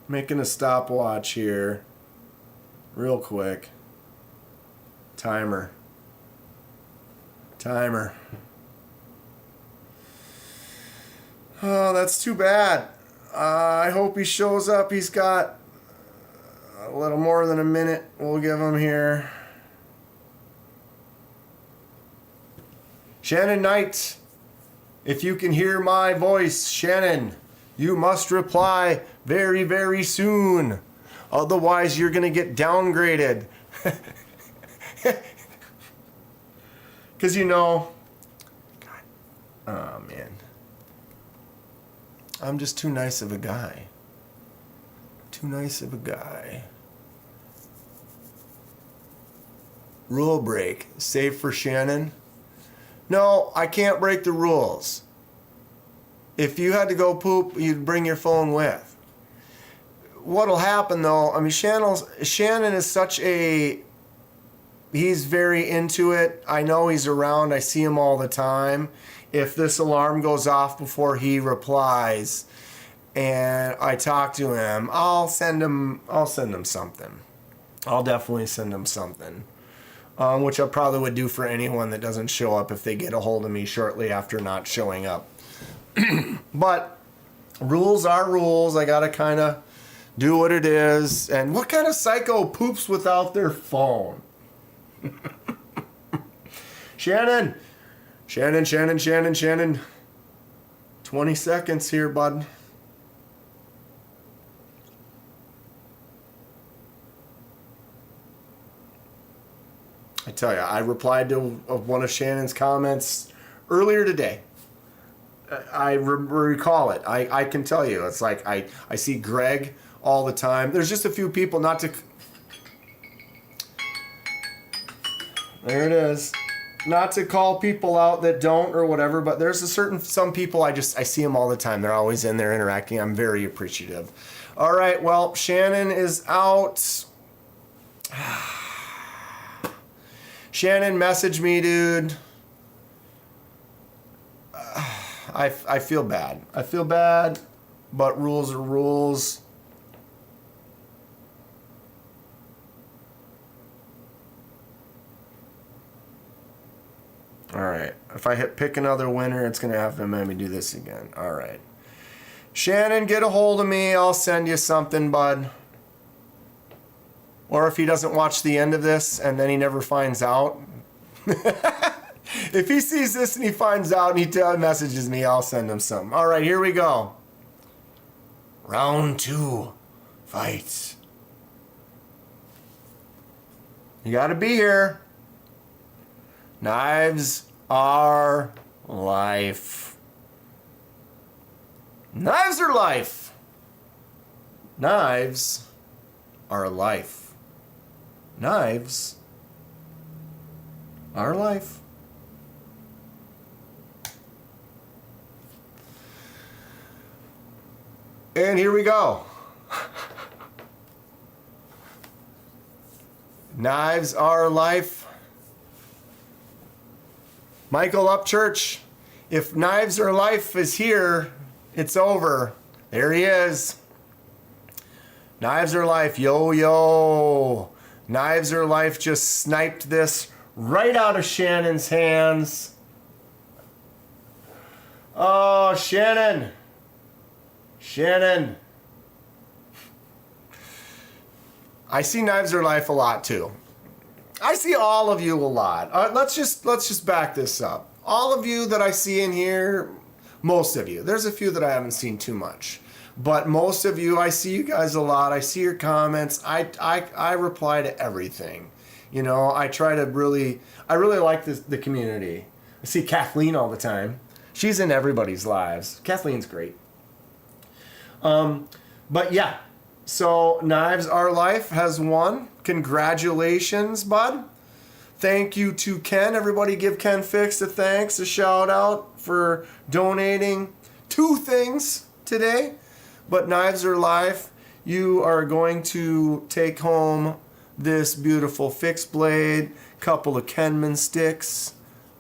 Making a stopwatch here. Real quick. Timer. Oh, that's too bad. I hope he shows up. He's got a little more than a minute. We'll give him here. Shannon Knight, if you can hear my voice, Shannon, you must reply very, very soon. Otherwise, you're going to get downgraded. Because God, oh man. I'm just too nice of a guy. Rule break. Save for Shannon. No, I can't break the rules. If you had to go poop, you'd bring your phone with. What'll happen though, I mean, Shannon is such a... He's very into it. I know he's around. I see him all the time. If this alarm goes off before he replies and I talk to him, I'll send him something. I'll definitely send him something. Which I probably would do for anyone that doesn't show up if they get a hold of me shortly after not showing up. But rules are rules. I gotta kind of do what it is. And what kind of psycho poops without their phone? Shannon. 20 seconds here, bud. I tell you, I replied to one of Shannon's comments earlier today. I recall it. I can tell you. It's like I see Greg all the time. There's just a few people not to... There it is. Not to call people out that don't or whatever, but there's some people I see them all the time. They're always in there interacting. I'm very appreciative. All right, well, Shannon is out. Shannon, message me, dude. I feel bad. But rules are rules. All right. If I hit pick another winner, it's going to have to make me do this again. All right. Shannon, get a hold of me. I'll send you something, bud. Or if he doesn't watch the end of this and then he never finds out. If he sees this and he finds out and he messages me, I'll send him something. All right, here we go. Round 2. Fight. You got to be here. Knives are life. Knives are life. Knives are life. Knives are life. And here we go. Knives are life. Michael Upchurch, if Knives Are Life is here, it's over. There he is. Knives Are Life, yo. Knives Are Life just sniped this right out of Shannon's hands. Oh, Shannon. I see Knives Are Life a lot too. I see all of you a lot. Let's just back this up. All of you that I see in here, most of you. There's a few that I haven't seen too much, but most of you, I see you guys a lot. I see your comments. I reply to everything. You know, I really like the community. I see Kathleen all the time. She's in everybody's lives. Kathleen's great. But yeah. So Knives Are Life has won. Congratulations, bud. Thank you to Ken. Everybody give KenFixxed a thanks, a shout out for donating 2 things today. But Knives Are Life, you are going to take home this beautiful fixed blade, couple of Kenman sticks,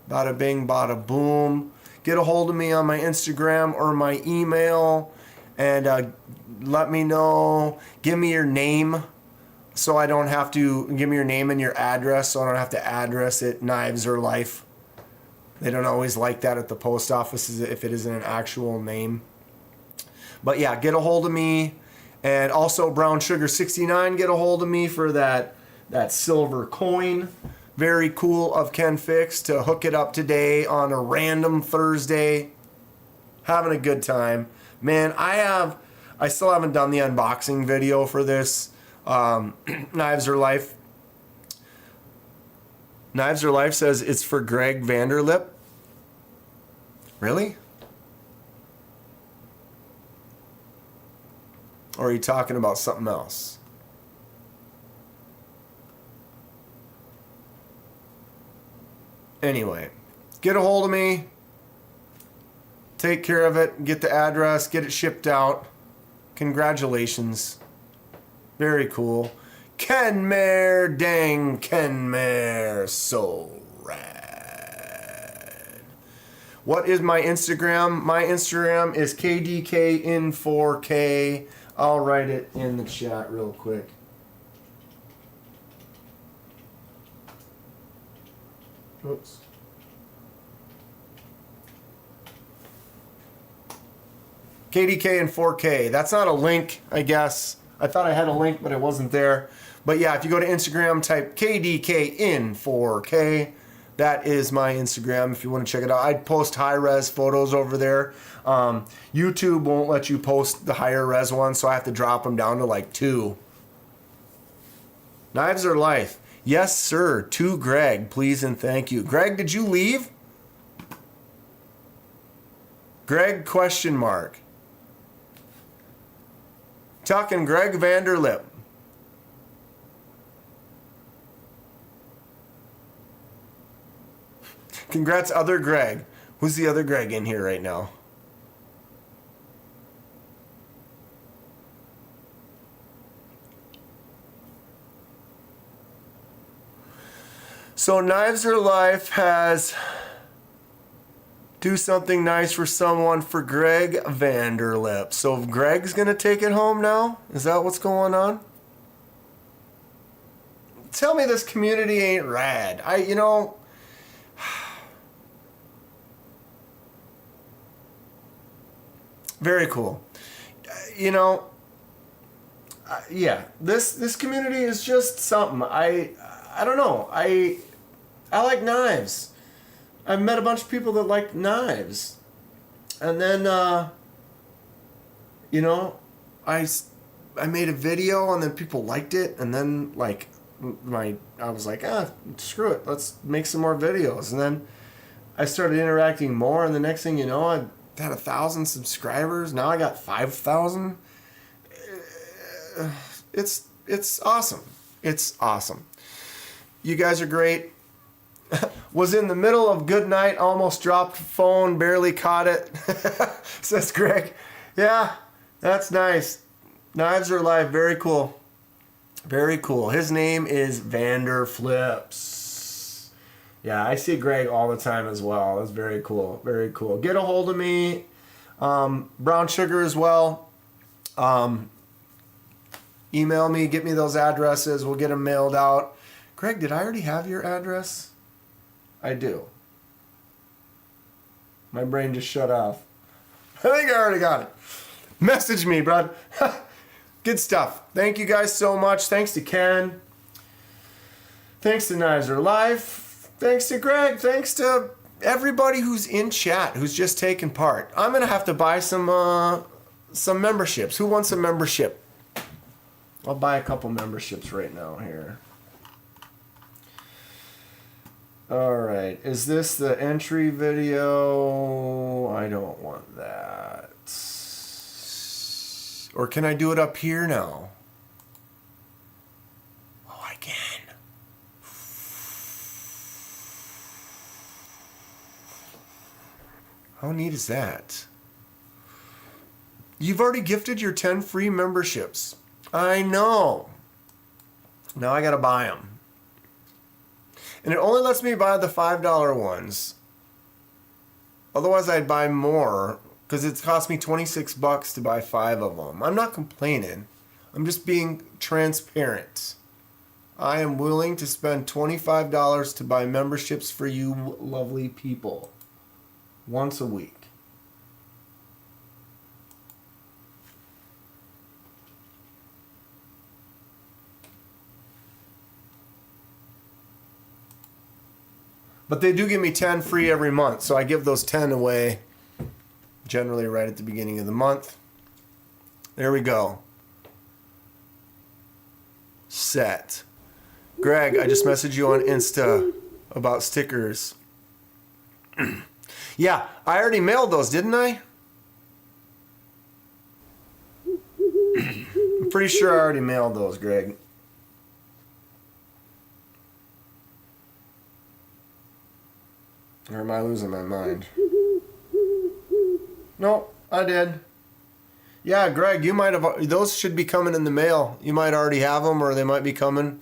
bada bing, bada boom. Get a hold of me on my Instagram or my email and let me know. Give me your name so I don't have to, give me your name and your address so I don't have to address it Knives or Life. They don't always like that at the post office if it isn't an actual name. But yeah, get a hold of me. And also Brown Sugar 69, get a hold of me for that silver coin. Very cool of KenFixxed to hook it up today on a random Thursday. Having a good time. Man, I still haven't done the unboxing video for this. Knives or Life. Knives or Life says it's for Greg Vanderlip. Really? Or are you talking about something else? Anyway, get a hold of me. Take care of it. Get the address. Get it shipped out. Congratulations. Very cool. KenmanDanKenman. So rad. What is my Instagram? My Instagram is KDKin4K. I'll write it in the chat real quick. Oops. KDK and 4K. That's not a link, I guess. I thought I had a link, but it wasn't there. But yeah, if you go to Instagram, type KDK in 4K. That is my Instagram if you want to check it out. I'd post high-res photos over there. YouTube won't let you post the higher res ones, so I have to drop them down to like 2. Knives or Life? Yes, sir. To Greg, please and thank you. Greg, did you leave? Greg, question mark. Talking Greg Vanderlip. Congrats, other Greg. Who's the other Greg in here right now? So Knives or Life has do something nice for someone for Greg Vanderlip. So Greg's gonna take it home now? Is that what's going on? Tell me this community ain't rad. Very cool. Yeah, this community is just something. I don't know. I like knives. I've met a bunch of people that like knives. And then I made a video and then people liked it, and then I was like, screw it, let's make some more videos. And then I started interacting more, and the next thing you know, I had 1,000 subscribers. Now I got 5,000. It's awesome. It's awesome. You guys are great. Was in the middle of good night, almost dropped phone, barely caught it. Says Greg. Yeah, that's nice. Knives or Life, very cool. Very cool. His name is Vanderflips. Yeah, I see Greg all the time as well. That's very cool. Very cool. Get a hold of me. Brown Sugar as well. Email me. Get me those addresses. We'll get them mailed out. Greg, did I already have your address? I do. My brain just shut off. I think I already got it. Message me, bud. Good stuff. Thank you guys so much. Thanks to Ken. Thanks to Knives or Life. Thanks to Greg. Thanks to everybody who's in chat, who's just taking part. I'm going to have to buy some memberships. Who wants a membership? I'll buy a couple memberships right now here. Alright, is this the entry video? I don't want that. Or can I do it up here now? Oh, I can. How neat is that? You've already gifted your 10 free memberships. I know. Now I gotta buy them. And it only lets me buy the $5 ones. Otherwise I'd buy more, because it's cost me $26 to buy 5 of them. I'm not complaining. I'm just being transparent. I am willing to spend $25 to buy memberships for you lovely people. Once a week. But they do give me 10 free every month, so I give those 10 away generally right at the beginning of the month. There we go. Set. Greg, I just messaged you on Insta about stickers. Yeah, I already mailed those, didn't I? I'm pretty sure I already mailed those, Greg. Or am I losing my mind? No, I did. Yeah, Greg, you might have. Those should be coming in the mail. You might already have them, or they might be coming.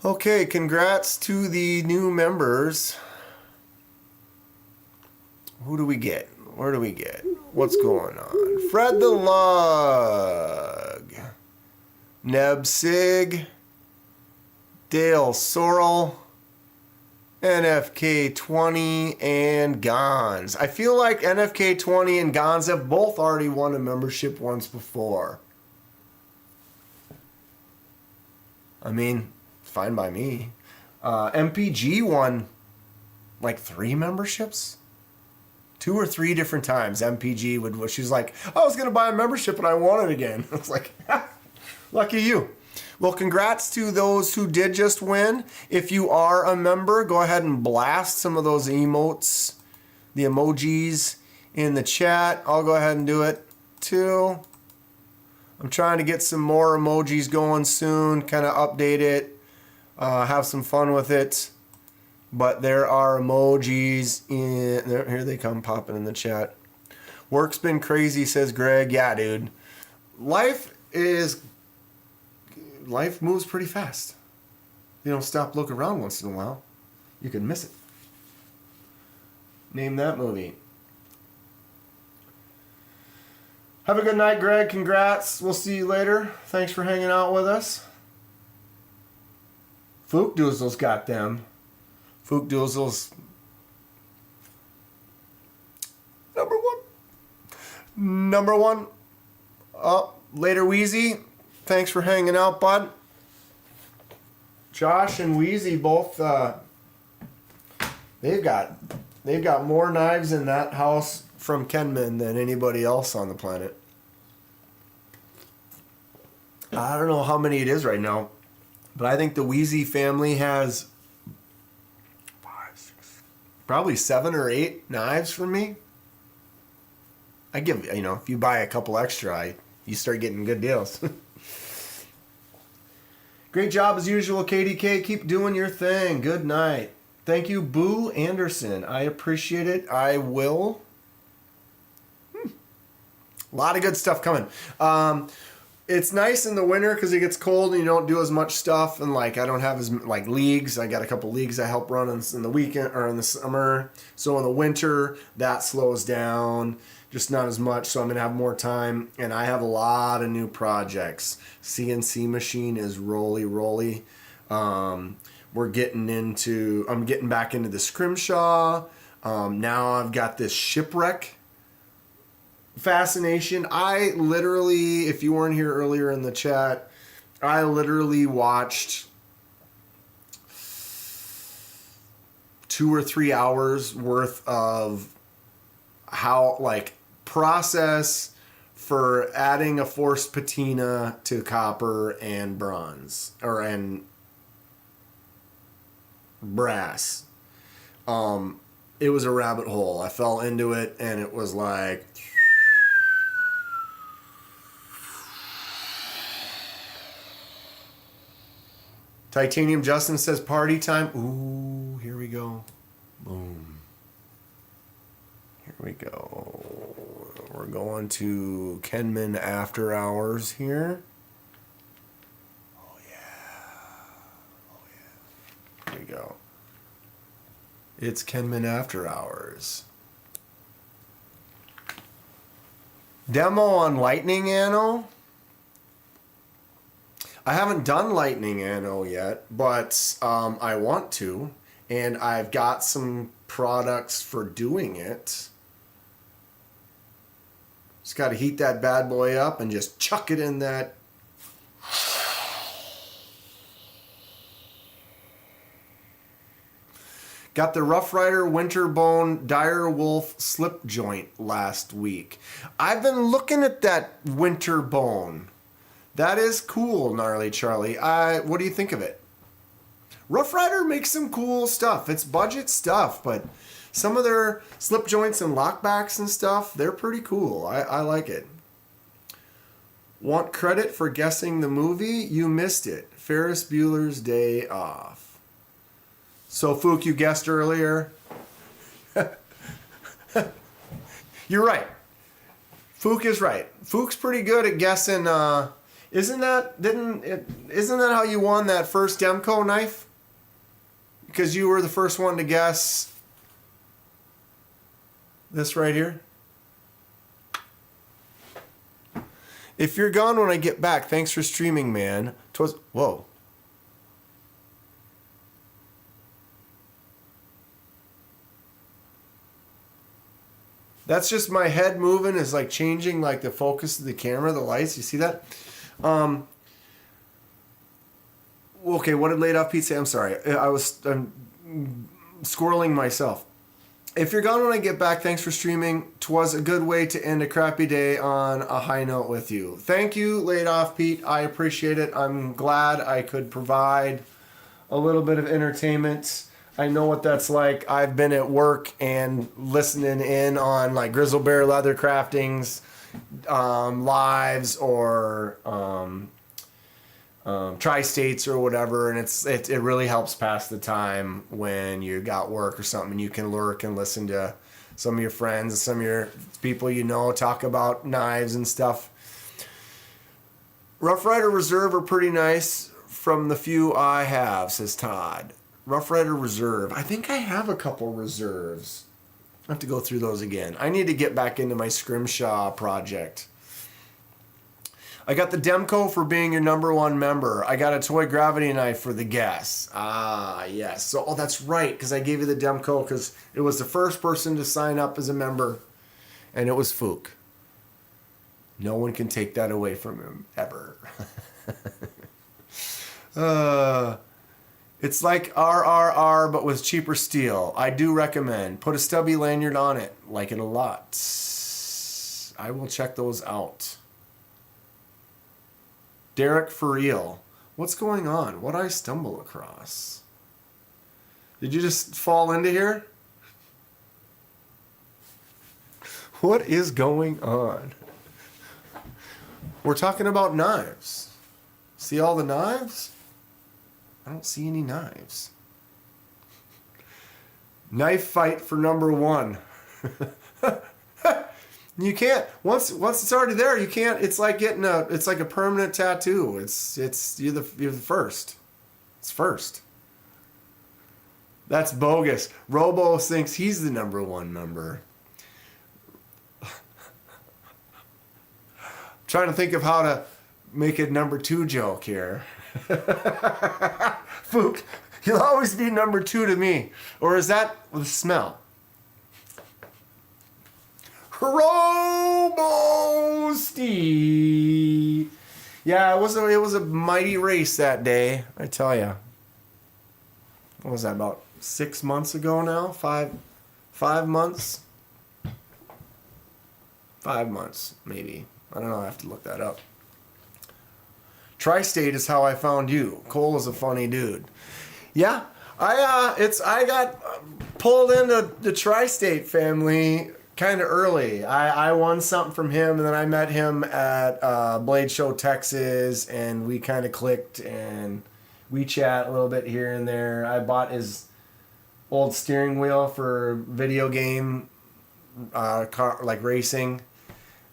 Okay, congrats to the new members. Who do we get? Where do we get? What's going on? Fred the Lug. Neb Sig. Dale Sorrell. NFK20 and Gons. I feel like NFK20 and Gons have both already won a membership once before. I mean, fine by me. MPG won like 3 memberships. 2 or 3 different times. MPG would, she's like, I was going to buy a membership and I won it again. I was like, lucky you. Well, congrats to those who did just win. If you are a member, go ahead and blast some of those emotes, the emojis in the chat. I'll go ahead and do it too. I'm trying to get some more emojis going soon, kind of update it, have some fun with it. But there are emojis in there. Here they come popping in the chat. Work's been crazy, says Greg. Yeah, dude. Life moves pretty fast. You don't stop, look around once in a while, you can miss it. Name that movie. Have a good night, Greg. Congrats. We'll see you later. Thanks for hanging out with us. Fook Doozle's got them. Fook Doozle's number one. Oh, later, Wheezy. Thanks for hanging out, bud. Josh and Wheezy both, they've got more knives in that house from Kenman than anybody else on the planet. I don't know how many it is right now, but I think the Wheezy family has 5, 6, probably 7 or 8 knives from me. I give, if you buy a couple extra, you start getting good deals. Great job as usual, KDK. Keep doing your thing. Good night. Thank you, Boo Anderson. I appreciate it. I will. A lot of good stuff coming. It's nice in the winter because it gets cold and you don't do as much stuff. And I don't have as leagues. I got a couple leagues I help run in the weekend or in the summer. So in the winter, that slows down. Just not as much, so I'm going to have more time. And I have a lot of new projects. CNC machine is roly. I'm getting back into the scrimshaw. Now I've got this shipwreck fascination. I literally, if you weren't here earlier in the chat, I literally watched 2 or 3 hours worth of how process for adding a forced patina to copper and bronze and brass. It was a rabbit hole. I fell into it and it was like Titanium Justin says party time. Ooh, here we go. Boom. Here we go. We're going to Kenman After Hours here. Oh yeah. Here we go. It's Kenman After Hours. Demo on Lightning Anno. I haven't done Lightning Anno yet, but I want to, and I've got some products for doing it. Just got to heat that bad boy up and just chuck it in that. Got the Rough Rider Winterbone Dire Wolf slip joint last week. I've been looking at that Winterbone. That is cool, Gnarly Charlie. What do you think of it? Rough Rider makes some cool stuff. It's budget stuff, but some of their slip joints and lockbacks and stuff, they're pretty cool. I like it. Want credit for guessing the movie? You missed it. Ferris Bueller's Day Off. So, Fook, you guessed earlier. You're right. Fook is right. Fook's pretty good at guessing. Isn't that how you won that first Demco knife? Because you were the first one to guess this right here. If you're gone when I get back, thanks for streaming, man. Whoa. That's just my head moving, is like changing like the focus of the camera, the lights. You see that? Okay, what did Laid Off Pete say? I'm sorry. I'm squirreling myself. If you're gone when I get back, thanks for streaming. 'Twas a good way to end a crappy day on a high note with you. Thank you, Laid Off Pete. I appreciate it. I'm glad I could provide a little bit of entertainment. I know what that's like. I've been at work and listening in on like Grizzle Bear Leather Craftings lives or Tri-States or whatever, and it really helps pass the time when you got work or something. You can lurk and listen to some of your friends and some of your people you know talk about knives and stuff. Rough Rider Reserve are pretty nice from the few I have, says Todd. Rough Rider Reserve. I think I have a couple reserves. I have to go through those again. I need to get back into my Scrimshaw project. I got the Demco for being your #1 member. I got a toy gravity knife for the guess. Ah, yes. So, that's right, because I gave you the Demco because it was the first person to sign up as a member, and it was Fook. No one can take that away from him, ever. It's like RRR, but with cheaper steel. I do recommend. Put a stubby lanyard on it. Like it a lot. I will check those out. Derek for real. What's going on? What did I stumble across? Did you just fall into here? What is going on? We're talking about knives. See all the knives? I don't see any knives. Knife fight for #1. You can't once it's already there. You can't. It's like getting it's like a permanent tattoo. You're the first. It's first. That's bogus. Robo thinks he's the #1 member. Trying to think of how to make a #2 joke here. Fook, you'll always be #2 to me. Or is that the smell? Robo Steve. Yeah, it was a mighty race that day, I tell you. What was that, about 6 months ago now? Five months? 5 months, maybe. I don't know, I have to look that up. Tri-State is how I found you. Cole is a funny dude. Yeah, I got pulled into the Tri-State family kind of early. I won something from him, and then I met him at Blade Show Texas, and we kind of clicked, and we chat a little bit here and there. I bought his old steering wheel for video game car, like racing.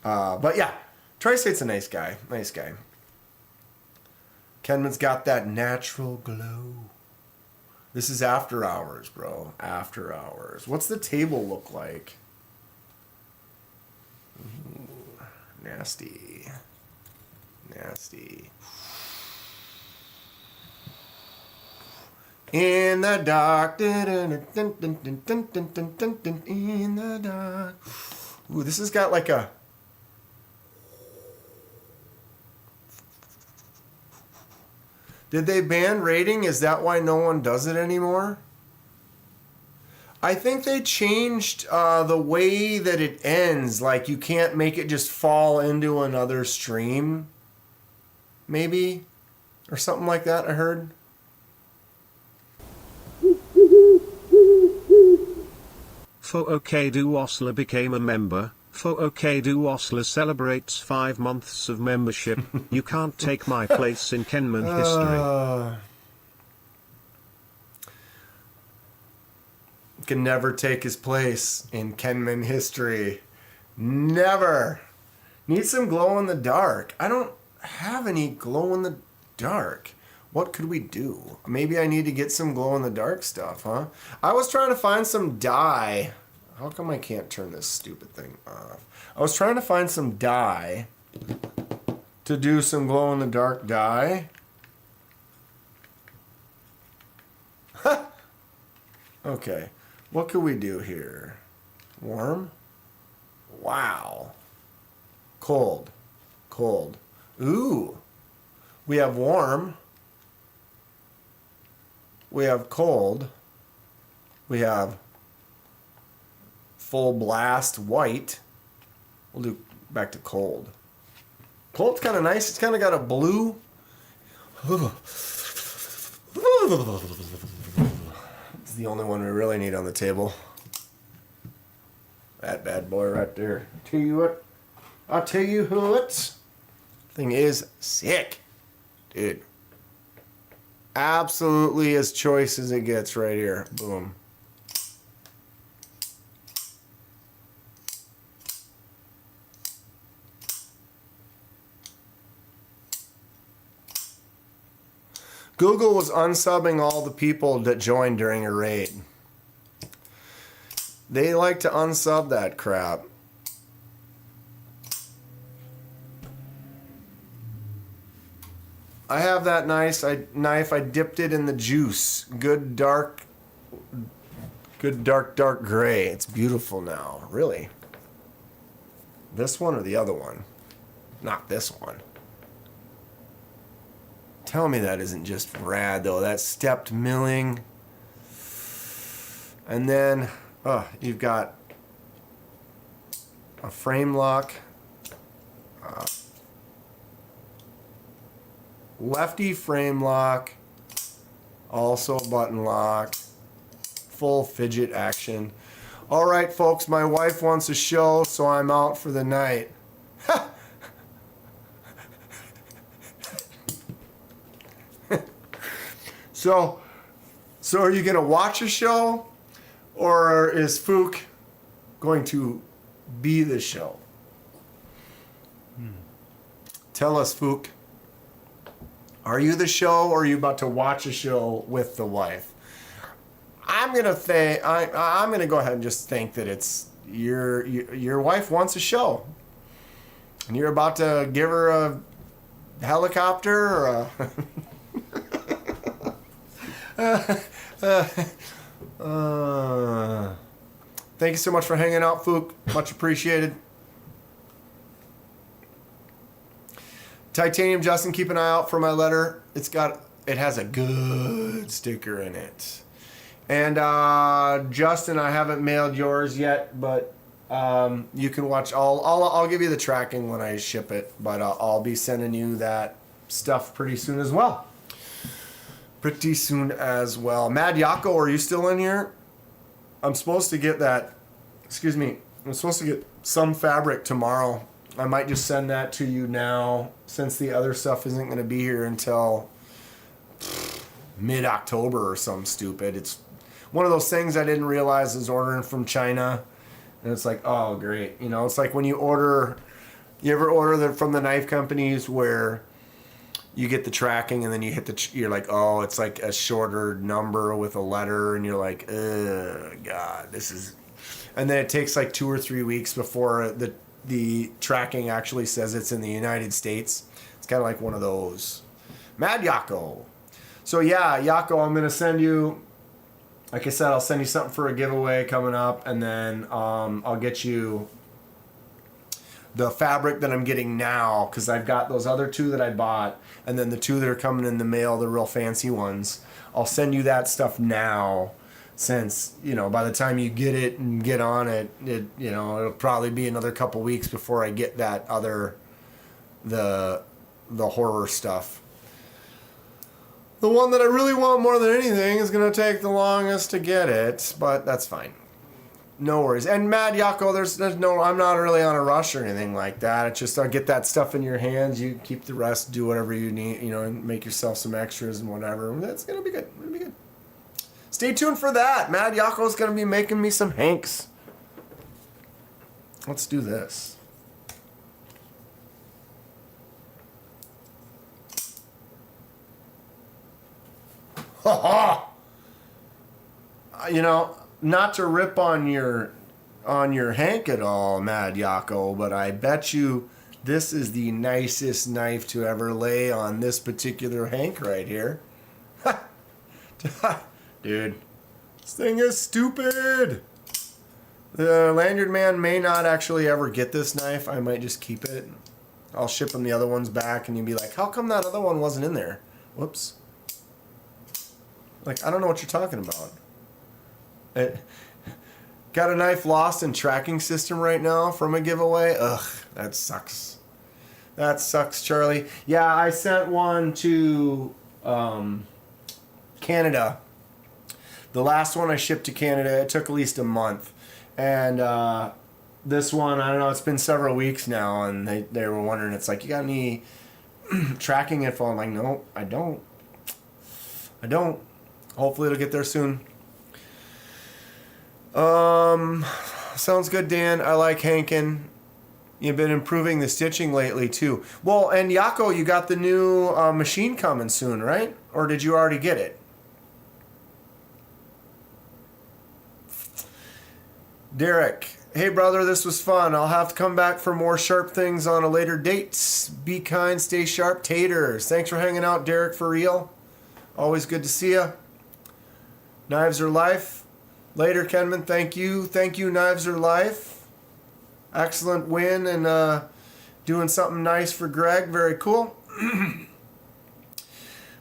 But yeah, Tri-State's a nice guy. Nice guy. Kenman's got that natural glow. This is after hours, bro. After hours. What's the table look like? Ooh, nasty. Nasty. In the dark. In the dark. Ooh, this has got like a... Did they ban rating? Is that why no one does it anymore? I think they changed the way that it ends. Like, you can't make it just fall into another stream. Maybe? Or something like that, I heard. Fookedu Osler became a member. Fookedu Osler celebrates 5 months of membership. You can't take my place in Kenman history. Can never take his place in Kenman history. Never. Need some glow in the dark. I don't have any glow in the dark. What could we do? Maybe I need to get some glow in the dark stuff, huh? I was trying to find some dye. How come I can't turn this stupid thing off? I was trying to find some dye to do some glow in the dark dye. Okay. What could we do here? Warm? Wow. Cold. Cold. Ooh. We have warm. We have cold. We have full blast white. We'll do back to cold. Cold's kind of nice. It's kind of got a blue. It's the only one we really need on the table. That bad boy right there. Tell you what. I'll tell you what. Thing is sick. Dude. Absolutely as choice as it gets right here. Boom. Google was unsubbing all the people that joined during a raid. They like to unsub that crap. I have that knife. I dipped it in the juice. Good dark gray. It's beautiful now. Really. This one or the other one? Not this one. Tell me that isn't just rad, though. That stepped milling. And then, you've got a frame lock. Lefty frame lock. Also a button lock. Full fidget action. All right, folks, my wife wants a show, so I'm out for the night. So are you going to watch a show, or is Fook going to be the show? Tell us, Fook. Are you the show, or are you about to watch a show with the wife? I'm gonna go ahead and just think that it's your wife wants a show, and you're about to give her a helicopter or a. Thank you so much for hanging out, Fook. Much appreciated. Titanium Justin, keep an eye out for my letter. It has a good sticker in it. And Justin, I haven't mailed yours yet, but you can watch. I'll give you the tracking when I ship it, but I'll be sending you that stuff pretty soon as well. Mad Yako, are you still in here? I'm supposed to get that. Excuse me. I'm supposed to get some fabric tomorrow. I might just send that to you now, since the other stuff isn't going to be here until mid-October or something stupid. It's one of those things I didn't realize is ordering from China. And it's like, oh, great. You know, it's like when you order You ever order them from the knife companies where you get the tracking and then you hit you're like, oh, it's like a shorter number with a letter, and you're like, God, this is... And then it takes like 2 or 3 weeks before the tracking actually says it's in the United States. It's kind of like one of those. Mad Yako. So yeah, Yako, I'm going to send you, like I said, I'll send you something for a giveaway coming up, and then I'll get you the fabric that I'm getting now, because I've got those other 2 that I bought, and then the 2 that are coming in the mail, the real fancy ones. I'll send you that stuff now, since, you know, by the time you get it and get on it, you know, it'll probably be another couple weeks before I get that other, the horror stuff. The one that I really want more than anything is going to take the longest to get it, but that's fine. No worries. And Mad Yako, there's no, I'm not really on a rush or anything like that. It's just, I'll get that stuff in your hands. You keep the rest, do whatever you need, you know, and make yourself some extras and whatever. That's going to be good. It's going to be good. Stay tuned for that. Mad Yako's going to be making me some hanks. Let's do this. Ha ha! You know, not to rip on your hank at all, Mad Yako, but I bet you this is the nicest knife to ever lay on this particular hank right here. Dude, this thing is stupid. The lanyard man may not actually ever get this knife. I might just keep it. I'll ship him the other ones back, and you'll be like, how come that other one wasn't in there? Whoops. Like, I don't know what you're talking about. Got a knife lost in tracking system right now from a giveaway. Ugh, that sucks. That sucks, Charlie. Yeah, I sent one to Canada. The last one I shipped to Canada, it took at least a month. And this one, I don't know, it's been several weeks now, and they were wondering, it's like, you got any tracking info? I'm like, no, I don't. Hopefully it'll get there soon. Sounds good, Dan. I like hanking. You've been improving the stitching lately too. Well, and Yako, you got the new machine coming soon, right? Or did you already get it? Derek, hey brother, this was fun. I'll have to come back for more sharp things on a later date. Be kind, stay sharp, taters. Thanks for hanging out, Derek, for real. Always good to see you. Knives are life. Later, Kenman. Thank you. Thank you, Knives are life. Excellent win, and doing something nice for Greg. Very cool.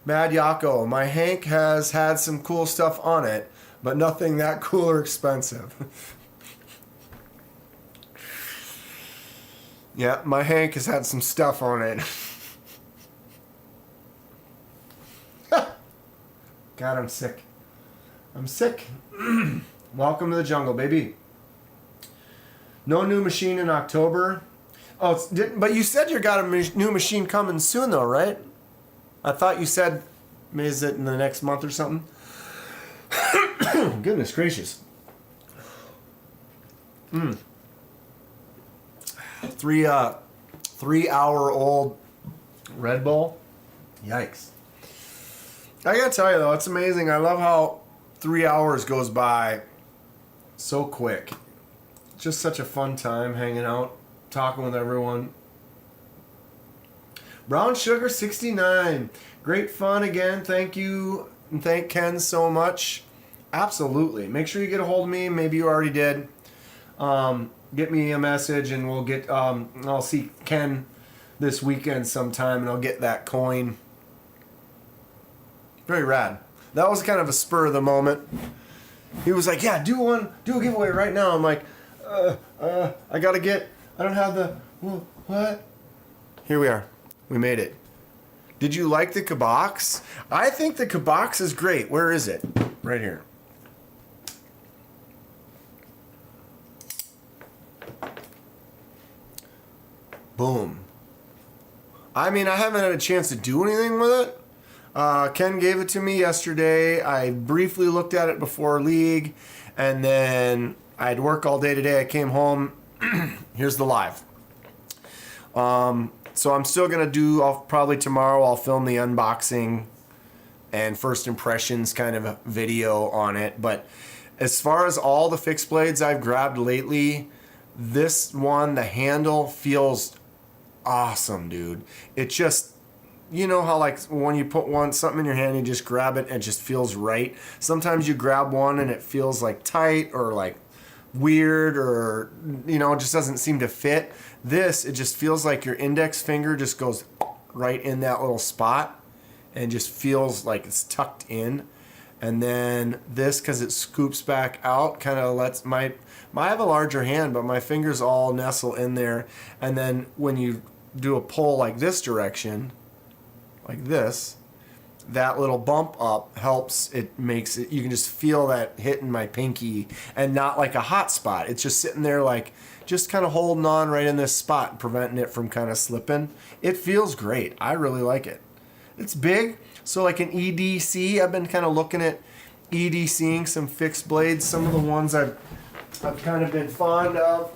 Mad Yako. My hank has had some cool stuff on it, but nothing that cool or expensive. Yeah, my hank has had some stuff on it. God, I'm sick. I'm sick. Welcome to the jungle, baby. No new machine in October. Oh, but you said you got a new machine coming soon, though, right? I thought you said, is it in the next month or something? Goodness gracious. 3-hour-old Red Bull. Yikes. I gotta tell you though, it's amazing. I love how 3 hours goes by so quick. Just such a fun time hanging out, talking with everyone. Brown Sugar 69. Great fun again. Thank you and thank Ken so much. Absolutely. Make sure you get a hold of me. Maybe you already did. Get me a message and we'll get, I'll see Ken this weekend sometime and I'll get that coin. Very rad. That was kind of a spur of the moment. He was like, yeah, do a giveaway right now. I'm like, I don't have the, what? Here we are. We made it. Did you like the kabox? I think the kabox is great. Where is it? Right here. Boom. I mean, I haven't had a chance to do anything with it. Ken gave it to me yesterday. I briefly looked at it before league, and then I had work all day today. I came home. Here's the live. So I'm still going to do, probably tomorrow I'll film the unboxing and first impressions kind of video on it. But as far as all the fixed blades I've grabbed lately, this one, the handle feels awesome, dude. It just, you know how like when you put something in your hand, you just grab it and it just feels right. Sometimes you grab one and it feels like tight or like weird, or you know, it just doesn't seem to fit. This, it just feels like your index finger just goes right in that little spot and just feels like it's tucked in. And then this, because it scoops back out, kind of lets I have a larger hand, but my fingers all nestle in there. And then when you do a pull like this direction, like this, that little bump up helps. It makes it, you can just feel that hitting my pinky, and not like a hot spot. It's just sitting there like just kind of holding on right in this spot, preventing it from kind of slipping. It feels great. I really like it. It's big. So like an EDC, I've been kind of looking at EDCing some fixed blades. Some of the ones I've kind of been fond of.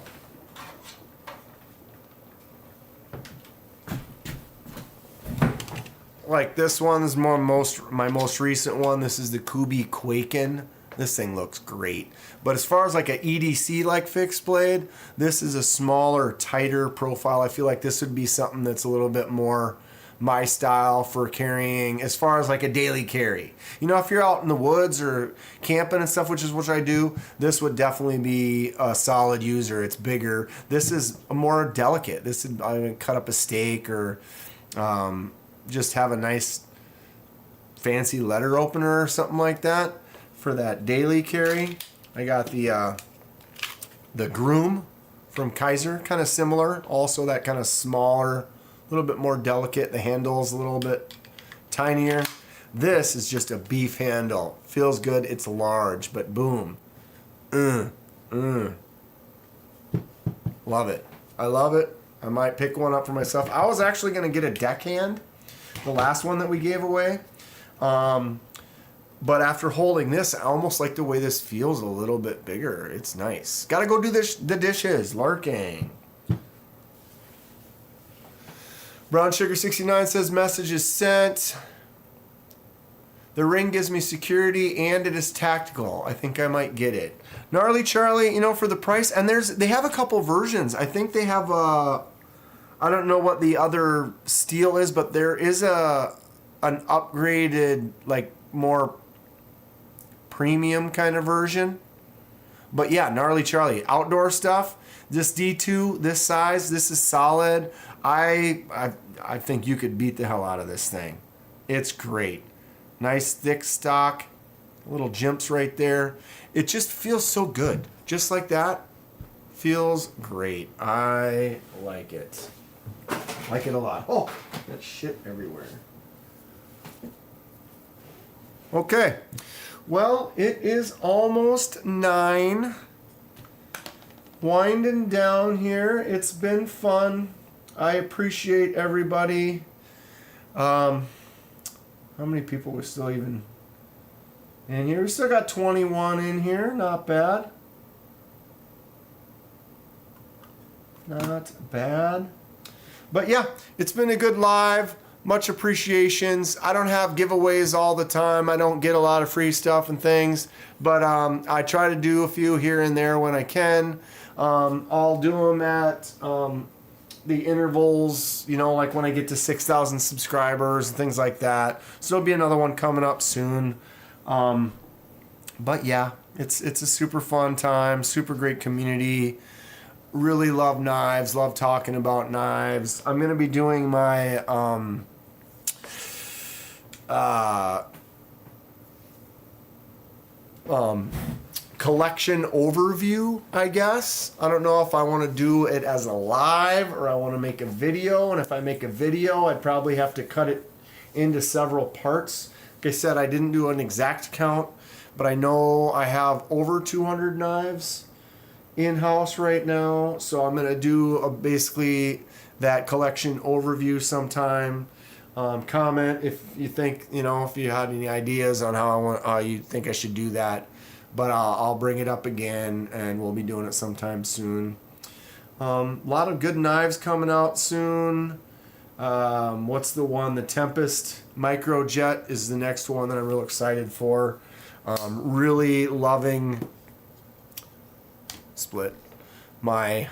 Like this one is my most recent one. This is the Kubi Quaken. This thing looks great. But as far as like an EDC like fixed blade, this is a smaller, tighter profile. I feel like this would be something that's a little bit more my style for carrying, as far as like a daily carry. You know, if you're out in the woods or camping and stuff, which is what I do, this would definitely be a solid user. It's bigger. This is more delicate. This is, I would cut up a steak or just have a nice fancy letter opener or something like that for that daily carry. I got the Groom from Kizer, kind of similar. Also that kind of smaller, a little bit more delicate. The handle's a little bit tinier. This is just a beef handle. Feels good. It's large, but boom. Love it. I love it. I might pick one up for myself. I was actually going to get a deckhand, the last one that we gave away. But after holding this, I almost like the way this feels a little bit bigger. It's nice. Gotta go do the dishes. Lurking. Brown Sugar 69 says message is sent. The ring gives me security and it is tactical. I think I might get it. Gnarly Charlie, you know, for the price, and they have a couple versions. I think they have I don't know what the other steel is, but there is an upgraded, like more premium kind of version. But yeah, Gnarly Charlie, outdoor stuff. This D2, this size, this is solid. I think you could beat the hell out of this thing. It's great. Nice thick stock, little jimps right there. It just feels so good. Just like that. Feels great. I like it. Like it a lot. Oh, that shit everywhere. Okay. Well, it is almost 9. Winding down here. It's been fun. I appreciate everybody. How many people were still even in here? We still got 21 in here. Not bad. Not bad. But yeah, it's been a good live. Much appreciations. I don't have giveaways all the time. I don't get a lot of free stuff and things. But I try to do a few here and there when I can. I'll do them at the intervals, you know, like when I get to 6,000 subscribers and things like that. So there'll be another one coming up soon. But yeah, it's a super fun time, super great community. Really love knives, love talking about knives. I'm going to be doing my collection overview, I guess. I don't know if I want to do it as a live or I want to make a video. And if I make a video, I'd probably have to cut it into several parts. Like I said, I didn't do an exact count, but I know I have over 200 knives in-house right now. So I'm going to do basically that collection overview sometime. Comment if you think, you know, if you had any ideas on how you think I should do that. But I'll bring it up again, and we'll be doing it sometime soon. A lot of good knives coming out soon. What's the one? The Tempest Microjet is the next one that I'm real excited for. Really loving split my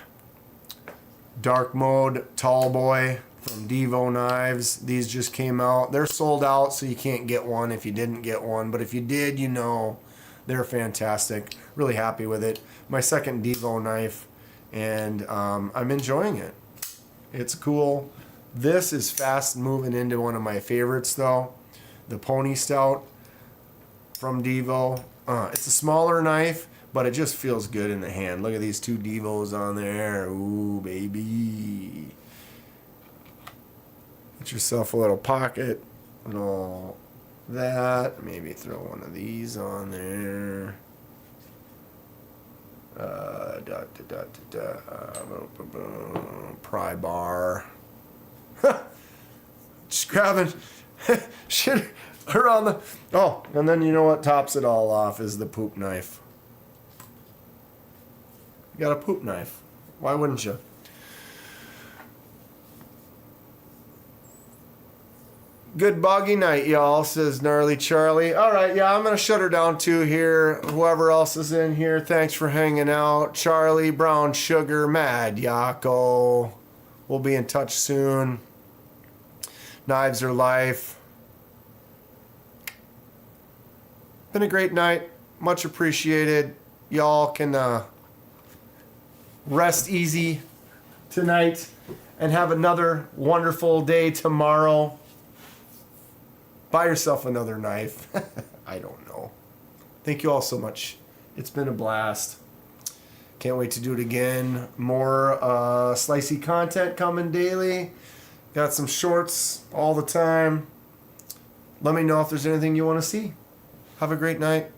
dark mode tall boy from Devo Knives. These just came out. They're sold out, so you can't get one if you didn't get one. But if you did, you know they're fantastic. Really happy with it. My second Devo knife, and I'm enjoying it. It's cool. This is fast moving into one of my favorites, though. The Pony Stout from Devo. It's a smaller knife, but it just feels good in the hand. Look at these two Devos on there. Ooh, baby. Get yourself a little pocket and all that. Maybe throw one of these on there. Pry bar. Just grabbing shit around the... Oh, and then you know what tops it all off is the poop knife. You got a poop knife. Why wouldn't you? Good boggy night, y'all, says Gnarly Charlie. All right, yeah, I'm going to shut her down too here. Whoever else is in here, thanks for hanging out. Charlie, Brown Sugar, Mad Yako. We'll be in touch soon. Knives are life. Been a great night. Much appreciated. Y'all can rest easy tonight and have another wonderful day tomorrow. Buy yourself another knife. I don't know. Thank you all so much. It's been a blast. Can't wait to do it again. More Slicey content coming daily. Got some shorts all the time. Let me know if there's anything you want to see. Have a great night.